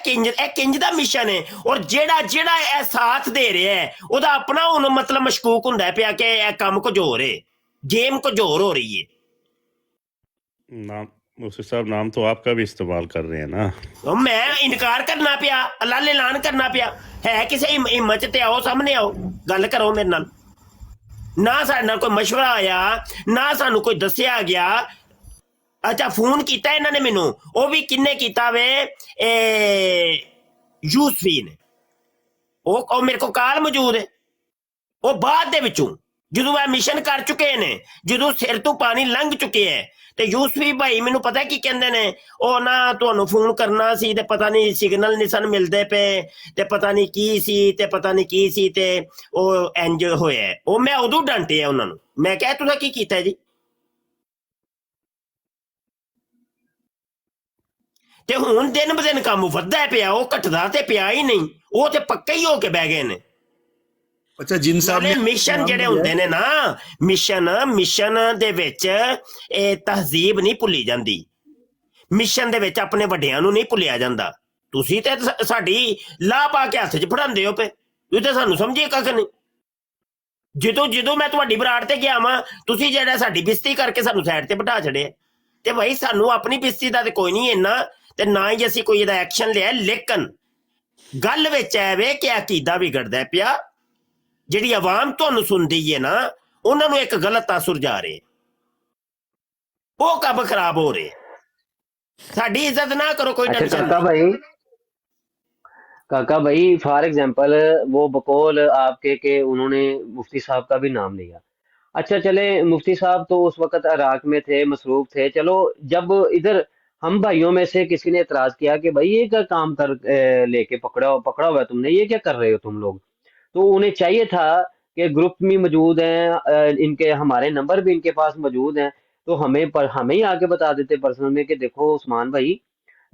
ਕਿੰਜ ਦਾ ਮਿਸ਼ਨ ਹੈ, ਔਰ ਜਿਹੜਾ ਇਹ ਸਾਥ ਦੇ ਰਿਹਾ ਹੈ ਉਹਦਾ ਆਪਣਾ ਹੁਣ ਮਤਲਬ ਮਸ਼ਕੂਕ ਹੁੰਦਾ ਪਿਆ ਕਿ ਇਹ ਕੰਮ ਕੁਝ ਹੋਰ ਹੈ, गेम कुछ और हो रही है। नाम मुफ्ती साहब नाम तो आपका भी इस्तेमाल कर रहे हैं ना, तो मैं इनकार करना पिया, अल्लाह ऐलान करना पिया है किसी हिम्मत ते आओ, सामने आओ, गल करो मेरे नाल। ना साडे नाल कोई मशवरा आया, ना सानू कोई दस्सिया गया। अच्छा फोन किया इन्होंने मैनू, वो भी किन्ने किया वे यूसफी ने, वो मेरे को काल मौजूद है। वो बाद दे विचों ਜਦੋਂ ਇਹ ਮਿਸ਼ਨ ਕਰ ਚੁੱਕੇ ਨੇ, ਜਦੋਂ ਸਿਰ ਤੋਂ ਪਾਣੀ ਲੰਘ ਚੁੱਕੇ ਹੈ, ਤੇ ਯੂਸਫੀ ਭਾਈ ਮੈਨੂੰ ਪਤਾ ਕੀ ਕਹਿੰਦੇ ਨੇ, ਉਹ ਨਾ ਤੁਹਾਨੂੰ ਫੋਨ ਕਰਨਾ ਸੀ ਤੇ ਪਤਾ ਨਹੀਂ ਸਿਗਨਲ ਨਹੀਂ ਸਨ ਮਿਲਦੇ ਪਏ ਤੇ ਪਤਾ ਨਹੀਂ ਕੀ ਸੀ ਤੇ ਪਤਾ ਨਹੀਂ ਕੀ ਸੀ ਤੇ ਉਹ ਇੰਜ ਹੋਇਆ। ਉਹ ਮੈਂ ਉਦੋਂ ਡਾਂਟਿਆ ਉਹਨਾਂ ਨੂੰ, ਮੈਂ ਕਿਹਾ ਤੁਸੀਂ ਕੀ ਕੀਤਾ ਜੀ? ਤੇ ਹੁਣ ਦਿਨ ਬ ਦਿਨ ਕੰਮ ਵੱਧਦਾ ਪਿਆ, ਉਹ ਘਟਦਾ ਤੇ ਪਿਆ ਹੀ ਨਹੀਂ, ਉਹ ਤੇ ਪੱਕੇ ਹੀ ਹੋ ਕੇ ਬਹਿ ਗਏ ਨੇ। ਅੱਛਾ ਜਿਨ ਸਾਹਿਬ ਨੇ ਮਿਸ਼ਨ ਜਿਹੜੇ ਹੁੰਦੇ ਨੇ ਨਾ, ਮਿਸ਼ਨ ਦੇ ਵਿੱਚ ਇਹ ਤਹਿਜ਼ੀਬ ਨਹੀਂ ਭੁੱਲੀ ਜਾਂਦੀ, ਮਿਸ਼ਨ ਦੇ ਵਿੱਚ ਆਪਣੇ ਵੱਡਿਆਂ ਨੂੰ ਨਹੀਂ ਭੁੱਲਿਆ ਜਾਂਦਾ। ਤੁਸੀਂ ਤੇ ਸਾਡੀ ਲਾਹ ਪਾ ਕੇ ਹੱਥ 'ਚ ਫੜਾਉਂਦੇ ਹੋ ਪਏ, ਤੁਸੀਂ ਤਾਂ ਸਾਨੂੰ ਸਮਝੇ ਕੱਖ ਨਹੀਂ। ਜਦੋਂ ਮੈਂ ਤੁਹਾਡੀ ਬਰਾੜ ਤੇ ਗਿਆ ਵਾਂ, ਤੁਸੀਂ ਜਿਹੜਾ ਸਾਡੀ ਬਿਸਤੀ ਕਰਕੇ ਸਾਨੂੰ ਸਾਈਡ ਤੇ ਬਿਠਾ ਛੜਿਆ, ਤੇ ਭਾਈ ਸਾਨੂੰ ਆਪਣੀ ਬਿਸਤੀ ਦਾ ਤੇ ਕੋਈ ਨਹੀਂ ਇੰਨਾ, ਤੇ ਨਾ ਹੀ ਅਸੀਂ ਕੋਈ ਇਹਦਾ ਐਕਸ਼ਨ ਲਿਆ। ਲੇਕਿਨ ਗੱਲ ਵਿੱਚ ਐਵੇਂ ਕਿ ਅਕੀਦਾ ਵਿਗੜਦਾ ਪਿਆ, ਜਿਹੜੀ ਆਵਾਮ ਤੁਹਾਨੂੰ ਸੁਣਦੀ ਹੈ ਨਾ, ਉਹਨਾਂ ਨੂੰ ਇੱਕ ਗਲਤ ਤਾਸੁਰ ਜਾ ਰਿਹਾ, ਉਹ ਕੰਮ ਖਰਾਬ ਹੋ ਰਿਹਾ। ਸਾਡੀ ਇੱਜ਼ਤ ਨਾ ਕਰੋ, ਕੋਈ ਟੈਨਸ਼ਨ नहीं। काका भाई फॉर एग्जांपल वो बकौल आपके के उन्होंने मुफ्ती साहब का भी नाम लिया। अच्छा चले, मुफ्ती साहब तो उस वक्त इराक में थे, मसरूफ थे। चलो जब इधर हम भाइयों में से किसी ने एतराज किया कि भाई ये क्या काम कर लेके पकड़ा हुआ है तुमने, ये क्या कर रहे हो तुम लोग, तो उन्हें चाहिए था कि ग्रुप में मौजूद हैं, इनके हमारे नंबर भी इनके पास मौजूद हैं, तो हमें ही आके बता देते पर्सनल में कि देखो उस्मान भाई,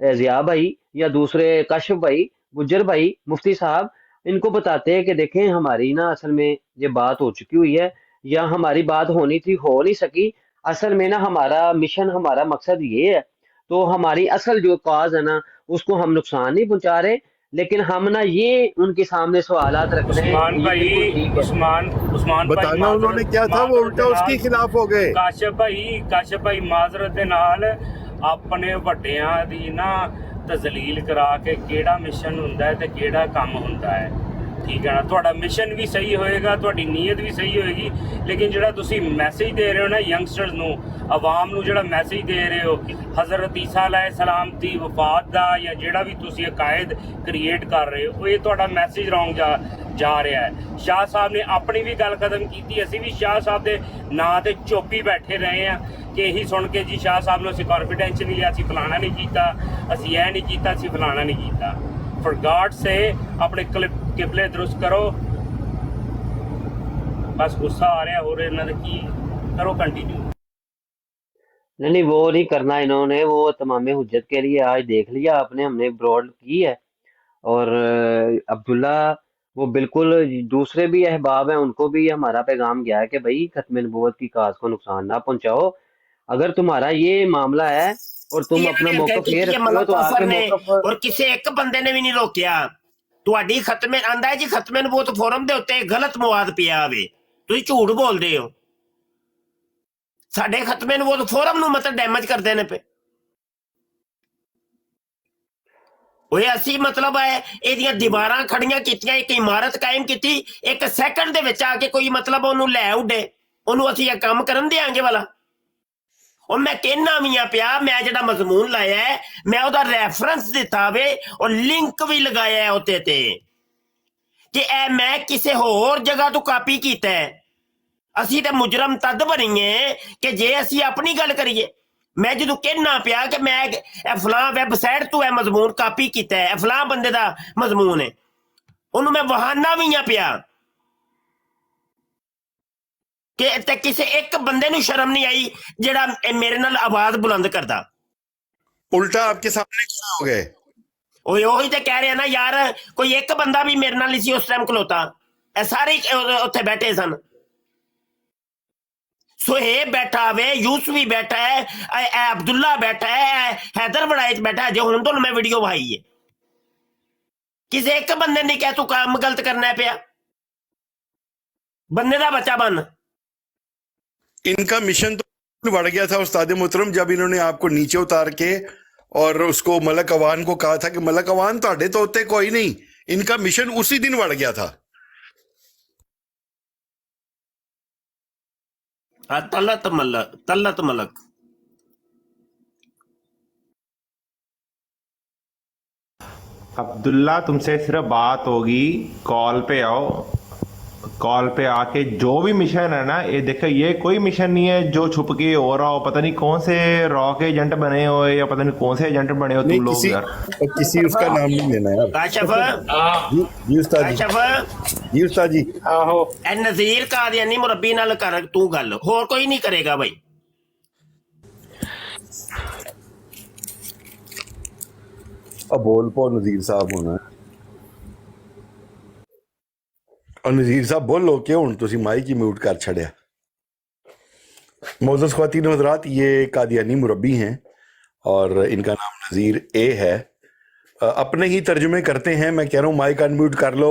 जिया भाई या दूसरे काशिफ भाई, गुज्जर भाई, मुफ्ती साहब, इनको बताते हैं कि देखें हमारी ना असल में ये बात हो चुकी हुई है, या हमारी बात होनी थी, हो नहीं सकी। असल में ना हमारा मिशन, हमारा मकसद ये है, तो हमारी असल जो काज है ना उसको हम नुकसान नहीं पहुंचा रहे, लेकिन हम ना ये उनके सामने सवालात रख रहे हैं। उस्मान बताना उन्होंने क्या था, वो उल्टा उसके खिलाफ हो गए। काशिफ भाई माजरत दे नाल अपने ਵੱਡਿਆਂ ਦੀ ना तजलील करा के ਕਿਹੜਾ मिशन ਹੁੰਦਾ है ਤੇ ਕਿਹੜਾ ਕੰਮ ਹੁੰਦਾ है, ठीक है ना। ਤੁਹਾਡਾ ਮਿਸ਼ਨ ਵੀ ਸਹੀ ਹੋਏਗਾ, ਤੁਹਾਡੀ ਨੀਅਤ ਵੀ ਸਹੀ ਹੋਏਗੀ, ਲੇਕਿਨ ਜਿਹੜਾ ਤੁਸੀਂ ਮੈਸੇਜ ਦੇ ਰਹੇ ਹੋ ਨਾ ਯੰਗਸਟਰਸ ਨੂੰ, ਆਵਾਮ ਨੂੰ ਜਿਹੜਾ ਮੈਸੇਜ ਦੇ ਰਹੇ ਹੋ ਹਜ਼ਰਤ ਈਸਾ ਅਲੈਹਿਸਲਾਮ ਦੀ ਵਫਾਤ ਦਾ, ਜਾਂ ਜਿਹੜਾ ਵੀ ਤੁਸੀਂ ਅਕਾਇਦ ਕ੍ਰੀਏਟ ਕਰ ਰਹੇ ਹੋ, ਇਹ ਤੁਹਾਡਾ ਮੈਸੇਜ ਰੌਂਗ ਜਾ ਰਿਹਾ ਹੈ। ਸ਼ਾਹ ਸਾਹਿਬ ਨੇ ਆਪਣੀ ਵੀ ਗੱਲ ਖਤਮ ਕੀਤੀ, ਅਸੀਂ ਵੀ ਸ਼ਾਹ ਸਾਹਿਬ ਦੇ ਨਾਂ ਤੇ ਚੁੱਪ ਹੀ ਬੈਠੇ ਰਹੇ ਹਾਂ ਕਿ ਇਹੀ ਸੁਣ ਕੇ ਜੀ ਸ਼ਾਹ ਸਾਹਿਬ ਨੂੰ ਅਸੀਂ ਕੌਨਫੀਡੈਂਸ ਨਹੀਂ ਲਿਆ, ਅਸੀਂ ਫਲਾਣਾ ਨਹੀਂ ਕੀਤਾ, ਅਸੀਂ ਇਹ ਨਹੀਂ ਕੀਤਾ, ਅਸੀਂ ਫਲਾਣਾ ਨਹੀਂ ਕੀਤਾ। फॉर गॉड से अपने किबले दुरुस्त करो। बस गुस्सा आ रहा हो रहा है कि करो कंटिन्यू। नहीं वो नहीं करना इन्होंने, वो तमाम हुज्जत के लिए आज देख लिया आपने, हमने ब्रॉड की है। और अब्दुल्ला वो बिल्कुल, दूसरे भी अहबाब हैं उनको भी हमारा पैगाम गया है कि भाई खत्म नबूवत की काज को नुकसान ना पहुंचाओ। अगर तुम्हारा ये मामला है और तुम अपना मौका ये रखते हो तो आपके मौका और किसी एक बंदे ने भी नहीं रोकिया। ਤੁਹਾਡੀ ਖਤਮੇ ਆਂਦਾ ਜੀ, ਖਤਮੇ ਨਬੂਵਤ ਫੋਰਮ ਦੇ ਉੱਤੇ ਗਲਤ ਮਵਾਦ ਪਿਆ ਹੋਵੇ, ਤੁਸੀਂ ਝੂਠ ਬੋਲਦੇ ਹੋ। ਸਾਡੇ ਖਤਮੇ ਨਬੂਵਤ ਫੋਰਮ ਨੂੰ ਮਤਲਬ ਡੈਮੇਜ ਕਰਦੇ ਨੇ ਪਏ। ओए असी मतलब है ਇਹਦੀਆਂ ਦੀਵਾਰਾਂ ਖੜੀਆਂ ਕੀਤੀਆਂ, ਇੱਕ ਇਮਾਰਤ ਕਾਇਮ ਕੀਤੀ, ਇੱਕ ਸੈਕਿੰਡ ਦੇ ਵਿੱਚ ਆ ਕੇ ਕੋਈ मतलब ਉਹਨੂੰ ਲੈ ਉੱਡੇ, ਉਹਨੂੰ ਅਸੀਂ ਇਹ ਕੰਮ ਕਰਨ ਦੇਾਂਗੇ ਵਾਲਾ। ਉਹ ਮੈਂ ਕਹਿਣਾ ਵੀ ਆ ਪਿਆ, ਮੈਂ ਜਿਹੜਾ ਮਜ਼ਮੂਨ ਲਾਇਆ ਹੈ ਮੈਂ ਉਹਦਾ ਰੈਫਰੈਂਸ ਦਿੱਤਾ ਵੇ ਔਰ ਲਿੰਕ ਵੀ ਲਗਾਇਆ ਹੈ ਉੱਤੇ ਤੇ ਕਿ ਇਹ ਮੈਂ ਕਿਸੇ ਹੋਰ ਜਗ੍ਹਾ ਤੋਂ ਕਾਪੀ ਕੀਤਾ ਹੈ। ਅਸੀਂ ਤੇ ਮੁਜਰਮ ਤਦ ਬਣੀਏ ਕਿ ਜੇ ਅਸੀਂ ਆਪਣੀ ਗੱਲ ਕਰੀਏ। ਮੈਂ ਜਦੋਂ ਕਹਿਣਾ ਪਿਆ ਕਿ ਮੈਂ ਇਹ ਫਲਾਂ ਵੈਬਸਾਈਟ ਤੋਂ ਇਹ ਮਜ਼ਮੂਨ ਕਾਪੀ ਕੀਤਾ ਹੈ, ਫਲਾਂ ਬੰਦੇ ਦਾ ਮਜ਼ਮੂਨ ਹੈ, ਉਹਨੂੰ ਮੈਂ ਵਹਾਨਾ ਵੀ ਆ ਪਿਆ ਕਿ ਤੇ ਕਿਸੇ ਇੱਕ ਬੰਦੇ ਨੂੰ ਸ਼ਰਮ ਨਹੀਂ ਆਈ ਜਿਹੜਾ ਮੇਰੇ ਨਾਲ ਆਵਾਜ਼ ਬੁਲੰਦ ਕਰਦਾ। उल्टा आपके सामने खड़ा हो गए। ओए ਉਹੀ ਤੇ ਕਹਿ ਰਿਹਾ ਨਾ ਯਾਰ, ਕੋਈ ਇੱਕ ਬੰਦਾ ਵੀ ਮੇਰੇ ਨਾਲ ਨਹੀਂ ਸੀ ਉਸ ਟਾਈਮ ਖਲੋਤਾ, ਇਹ ਸਾਰੇ ਉੱਥੇ ਬੈਠੇ ਸਨ। ਸੁਹੇਬ बैठा वे, यूसुफ भी बैठा है, अब्दुल्ला बैठा है, हैदर वड़ाइच बैठा है, जो हूं तो मैं वीडियो भाई है। किसी एक बंदे ने क्या तू काम गलत करना है पिया, बंदे का बच्चा बन। इनका मिशन तो बढ़ गया था उस्ताद मोहतरम जब इन्होंने आपको नीचे उतार के और उसको मलक अवान को कहा था कि मलक अवान ताड़े तो होते कोई नहीं, इनका मिशन उसी दिन बढ़ गया था। तलत मलक अब्दुल्ला तुमसे सिर्फ बात होगी, कॉल पे आओ, कॉल पे आके जो भी मिशन है ना, ये देखो ये कोई मिशन नहीं है जो छुप के हो रहा हो, पता नहीं कौन से रॉ के एजेंट बने हो या पता नहीं कौन से एजेंट बने हो तुम लोग यार। किसी उसका नाम नहीं लेना यार। काशिफ जी उस्ताद जी, जी उस्ताद जी। आहो ए नज़ीर कादियानी मुरब्बी नाल कर तू गल, होर कोई नहीं करेगा भाई। अब बोल पो नज़ीर साहब होना है और नज़ीर साहब बोलो क्यों हूँ तुसी माइक ही म्यूट कर छड़िया। मोअज़्ज़ज़ ख़वातीन व हज़रात, ये कादियानी मुरब्बी हैं और इनका नाम नज़ीर ए है। अपने ही तर्जुमे करते हैं, मैं कह रहा हूँ माइक अनम्यूट कर लो।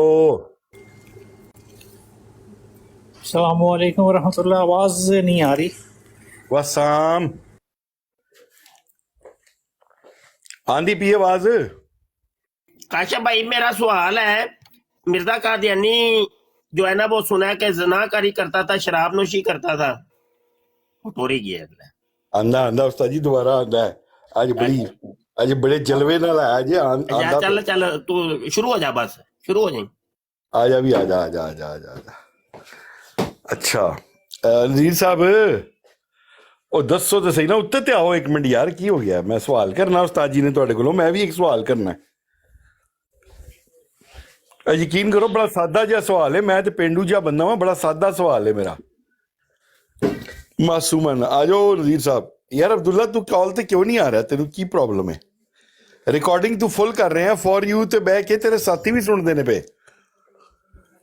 अस्सलाम वालेकुम वरहमतुल्लाह, आवाज़ नहीं आ रही। वसाम आंधी पी आवाज। काशिफ भाई मेरा सवाल है, मिर्जा कादियानी जो है ना वो सुना है कि ज़नाकारी करता था, शराब नोशी करता था, वो टोरी गया आंदा आंदा उस्ताद जी दोबारा आंदा है आज बड़े जलवे नाल आया जी आंदा। चल चल तू शुरू हो जा, बस शुरू हो जाए। आजा भी आजा आजा आजा आजा आजा। अच्छा नज़ीर साहब ਉਹ ਦੱਸੋ ਤੇ ਸਹੀ ਨਾ, ਉੱਤੇ ਤੇ ਆਓ ਇੱਕ ਮਿੰਟ ਯਾਰ, ਕੀ ਹੋ ਗਿਆ? ਮੈਂ ਸਵਾਲ ਕਰਨਾ ਉਸਤਾਦ ਜੀ ਨੇ ਤੁਹਾਡੇ ਕੋਲੋਂ, ਮੈਂ ਵੀ ਇੱਕ ਸਵਾਲ ਕਰਨਾ ਹੈ। ਯਕੀਨ ਕਰੋ ਬੜਾ ਸਾਦਾ ਜਿਹਾ ਸਵਾਲ ਹੈ, ਮੈਂ ਤੇ ਪਿੰਡੂ ਜਿਹਾ ਬੰਦਾ ਵਾਂ, ਬੜਾ ਸਾਦਾ ਸਵਾਲ ਹੈ ਮੇਰਾ। ਮਾਸੂਮਨ ਆ ਜਾਓ ਨਜ਼ੀਰ ਸਾਹਿਬ। ਯਾਰ ਅਬਦੁੱਲਾ ਤੂੰ ਕਾਲ ਤੇ ਕਿਉਂ ਨਹੀਂ ਆ ਰਿਹਾ? ਤੈਨੂੰ ਕੀ ਪ੍ਰੋਬਲਮ ਹੈ? ਰਿਕਾਰਡਿੰਗ ਤੂੰ ਫੁੱਲ ਕਰ ਰਹੇ ਆ, ਫॉर ਯੂ ਤੇ ਬਹਿ ਕੇ ਤੇਰੇ ਸਾਥੀ ਵੀ ਸੁਣਦੇ ਨੇ ਪਏ,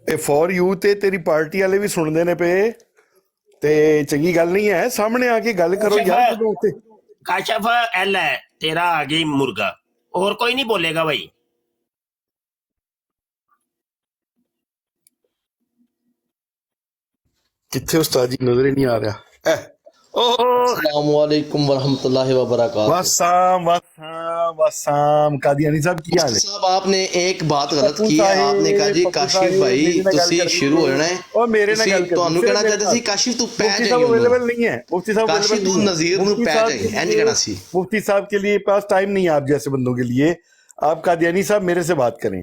ਇਹ ਫॉर ਯੂ ਤੇ ਤੇਰੀ ਪਾਰਟੀ ਵਾਲੇ ਵੀ ਸੁਣਦੇ ਨੇ ਪਏ, ਤੇ ਚੰਗੀ ਗੱਲ ਨਹੀਂ ਹੈ। ਸਾਹਮਣੇ ਆ ਕੇ ਗੱਲ ਕਰੋ ਯਾਰ। काशिफ एल है तेरा, आगे मुर्गा, और कोई नहीं बोलेगा भाई। किथे उस्ताद जी नजर ही नहीं आ रहा। अस्सलाम वालेकुम वरहमतुल्लाहि वबरकातुहू। वसाम कादियानी साहब की हाल है? साहब आपने एक बात गलत की है, आपने कहा जी काशिफ भाई तुसी शुरू हो जाना है और मेरे ਨਾਲ ਗੱਲ ਕਰੋ। ਤੁਹਾਨੂੰ ਕਹਿਣਾ ਚਾਹते ਸੀ काशिफ तू पै जाए, अवेलेबल नहीं है मुफ्ती साहब, काशिफ तू नज़ीर नु पै जाए, इंज कहना सी। मुफ्ती साहब के लिए पास टाइम नहीं है आप जैसे बंदों के लिए। आप कादियानी साहब मेरे से बात करें।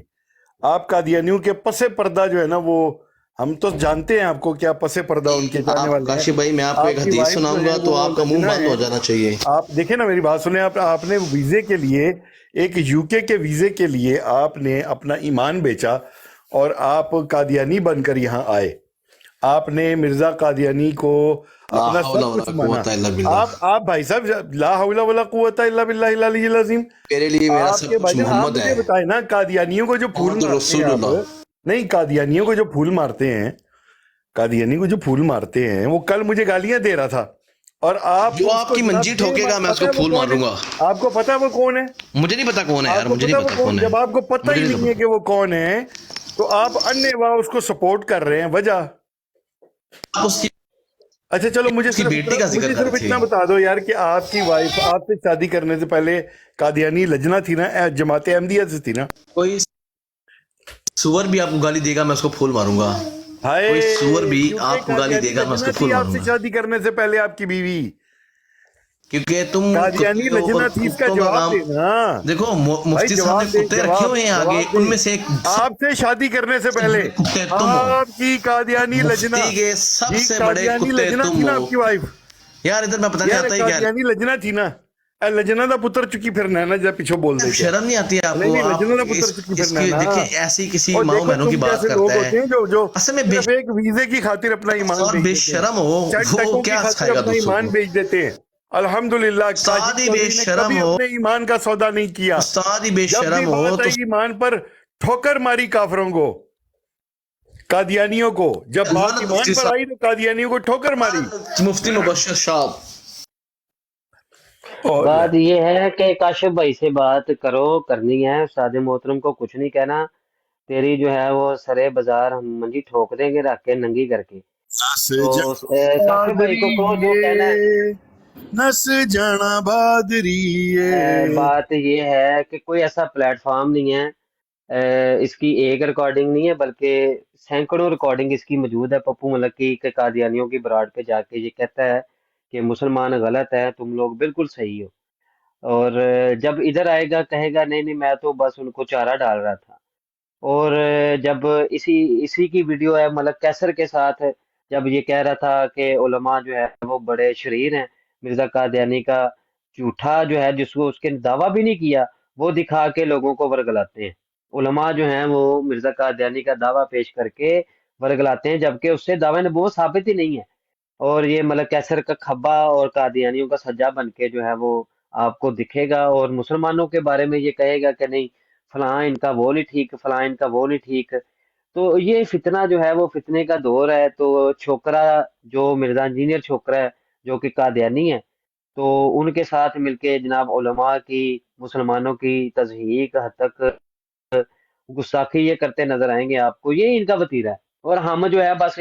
आप कादियानियों के पसे पर्दा जो है ना, वो हम तो जानते हैं आपको क्या पसे पर्दा उनके जाने वाले। काशिफ भाई मैं आपको एक हदीस सुनाऊंगा तो आपका मुंह बंद हो जाना चाहिए। आप देखें ना, मेरी बात सुने। आपने वीजे के लिए, एक यूके के वीजे के लिए आपने अपना ईमान बेचा और आप कादियानी बनकर यहाँ आए। आपने मिर्जा कादियानी को अपना सब कुछ माना। आप भाई साहब ला हौला वला कुव्वता इल्ला बिल्लाहिल अलीय्यिल अज़ीम, मेरे लिए मेरा सब कुछ मोहम्मद है। बताए ना कादियानियों को जो फूल नहीं, कादियानियों को जो फूल मारते हैं, कादियानी को जो फूल मारते हैं, वो कल मुझे गालियां दे रहा था और आप जो आपकी मंजी ठोकेगा मैं उसको फूल मारूंगा। आपको पता है वो कौन है? मुझे नहीं पता कौन है यार, मुझे नहीं पता कौन है। जब आपको पता ही नहीं है कि वो कौन है तो आप अन्य उसको सपोर्ट कर रहे हैं। वजह اچھا چلو مجھے بیٹی کا ذکر صرف اتنا بتا دو یار کہ آپ کی وائف آپ سے شادی کرنے سے پہلے قادیانی لجنا تھی نا، جماعت احمدیہ سے تھی نا؟ کوئی سور بھی آپ کو گالی دے گا میں اس کو پھول ماروں گا. کوئی سور بھی آپ کو گالی دے گا میں اس کو پھول ماروں آپ سے شادی کرنے سے پہلے آپ کی بیوی، کیونکہ تم قادیانی لجنا تھی، اس کا جواب دینا. دیکھو مفتی صاحب نے کتے رکھے ہوئے ہیں آگے، ان میں سے ایک آپ سے شادی کرنے سے پہلے آپ کی قادیانی لجنا، مفتی کے سب سے بڑے کتے تم آپ کی وائف. یار ادھر میں پتہ نہیں آتا ہی کیا قادیانی لجنا تھی نا، لجنا دا پتر چکی پھرنا ہے نا، جب پیچھے بول دے. شرم نہیں آتی آپ کو؟ لجنا دا پتر چکی پھرنا ہے نا. دیکھیں ایسی کسی ماؤں بہنوں کی بات کرتا ہے جو اصل میں ایک ویزے کی خاطر اپنا ایمان بے شرم ہو، وہ کیا سکھائے گا اپنا ایمان بیچ دیتے ہیں. الحمدللہ استاد ہی بے شرم ہو، اپنے ایمان کا سودا نہیں کیا. استاد ہی بے شرم ہو تو ایمان پر ٹھوکر ماری کافروں کو، قادیانیوں کو. جب بات ایمان پر آئی تو قادیانیوں کو ٹھوکر ماری. مفتی مبشر صاحب بات یہ ہے کہ کاشف بھائی سے بات کرنی ہے. استاد محترم کو کچھ نہیں کہنا. تیری جو ہے وہ سرے بازار ہم منجی ٹھوک دیں گے رکھ کے ننگی کر کے. تو کاشف بھائی کو کہو جو کہنا ہے. نس جانا بادری. بات یہ ہے کہ کوئی ایسا پلیٹ فارم نہیں ہے، اس کی ایک ریکارڈنگ نہیں ہے بلکہ سینکڑوں ریکارڈنگ اس کی موجود ہے. پپو ملکی کے قادیانیوں کی براڈ پہ جا کے یہ کہتا ہے کہ مسلمان غلط ہے، تم لوگ بالکل صحیح ہو. اور جب ادھر آئے گا کہے گا نہیں میں تو بس ان کو چارہ ڈال رہا تھا. اور جب اسی کی ویڈیو ہے ملک کیسر کے ساتھ، جب یہ کہہ رہا تھا کہ علماء جو ہے وہ بڑے شریر ہیں، مرزا قادیانی کا جھوٹا جو ہے جس کو اس کے دعویٰ بھی نہیں کیا وہ دکھا کے لوگوں کو ورگلاتے ہیں. علماء جو ہیں وہ مرزا قادیانی کا دعویٰ پیش کر کے ورگلاتے ہیں جبکہ اس سے دعوے نبوت ثابت ہی نہیں ہے. اور یہ ملک کیسر کا کھبا اور قادیانیوں کا سجا بن کے جو ہے وہ آپ کو دکھے گا اور مسلمانوں کے بارے میں یہ کہے گا کہ نہیں فلاں ان کا وہ نہیں ٹھیک، فلاں ان کا وہ نہیں ٹھیک. تو یہ فتنہ جو ہے وہ فتنے کا دور ہے. تو چھوکرا جو مرزا انجینئر چھوکرا ہے جو کہ قادیانی ہے، تو ان کے ساتھ مل کے جناب علماء کی مسلمانوں کی تضحیق حد تک گستاخی یہ کرتے نظر آئیں گے آپ کو. یہ ان کا وتیرہ ہے اور ہم جو ہے بس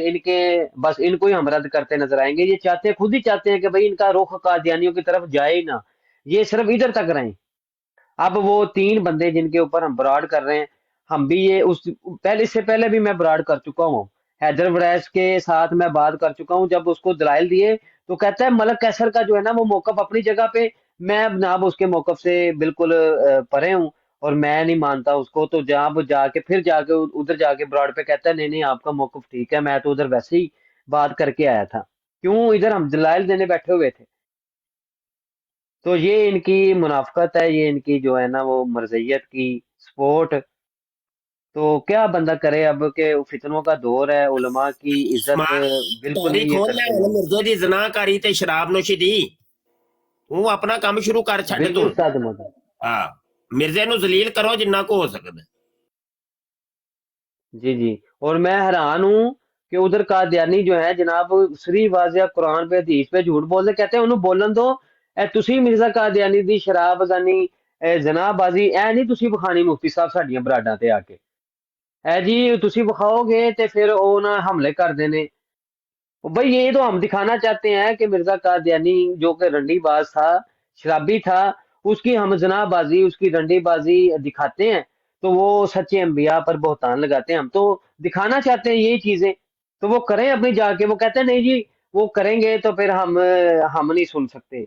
ان کو ہی ہم رد کرتے نظر آئیں گے. یہ خود ہی چاہتے ہیں کہ بھئی ان کا رخ قادیانیوں کی طرف جائے ہی نہ، یہ صرف ادھر تک رہیں. اب وہ 3 بندے جن کے اوپر ہم براڈ کر رہے ہیں، ہم بھی یہ اس سے پہلے بھی میں براڈ کر چکا ہوں. حیدر وریس کے ساتھ میں بات کر چکا ہوں. جب اس کو دلائل دیے تو کہتا ہے ملک کیسر کا جو ہے نا وہ موقف اپنی جگہ پہ، میں جناب اس کے موقف سے بالکل پرے ہوں اور میں نہیں مانتا اس کو. تو جب جا کے ادھر جا کے براڈ پہ کہتا ہے نہیں آپ کا موقف ٹھیک ہے، میں تو ادھر ویسے ہی بات کر کے آیا تھا، کیوں ادھر ہم دلائل دینے بیٹھے ہوئے تھے. تو یہ ان کی منافقت ہے، یہ ان کی جو ہے نا وہ مرضیت کی سپورٹ. تو کیا بندہ کرے اب کہ فتنوں کا دور ہے، علماء کی عزت بالکل نہیں کرتے. مرزے دی زنا کاری تے شراب نوشی دی وہ اپنا کام شروع کر چھڈ دو. ہاں مرزے نو ذلیل کرو جنہ کو ہو سکتا. جی اور میں حیران ہوں کہ ادھر قادیانی جو ہے جناب سری واضح قرآن پہ حدیث پہ جھوٹ بولتے، کہتے ہیں انہوں بولن دو. تسی مرزا قادیانی دی شراب زانی زنا بازی نہیں تسی بخانی مفتی صاحب ساڈیاں براڈاں تے آ کے جی تسی بخاؤ گے تے پھر وہ نہ حملے کر دینے. بھئی یہ تو ہم دکھانا چاہتے ہیں کہ مرزا قادیانی جو کہ رنڈی باز تھا، شرابی تھا، اس کی ہم زنا بازی اس کی رنڈی بازی دکھاتے ہیں تو وہ سچے انبیاء پر بہتان لگاتے ہیں. ہم تو دکھانا چاہتے ہیں یہی چیزیں، تو وہ کریں اپنی جا کے. وہ کہتے ہیں نہیں جی وہ کریں گے تو پھر ہم نہیں سن سکتے.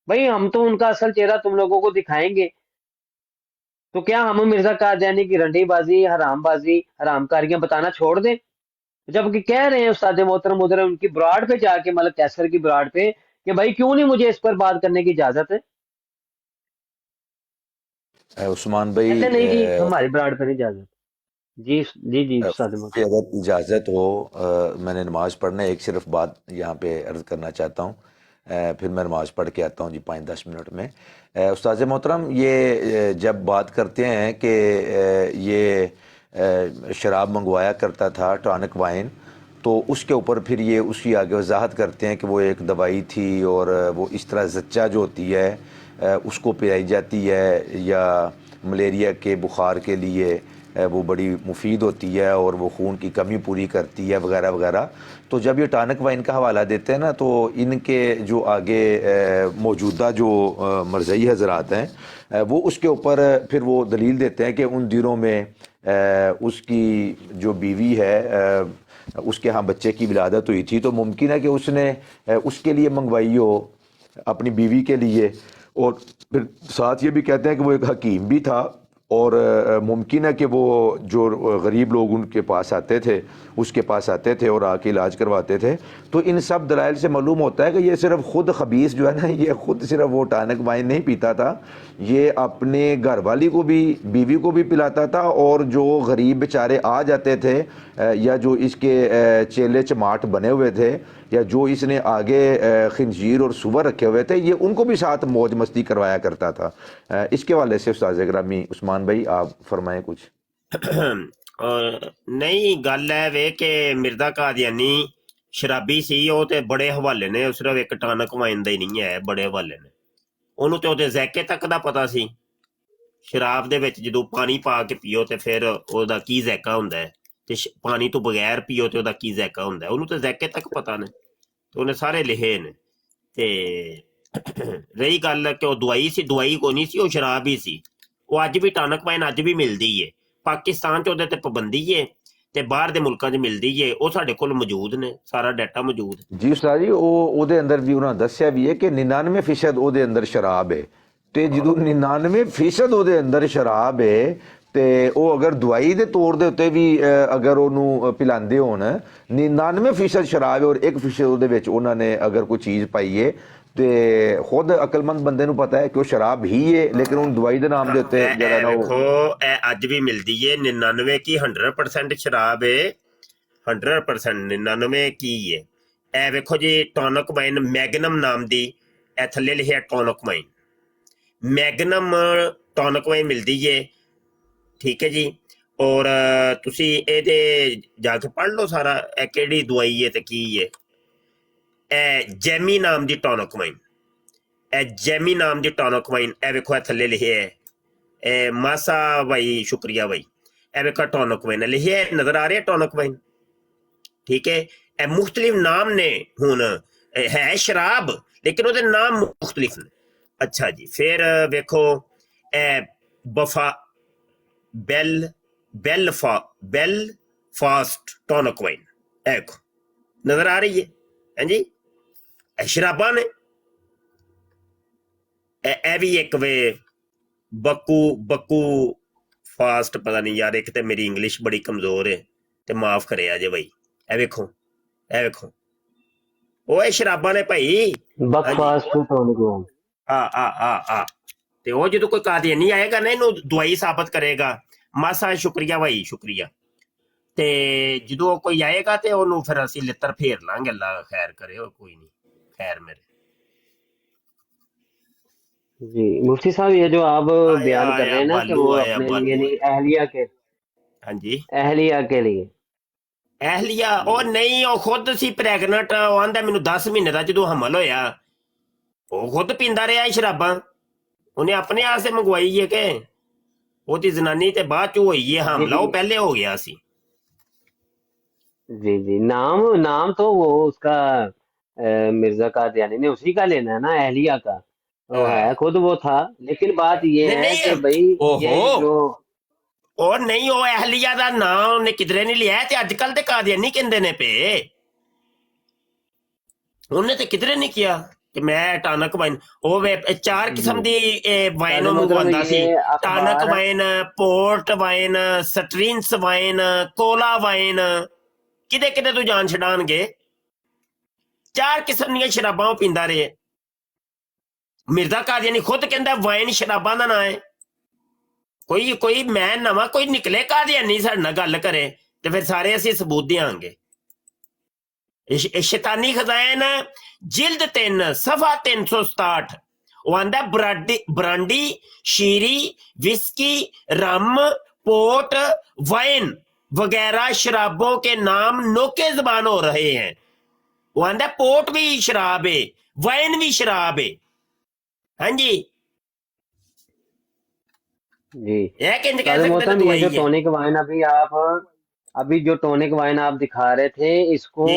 بھئی ہم تو ان کا اصل چہرہ تم لوگوں کو دکھائیں گے. تو کیا ہم مرزا قادیانی کی رنڈی بازی حرام کاریاں بتانا چھوڑ دیں؟ جبکہ کہہ رہے ہیں استاد محترم ادھر ان کی براڈ پہ جا کے ملک کیسر کی براڈ پہ کہ بھائی کیوں نہیں مجھے اس پر بات کرنے کی اجازت ہے. عثمان بھائی نہیں جی ہماری براڈ پہ نہیں اجازت. جی استاد محترم اگر اجازت ہو میں نے نماز پڑھنا ہے. ایک صرف بات یہاں پہ عرض کرنا چاہتا ہوں، پھر میں نماز پڑھ کے آتا ہوں جی 5-10 منٹ میں. استاد محترم یہ جب بات کرتے ہیں کہ یہ شراب منگوایا کرتا تھا ٹانک وائن، تو اس کے اوپر پھر یہ اس کی آگے وضاحت کرتے ہیں کہ وہ ایک دوائی تھی اور وہ اس طرح زچہ جو ہوتی ہے اس کو پلائی جاتی ہے یا ملیریا کے بخار کے لیے وہ بڑی مفید ہوتی ہے اور وہ خون کی کمی پوری کرتی ہے وغیرہ وغیرہ. تو جب یہ ٹانک وائن کا حوالہ دیتے ہیں نا تو ان کے جو آگے موجودہ جو مرزئی حضرات ہیں وہ اس کے اوپر پھر وہ دلیل دیتے ہیں کہ ان دنوں میں اس کی جو بیوی ہے اس کے ہاں بچے کی ولادت ہوئی تھی تو ممکن ہے کہ اس نے اس کے لیے منگوائی ہو اپنی بیوی کے لیے. اور پھر ساتھ یہ بھی کہتے ہیں کہ وہ ایک حکیم بھی تھا اور ممکن ہے کہ وہ جو غریب لوگ ان کے پاس آتے تھے اس کے پاس آتے تھے اور آ کے علاج کرواتے تھے. تو ان سب دلائل سے معلوم ہوتا ہے کہ یہ صرف خود خبیث جو ہے نا یہ خود صرف وہ ٹانک وائن نہیں پیتا تھا, یہ اپنے گھر والی کو بھی بیوی کو بھی پلاتا تھا اور جو غریب بیچارے آ جاتے تھے یا جو اس کے چیلے چماٹ بنے ہوئے تھے یا جو اس نے آگے خنزیر اور سور رکھے ہوئے تھے یہ ان کو بھی ساتھ موج مستی کروایا کرتا تھا. اس کے حوالے سے استاد گرامی عثمان بھائی آپ فرمائیں کچھ. نہیں گل ہے وے کہ مرزا قادیانی شرابی سی ਉਹ ਤੇ ਬੜੇ ਹਵਾਲੇ ਨੇ ਸਿਰਫ ਇੱਕ ਟਾਨਕ ਵਾਈਨ ਦਾ ਹੀ ਨਹੀਂ ਹੈ ਬੜੇ ਹਵਾਲੇ ਨੇ. ਉਹਨੂੰ ਤੇ ਉਹਦੇ ਜ਼ਾਇਕੇ ਤੱਕ ਦਾ ਪਤਾ ਸੀ. ਸ਼ਰਾਬ ਦੇ ਵਿੱਚ ਜਦੋਂ ਪਾਣੀ ਪਾ ਕੇ ਪੀਓ ਤੇ ਫਿਰ ਉਹਦਾ ਕੀ ਜ਼ਾਇਕਾ ਹੁੰਦਾ ਹੈ ਤੇ ਪਾਣੀ ਤੋਂ ਬਗੈਰ ਪੀਓ ਤੇ ਉਹਦਾ ਕੀ ਜ਼ਾਇਕਾ ਹੁੰਦਾ ਹੈ ਉਹਨੂੰ ਤੇ ਜ਼ਾਇਕੇ ਤੱਕ ਪਤਾ ਨੇ ਤੇ ਉਹਨੇ ਸਾਰੇ ਲਿਖੇ ਨੇ. ਤੇ ਰਹੀ ਗੱਲ ਕਿ ਉਹ ਦਵਾਈ ਸੀ ਦਵਾਈ ਕੋਈ ਨਹੀਂ ਸੀ ਉਹ ਸ਼ਰਾਬ ਹੀ ਸੀ. ਉਹ ਅੱਜ ਵੀ ਟਾਨਕ ਵਾਈਨ ਅੱਜ ਵੀ ਮਿਲਦੀ ਏ ਪਾਕਿਸਤਾਨ 'ਚ ਉਹਦੇ ਤੇ ਪਾਬੰਦੀ ਏ ਤੇ ਬਾਹਰ ਦੇ ਮੁਲਕਾਂ 'ਚ ਮਿਲਦੀ ਏ ਉਹ ਸਾਡੇ ਕੋਲ ਮੌਜੂਦ ਨੇ ਸਾਰਾ ਡਾਟਾ ਮੌਜੂਦ. ਜੀ ਉਸਤਾਦ ਜੀ ਉਹਦੇ ਅੰਦਰ ਵੀ ਉਹਨਾਂ ਦੱਸਿਆ ਵੀ ਹੈ ਕਿ 99% ਉਹਦੇ ਅੰਦਰ ਸ਼ਰਾਬ ਹੈ ਤੇ ਜਦੋਂ 99% ਉਹਦੇ ਅੰਦਰ ਸ਼ਰਾਬ ਹੈ ਤੇ ਉਹ ਅਗਰ ਦਵਾਈ ਦੇ ਤੌਰ ਦੇ ਉੱਤੇ ਵੀ ਅਗਰ ਉਹਨੂੰ ਪਿਲਾਉਂਦੇ ਹੋਣ 99% ਸ਼ਰਾਬ ਹੈ ਔਰ 1% ਉਹਦੇ ਵਿੱਚ ਉਹਨਾਂ ਨੇ ਅਗਰ ਕੋਈ ਚੀਜ਼ ਪਾਈ ਹੈ ਤੇ ਖੁਦ ਅਕਲਮੰਦ ਬੰਦੇ ਨੂੰ ਪਤਾ ਹੈ ਕਿ ਉਹ ਸ਼ਰਾਬ ਹੀ ਹੈ ਲੇਕਿਨ ਉਹ ਦਵਾਈ ਦੇ ਨਾਮ ਦੇ ਉੱਤੇ ਜਿਹੜਾ ਨਾ ਉਹ ਦੇਖੋ ਇਹ ਅੱਜ ਵੀ ਮਿਲਦੀ ਹੈ 99 ਕੀ 100% ਸ਼ਰਾਬ ਹੈ 100% 99 ਕੀ ਹੈ. ਇਹ ਵੇਖੋ ਜੀ ਟੌਨਕ ਵਾਈਨ ਮੈਗਨਮ ਨਾਮ ਦੀ ਇਹ ਥੱਲੇ ਲਿਖਿਆ tonic wine Magnum tonic wine ਮਿਲਦੀ ਹੈ ਠੀਕ ਹੈ ਜੀ. ਔਰ ਤੁਸੀਂ ਇਹਦੇ ਜਾ ਕੇ ਪੜ੍ਹ ਲਓ ਸਾਰਾ ਇਹ ਕਿਹੜੀ ਦਵਾਈ ਹੈ ਤੇ ਕੀ ਹੈ. ਜੈਮੀ ਨਾਮ ਦੀ ਟੌਨਕ ਵਾਈਨ ਇਹ ਜੈਮੀ ਨਾਮ ਦੀ ਟੌਨਕ ਵਾਈਨ ਇਹ ਵੇਖੋ ਇਹ ਥੱਲੇ ਲਿਖਿਆ ਹੈ ਮਾਸਾ ਭਾਈ ਸ਼ੁਕਰੀਆ ਭਾਈ ਇਹ ਵੇਖੋ ਟੌਨਕ ਵਾਈਨ ਲਿਖਿਆ ਨਜ਼ਰ ਆ ਰਿਹਾ ਟੌਨਕ ਵਾਈਨ ਠੀਕ ਹੈ. ਇਹ ਮੁਖਤਲਿਫ ਨਾਮ ਨੇ ਹੁਣ ਹੈ ਸ਼ਰਾਬ ਲੇਕਿਨ ਉਹਦੇ ਨਾਮ ਮੁਖਤਲਿਫ ਨੇ. ਅੱਛਾ ਜੀ ਫਿਰ ਵੇਖੋ ਇਹ ਬਫਾ ਬੈਲ ਫਾਸਟ ਟੌਨਕ ਵਾਈਨ ਇਹ ਵੇਖੋ ਨਜ਼ਰ ਆ ਰਹੀ ਹੈ ਹਾਂਜੀ ਇਹ ਸ਼ਰਾਬਾਂ ਨੇ. ਇਹ ਵੀ ਇੱਕ ਵੇ ਬੱਕੂ ਫਾਸਟ ਪਤਾ ਨਹੀਂ ਯਾਰ ਇੱਕ ਤੇ ਮੇਰੀ ਇੰਗਲਿਸ਼ ਬੜੀ ਕਮਜ਼ੋਰ ਹੈ ਤੇ ਮਾਫ ਕਰਿਆ ਜੇ ਬਾਈ. ਇਹ ਵੇਖੋ ਉਹ ਇਹ ਸ਼ਰਾਬਾਂ ਨੇ ਭਾਈ ਤੇ ਉਹ ਜਦੋਂ ਕੋਈ ਕਾਦੀਆਨੀ ਆਏਗਾ ਨਾ ਇਹਨੂੰ ਦਵਾਈ ਸਾਬਤ ਕਰੇਗਾ. ਮਾਸਾ ਸ਼ੁਕਰੀਆ ਭਾਈ ਸ਼ੁਕਰੀਆ. ਤੇ ਜਦੋਂ ਕੋਈ ਆਏਗਾ ਤੇ ਉਹਨੂੰ ਫਿਰ ਅਸੀਂ ਲਿੱਤਰ ਫੇਰ ਲਾਂਗੇ ਅੱਲਾ ਖੈਰ ਕਰੇ ਹੋਰ ਕੋਈ ਨਹੀਂ खैर मेरे जी मुफ्ती साहब ये जो आप बयान कर रहे हैं ना कि वो अपने यानी अहलिया के हाँ जी अहलिया के लिए ਅਹਲੀਆ ਉਹ ਨਹੀਂ ਉਹ ਖੁਦ ਸੀ ਪ੍ਰੈਗਨੈਂਟ ਉਹ ਆਂਦਾ ਮੈਨੂੰ 10 ਮਹੀਨੇ ਦਾ ਜਦੋਂ ਹਮਲ ਹੋਇਆ ਉਹ ਖੁਦ ਪੀਂਦਾ ਰਿਹਾ ਸ਼ਰਾਬਾਂ ਉਹਨੇ ਆਪਣੇ ਆਸੇ ਮੰਗਵਾਈ ਹੈ ਕਿ ਉਹਦੀ ਜ਼ਨਾਨੀ ਤੇ ਬਾਅਦ ਚ ਹੋਈ ਹੈ ਹਮਲਾ ਉਹ ਪਹਿਲੇ ਹੋ ਗਿਆ ਸੀ जी जी नाम तो वो उसका मिर्जा कादियानी ने उसी का लेना है ना अहलिया का वो है खुद वो था लेकिन बात ये है कि भाई ये जो और नहीं वो अहलिया ਦਾ ਨਾਂ ਉਹਨੇ ਕਿਧਰੇ ਨਹੀਂ ਲਿਆ ਤੇ ਅੱਜ ਕੱਲ ਤੇ ਕਾਦੀਆਨੀ ਕਹਿੰਦੇ ਨੇ ਪਏ ਉਹਨੇ ਤੇ ਕਿਧਰੇ ਨਹੀਂ ਕਿਹਾ ਕਿ ਮੈਂ ਟਾਨਕ ਵਾਈਨ ਉਹ ਚਾਰ ਕਿਸਮ ਦੀ ਵਾਈਨ ਮੰਗਵਾਉਂਦਾ ਸੀ ਟਾਨਕ ਵਾਈਨ ਪੋਰਟ ਵਾਈਨ ਸਟਰਿੰਗਸ ਵਾਈਨ ਕੋਲਾ ਵਾਈਨ ਕਿਦੇ ਕਿਦੇ ਤੋਂ ਜਾਨ ਛਡਾਣਗੇ ਚਾਰ ਕਿਸਮ ਦੀਆਂ ਸ਼ਰਾਬਾਂ ਉਹ ਪੀਂਦਾ ਰਹੇ ਮਿਰਜ਼ਾ ਕਾਦੀਆਨੀ ਖੁਦ ਕਹਿੰਦਾ ਵਾਈਨ ਸ਼ਰਾਬਾਂ ਦਾ ਨਾਂ ਹੈ ਕੋਈ ਮੈਂ ਨਵਾਂ ਕੋਈ ਨਿਕਲੇ ਕਾਦੀਆਨੀ ਸਾਡੇ ਨਾਲ ਗੱਲ ਕਰੇ ਤੇ ਫਿਰ ਸਾਰੇ ਅਸੀਂ ਸਬੂਤ ਦਿਆਂਗੇ ਸ਼ੈਤਾਨੀ ਖਜ਼ਾਨ ਜਿਲਦ 3 ਸਫਾ 367 ਉਹ ਆਂਦਾ ਬਰਾਂਡੀ ਸ਼ੀਰੀ ਵਿਸਕੀ रम पोर्ट वाइन वगैरह शराबों के नाम नोके जबान हो रहे हैं वो आंदा पोर्ट भी शराब है वाइन भी शराब है हाँ जी जी कह कादर सकते मोहतरम, तो ये जो टॉनिक वाइन अभी जो टॉनिक वाइन आप दिखा रहे थे, इसको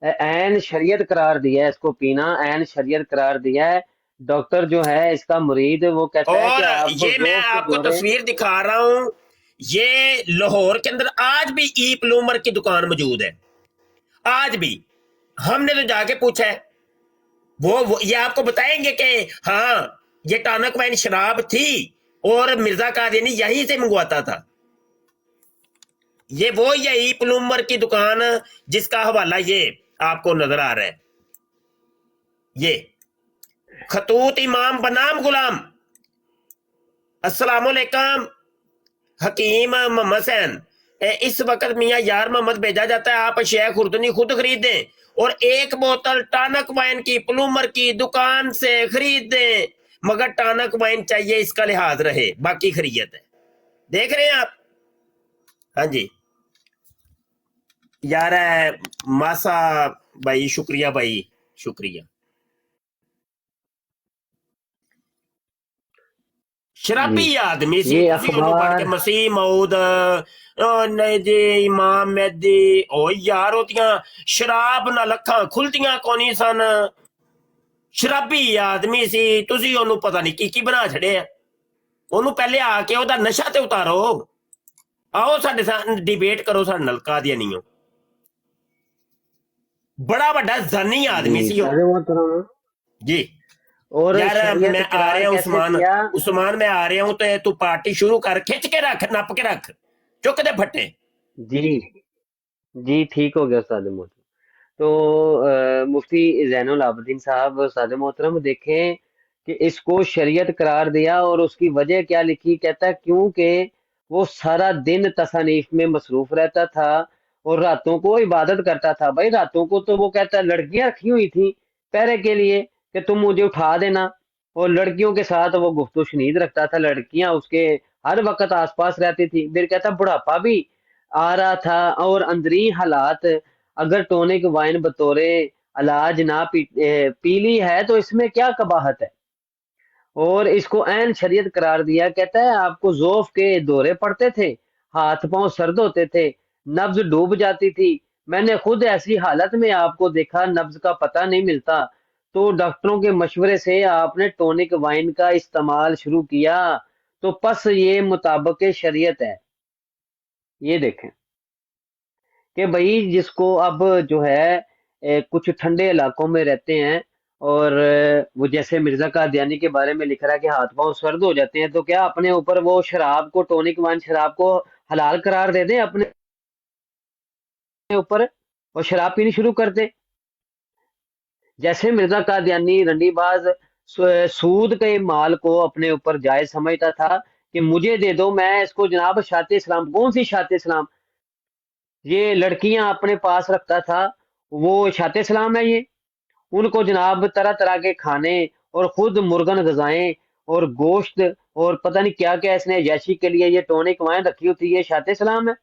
ऐन शरीयत करार दिया है, इसको पीना ऐन शरीयत करार दिया है। डॉक्टर जो है इसका मुरीद, वो कहता है कि और आपको ये मैं आपको तस्वीर दिखा रहा हूं, ये लाहौर के अंदर आज भी ई प्लूमर की दुकान मौजूद है, आज भी। हमने तो जाके पूछा है, वो ये आपको बताएंगे कि हाँ ये टॉनिक वाइन शराब थी और मिर्जा कादियानी यहीं से मंगवाता था। ये वो यही प्लूमर की दुकान जिसका हवाला ये आपको नजर आ रहा है, ये खतूत इमाम बनाम गुलाम। अस्सलाम वालेकुम हकीम मोहम्मद हुसैन। इस वक्त मियां यार मोहम्मद भेजा जाता है, आप शेख खुर्दनी खुद खरीद दें और एक बोतल टॉनिक वाइन की प्लूमर की दुकान से खरीद दें, मगर टॉनिक वाइन चाहिए, इसका लिहाज रहे, बाकी खरीद है। देख रहे हैं आप? हाँ जी यार मासा भाई, शुक्रिया भाई, शुक्रिया। शराबी आदमी सी पढ़ के मसीह मऊद जी इमाम मेहदी, ओ यार होतियां शराब ना लखा खुलतियां कोनी सन। शराबी आदमी सी, तुसी ओनू पता नहीं की बना छड़े आ। ओनू पहले आके ओदा नशा ते उतारो, आओ साडे साथ डिबेट करो साडे नाल कादियानियों। बड़ा बड़ा जानी आदमी सी जी। और यार मैं आ रहा हूँ उस्मान मैं आ रहा हूँ, तो तू पार्टी शुरू कर, खिंच के रख, नप के रख, चुक दे फटे। जी ठीक हो गया उस्ताद मोहतरम। तो मुफ्ती जैनुल आबदीन साहब, उस्ताद मोहतरम, देखें कि इसको शरीयत करार दिया और उसकी वजह क्या लिखी, कहता है क्योंकि वो सारा दिन तसानीफ में मसरूफ रहता था और रातों को इबादत करता था। भाई रातों को तो वो कहता है लड़कियां रखी हुई थी पहरे के लिए कि तुम मुझे उठा देना, और लड़कियों के साथ वो गुफ्तगू शनीद रखता था, लड़कियां उसके हर वक्त आसपास रहती थी। फिर कहता बुढ़ापा भी आ रहा था और अंदरी हालात, अगर टॉनिक वाइन बतौरे इलाज ना पी ली है तो इसमें क्या कबाहत है, और इसको ऐन शरीयत करार दिया। कहता है आपको ज़ौफ के दौरे पड़ते थे, हाथ पांव सर्द होते थे, नब्ज डूब जाती थी, मैंने खुद ऐसी हालत में आपको देखा, नब्ज का पता नहीं मिलता, तो डॉक्टरों के मशवरे से आपने टॉनिक वाइन का इस्तेमाल शुरू किया, तो पस ये मुताबिक शरीयत है। ये देखें कि भाई जिसको अब जो है कुछ ठंडे इलाकों में रहते हैं, और वो जैसे मिर्जा कादियानी के बारे में लिख रहा है कि हाथ पांव सर्द हो जाते हैं, तो क्या अपने ऊपर वो शराब को, टॉनिक वाइन शराब को हलाल करार दे दें अपने ऊपर और शराब पीनी शुरू कर दे? जैसे मिर्जा कादियानी रंडीबाज सूद के माल को अपने ऊपर जायज समझता था कि मुझे दे दो, मैं इसको जनाब शाते इस्लाम, कौन सी शाते इस्लाम, ये लड़कियां अपने पास रखता था, वो शाते इस्लाम है ये? उनको जनाब तरह तरह के खाने और खुद मुर्गन गजाएं और गोश्त और पता नहीं क्या क्या इसने जैशी के लिए ये टॉनिक वाइन रखी होती है, ये शाते इस्लाम है?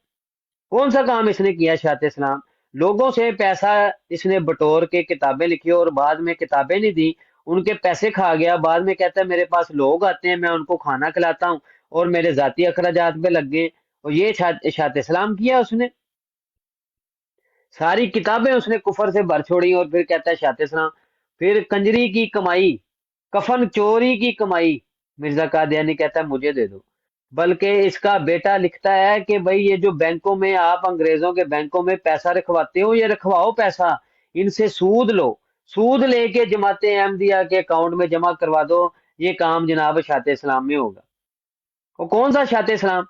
कौन सा काम इसने किया शाते इस्लाम? लोगों से पैसा इसने बटोर के किताबें लिखी और बाद में किताबें नहीं दी, उनके पैसे खा गया, बाद में कहता है मेरे पास लोग आते हैं, मैं उनको खाना खिलाता हूँ और मेरे जाती अखराजात पे लग गए, और ये शाते इस्लाम किया उसने। सारी किताबें उसने कुफर से भर छोड़ी और फिर कहता है शाते इस्लाम। फिर कंजरी की कमाई, कफन चोरी की कमाई, मिर्जा कादियानी कहता है मुझे दे दो। बल्कि इसका बेटा लिखता है कि भाई ये जो बैंकों में आप अंग्रेजों के बैंकों में पैसा रखवाते हो, ये रखवाओ पैसा, इनसे सूद लो, सूद लेके जमाते अहमदिया के अकाउंट में जमा करवा दो, ये काम जनाब शाते इस्लाम में होगा। और कौन सा शाते इस्लाम?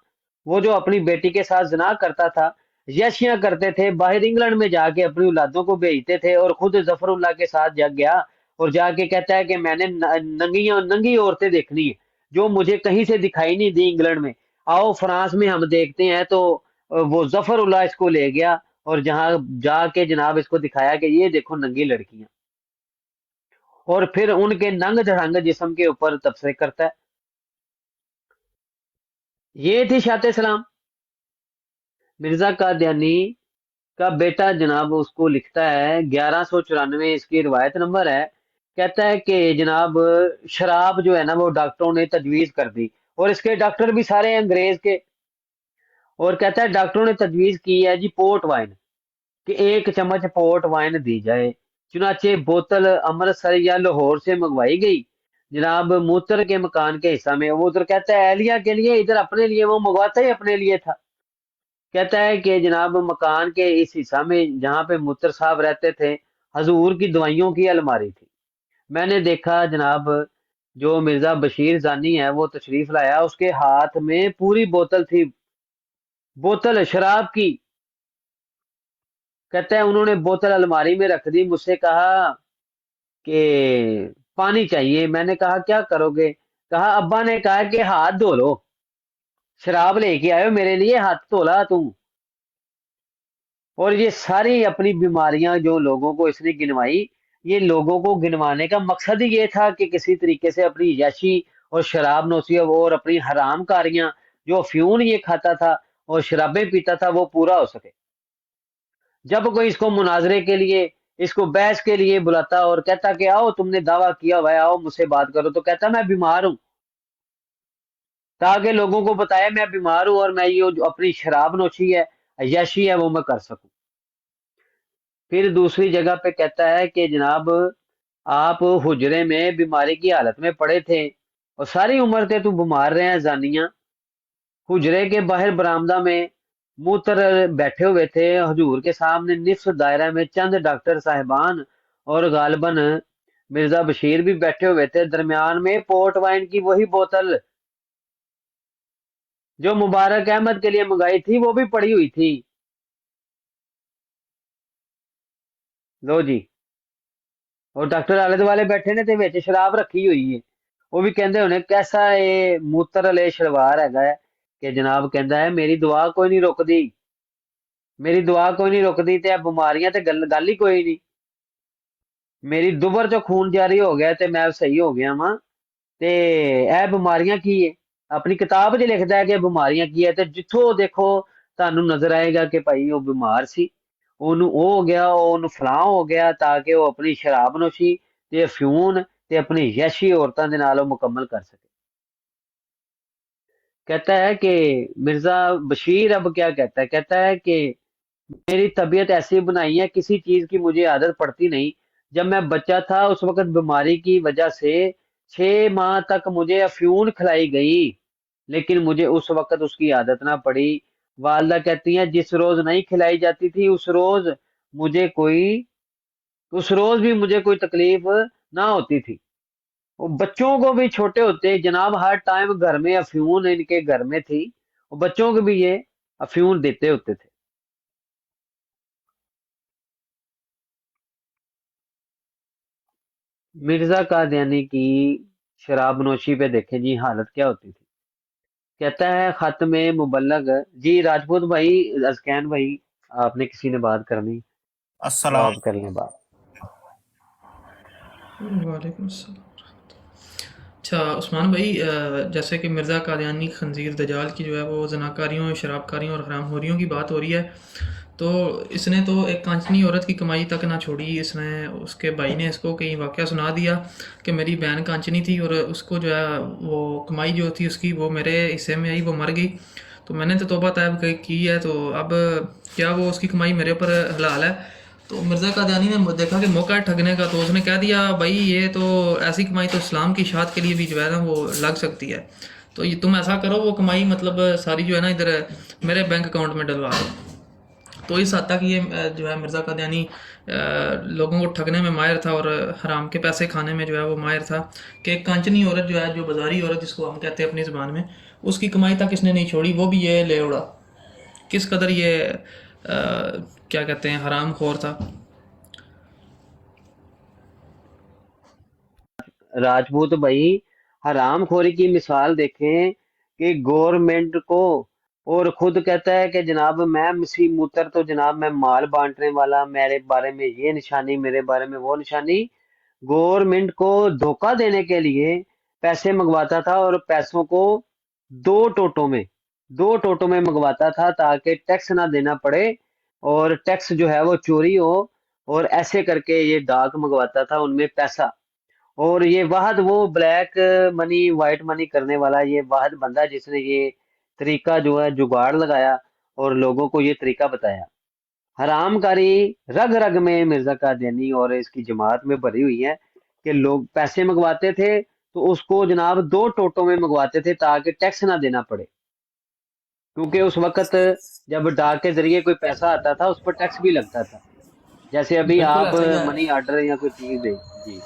वो जो अपनी बेटी के साथ जना करता था, यशियां करते थे, बाहर इंग्लैंड में जाके अपनी औलादों को भेजते थे, और खुद जफरुल्लाह के साथ जग गया और जाके कहता है कि मैंने नंगी औरतें देखनी है जो मुझे कहीं से दिखाई नहीं दी इंग्लैंड में, आओ फ्रांस में हम देखते हैं। तो वो जफरुल्लाह इसको ले गया और जहां जाके जनाब इसको दिखाया कि ये देखो नंगी लड़कियां, और फिर उनके नंग धड़ंग जिस्म के ऊपर तबसरे करता है। ये थी शाते इस्लाम। मिर्जा कादियानी का बेटा जनाब उसको लिखता है 1194 इसकी रिवायत नंबर है, कहता है कि जनाब शराब जो है ना वो डॉक्टरों ने तजवीज कर दी اور اس کے ڈاکٹر بھی سارے انگریز کے. اور کہتا ہے ڈاکٹروں نے تجویز کی ہے جی پورٹ وائن کہ 1 چمچ پورٹ وائن دی جائے. چنانچہ بوتل امرتسر یا لاہور سے منگوائی گئی جناب موتر کے مکان کے حصہ میں. وہ ادھر کہتا ہے اہلیہ کے لیے, ادھر اپنے لیے, وہ منگواتا ہی اپنے لیے تھا. کہتا ہے کہ جناب مکان کے اس حصہ میں جہاں پہ موتر صاحب رہتے تھے حضور کی دوائیوں کی الماری تھی. میں نے دیکھا جناب جو مرزا بشیر زانی ہے وہ تشریف لایا, اس کے ہاتھ میں پوری بوتل تھی, بوتل شراب کی. کہتا ہے انہوں نے بوتل الماری میں رکھ دی. مجھ سے کہا کہ پانی چاہیے. میں نے کہا کیا کرو گے؟ کہا ابا نے کہا کہ ہاتھ دھو لو, شراب لے کے آئے ہو میرے لیے, ہاتھ دھولا تم. اور یہ ساری اپنی بیماریاں جو لوگوں کو اس نے گنوائی, یہ لوگوں کو گنوانے کا مقصد ہی یہ تھا کہ کسی طریقے سے اپنی یشی اور شراب نوشی اور اپنی حرام کاریاں جو افیون یہ کھاتا تھا اور شرابیں پیتا تھا وہ پورا ہو سکے. جب کوئی اس کو مناظرے کے لیے, اس کو بحث کے لیے بلاتا اور کہتا کہ آؤ تم نے دعویٰ کیا ہوا ہے, آؤ مجھ سے بات کرو, تو کہتا میں بیمار ہوں, تاکہ لوگوں کو بتایا میں بیمار ہوں اور میں یہ جو اپنی شراب نوشی ہے, عیاشی ہے, وہ میں کر سکوں. پھر دوسری جگہ پہ کہتا ہے کہ جناب آپ حجرے میں بیماری کی حالت میں پڑے تھے اور ساری عمر سے تو بیمار رہے ہیں زانیاں. حجرے کے باہر برآمدہ میں موتر بیٹھے ہوئے تھے, حضور کے سامنے نصف دائرہ میں چند ڈاکٹر صاحبان اور غالباً مرزا بشیر بھی بیٹھے ہوئے تھے. درمیان میں پورٹ وائن کی وہی بوتل جو مبارک احمد کے لیے منگائی تھی وہ بھی پڑی ہوئی تھی. لو جی, اور ڈاکٹر آلے والے بیٹھے نے تے وچ شراب رکھی ہوئی ہے. وہ بھی کہندے ہونے کیسا یہ موتر والے شلوار ہے کہ جناب کہندا ہے میری دعا کوئی نہیں رکدی, میری دعا کوئی نہیں رکدی, تے بیماریاں تے گل ہی کوئی نہیں. میری دبر چ خون جاری ہو گیا تے میں صحیح ہو گیا وا, تے اے بیماریاں کی ہے. اپنی کتاب چ لکھدا ہے کہ بیماریاں کی ہے, تے جتھوں دیکھو تانوں نظر آئے گا کہ بھائی وہ بیمار سی, اونوں او ہو گیا, اونوں فلاں ہو گیا, تاکہ وہ اپنی شراب نوشی تے افیون تے اپنی یشی عورتاں دے نال مکمل کر سکے. کہتا ہے کہ مرزا بشیر اب کیا کہتا ہے, کہتا ہے کہ میری طبیعت ایسی بنائی ہے کسی چیز کی مجھے عادت پڑتی نہیں. جب میں بچہ تھا اس وقت بیماری کی وجہ سے 6 ماہ تک مجھے افیون کھلائی گئی, لیکن مجھے اس وقت اس کی عادت نہ پڑی. والدہ کہتی ہیں جس روز نہیں کھلائی جاتی تھی اس روز بھی مجھے کوئی تکلیف نہ ہوتی تھی. بچوں کو بھی چھوٹے ہوتے جناب ہر ٹائم گھر میں افیون ان کے گھر میں تھی, اور بچوں کو بھی یہ افیون دیتے ہوتے تھے. مرزا قادیانی کی شراب نوشی پہ دیکھیں جی حالت کیا ہوتی تھی. کہتا ہے خط میں مبلغ. جی راجپوت بھائی, ازکین بھائی, آپ نے کسی نے بات کرنی, السلام کر لیں بات. وعلیکم السلام. اچھا عثمان بھائی, جیسے کہ مرزا قادیانی خنزیر دجال کی جو ہے وہ زناکاریوں, شراب کاریوں اور حرام خوریوں کی بات ہو رہی ہے, تو اس نے تو ایک کانچنی عورت کی کمائی تک نہ چھوڑی. اس نے, اس کے بھائی نے اس کو کہیں واقعہ سنا دیا کہ میری بہن کانچنی تھی اور اس کو جو ہے وہ کمائی جو تھی اس کی وہ میرے حصے میں آئی, وہ مر گئی. تو میں نے تو توبہ طیب کی ہے, تو اب کیا وہ اس کی کمائی میرے اوپر حلال ہے؟ تو مرزا قادیانی نے دیکھا کہ موقع ہے ٹھگنے کا, تو اس نے کہہ دیا بھائی یہ تو ایسی کمائی تو اسلام کی اشاعت کے لیے بھی جو ہے نا وہ لگ سکتی ہے, تو یہ تم ایسا کرو وہ کمائی مطلب ساری جو ہے نا ادھر میرے بینک اکاؤنٹ میں ڈلوا دو. تو اس حد تک یہ جو ہے مرزا قادیانی لوگوں کو ٹھگنے میں ماہر تھا اور حرام کے پیسے کھانے میں جو ہے وہ ماہر تھا, کہ ایک کانچنی عورت جو ہے, جو بازاری عورت جس کو ہم کہتے ہیں اپنی زبان میں, اس کی کمائی تک اس نے نہیں چھوڑی, وہ بھی یہ لے اڑا. کس قدر یہ کیا کہتے ہیں حرام خور تھا. راجپوت بھائی حرام خوری کی مثال دیکھیں کہ گورنمنٹ کو, اور خود کہتا ہے کہ جناب میں مسیح موتر تو جناب میں مال بانٹنے والا, میرے بارے میں یہ نشانی, میرے بارے میں وہ نشانی. گورنمنٹ کو دھوکہ دینے کے لیے پیسے منگواتا تھا اور پیسوں کو 2 ٹوٹوں میں منگواتا تھا تاکہ ٹیکس نہ دینا پڑے, اور ٹیکس جو ہے وہ چوری ہو, اور ایسے کر کے یہ ڈاک منگواتا تھا ان میں پیسہ. اور یہ واحد وہ بلیک منی وائٹ منی کرنے والا یہ واحد بندہ جس نے یہ طریقہ جو ہے جگاڑ لگایا اور لوگوں کو یہ طریقہ بتایا. حرام کاری رگ رگ میں مرزا قادیانی اور اس کی جماعت میں بھری ہوئی ہے کہ لوگ پیسے منگواتے تھے تو اس کو جناب 2 ٹوٹوں میں منگواتے تھے تاکہ ٹیکس نہ دینا پڑے، کیونکہ اس وقت جب ڈاک کے ذریعے کوئی پیسہ آتا تھا اس پر ٹیکس بھی لگتا تھا، جیسے ابھی آپ منی آرڈر یا کوئی چیز دیں. جی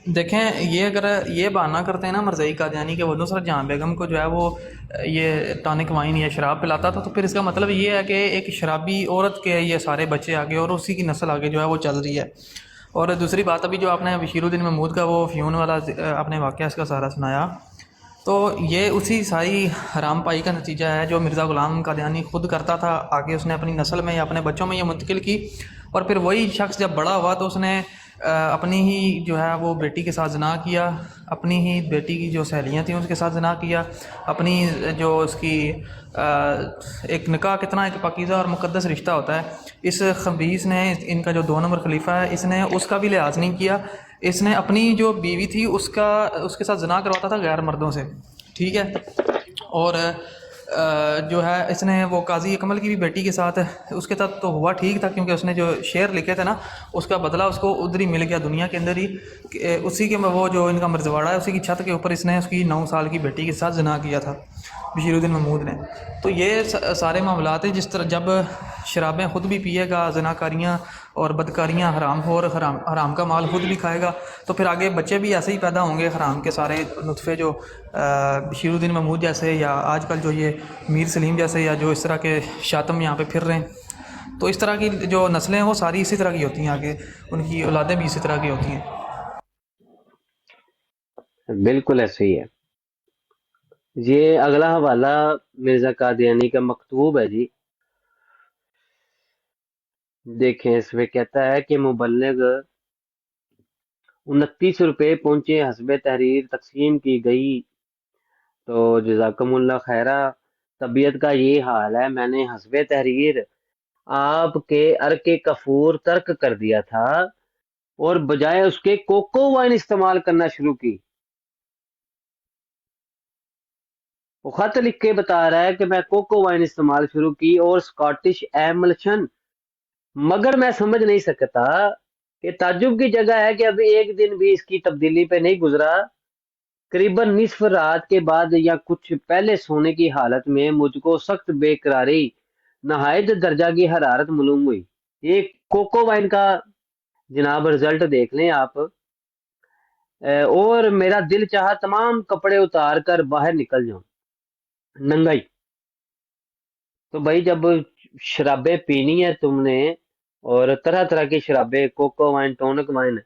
دیکھیں، یہ اگر یہ بہانہ کرتے ہیں نا مرزائی قادیانی کہ وہ نصرت جہاں بیگم کو جو ہے وہ یہ ٹانک وائن یا شراب پلاتا تھا، تو پھر اس کا مطلب یہ ہے کہ ایک شرابی عورت کے یہ سارے بچے آگے اور اسی کی نسل آگے جو ہے وہ چل رہی ہے. اور دوسری بات ابھی جو آپ نے بشیر الدین محمود کا وہ فیون والا اپنے واقعہ اس کا سارا سنایا، تو یہ اسی ساری حرام پائی کا نتیجہ ہے جو مرزا غلام قادیانی خود کرتا تھا، آگے اس نے اپنی نسل میں یا اپنے بچوں میں یہ منتقل کی، اور پھر وہی شخص جب بڑا ہوا تو اس نے اپنی ہی جو ہے وہ بیٹی کے ساتھ زنا کیا، اپنی ہی بیٹی کی جو سہیلیاں تھیں اس کے ساتھ زنا کیا، اپنی جو اس کی ایک نکاح کتنا ایک پاکیزہ اور مقدس رشتہ ہوتا ہے، اس خبیث نے ان کا جو 2 نمبر خلیفہ ہے اس نے اس کا بھی لحاظ نہیں کیا. اس نے اپنی جو بیوی تھی اس کے ساتھ زنا کرواتا تھا غیر مردوں سے، ٹھیک ہے. اور جو ہے اس نے وہ قاضی اکمل کی بھی بیٹی کے ساتھ، اس کے ساتھ تو ہوا ٹھیک تھا کیونکہ اس نے جو شعر لکھے تھے نا اس کا بدلہ اس کو ادھر ہی مل گیا دنیا کے اندر ہی، اسی کے وہ جو ان کا مرزواڑا ہے اسی کی چھت کے اوپر اس نے اس کی 9 سال کی بیٹی کے ساتھ زنا کیا تھا بشیر الدین محمود نے. تو یہ سارے معاملات ہیں جس طرح جب شرابیں خود بھی پیے گا، زناکاریاں اور بدکاریاں حرام ہو اور حرام کا مال خود بھی کھائے گا، تو پھر آگے بچے بھی ایسے ہی پیدا ہوں گے حرام کے سارے نطفے، جو بشیر الدین محمود جیسے یا آج کل جو یہ میر سلیم جیسے یا جو اس طرح کے شاتم یہاں پہ پھر رہے ہیں. تو اس طرح کی جو نسلیں ہیں وہ ساری اسی طرح کی ہوتی ہیں، آگے ان کی اولادیں بھی اسی طرح کی ہوتی ہیں. بالکل ایسے ہی ہے. یہ اگلا حوالہ مرزا قادیانی کا مکتوب ہے جی، دیکھیں اس میں کہتا ہے کہ مبلغ 29 روپے پہنچے، حسب تحریر تقسیم کی گئی. تو جزاکم اللہ خیرہ، طبیعت کا یہ حال ہے، میں نے حسب تحریر آپ کے عرق کفور ترک کر دیا تھا اور بجائے اس کے کوکو وائن استعمال کرنا شروع کی. وہ خط لکھ کے بتا رہا ہے کہ میں کوکو وائن استعمال شروع کی اور سکاٹش ایملشن، مگر میں سمجھ نہیں سکتا کہ تعجب کی جگہ ہے کہ ابھی ایک دن بھی اس کی تبدیلی پہ نہیں گزرا. قریباً نصف رات کے بعد یا کچھ پہلے سونے کی حالت میں مجھ کو سخت بے قراری، نہایت درجہ کی حرارت معلوم ہوئی. یہ کوکو وائن کا جناب رزلٹ دیکھ لیں آپ. اور میرا دل چاہا تمام کپڑے اتار کر باہر نکل جاؤں ننگائی. تو بھائی جب شرابیں پینی ہے تم نے اور طرح طرح کی شرابیں، کوکو وائن، ٹونک وائن،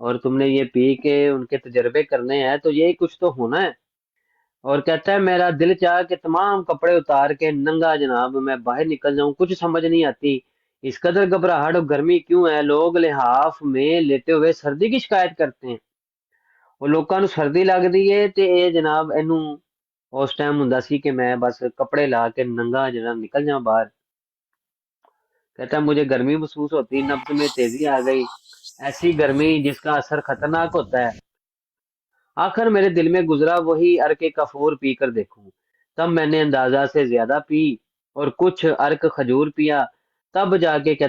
اور تم نے یہ پی کے ان کے تجربے کرنے ہیں، تو یہ کچھ تو ہونا ہے. اور کہتا ہے میرا دل چاہ کہ تمام کپڑے اتار کے ننگا جناب میں باہر نکل جاؤں. کچھ سمجھ نہیں آتی اس قدر گھبراہٹ اور گرمی کیوں ہے. لوگ لحاف میں لیٹے ہوئے سردی کی شکایت کرتے ہیں، وہ لوگوں سردی لگتی ہے تے اے جناب اینو اس ٹائم ہوندا سی کہ میں بس کپڑے لا کے ننگا جناب نکل جاؤں باہر. کہتا ہے مجھے گرمی محسوس ہوتی، نبض میں تیزی آ گئی، ایسی گرمی جس کا اثر خطرناک ہوتا ہے. آخر میرے دل میں گزرا وہی عرق کفور پی کر دیکھوں. تب میں نے اندازہ سے زیادہ پی اور کچھ عرق کھجور پیا. تب جا کے کہتا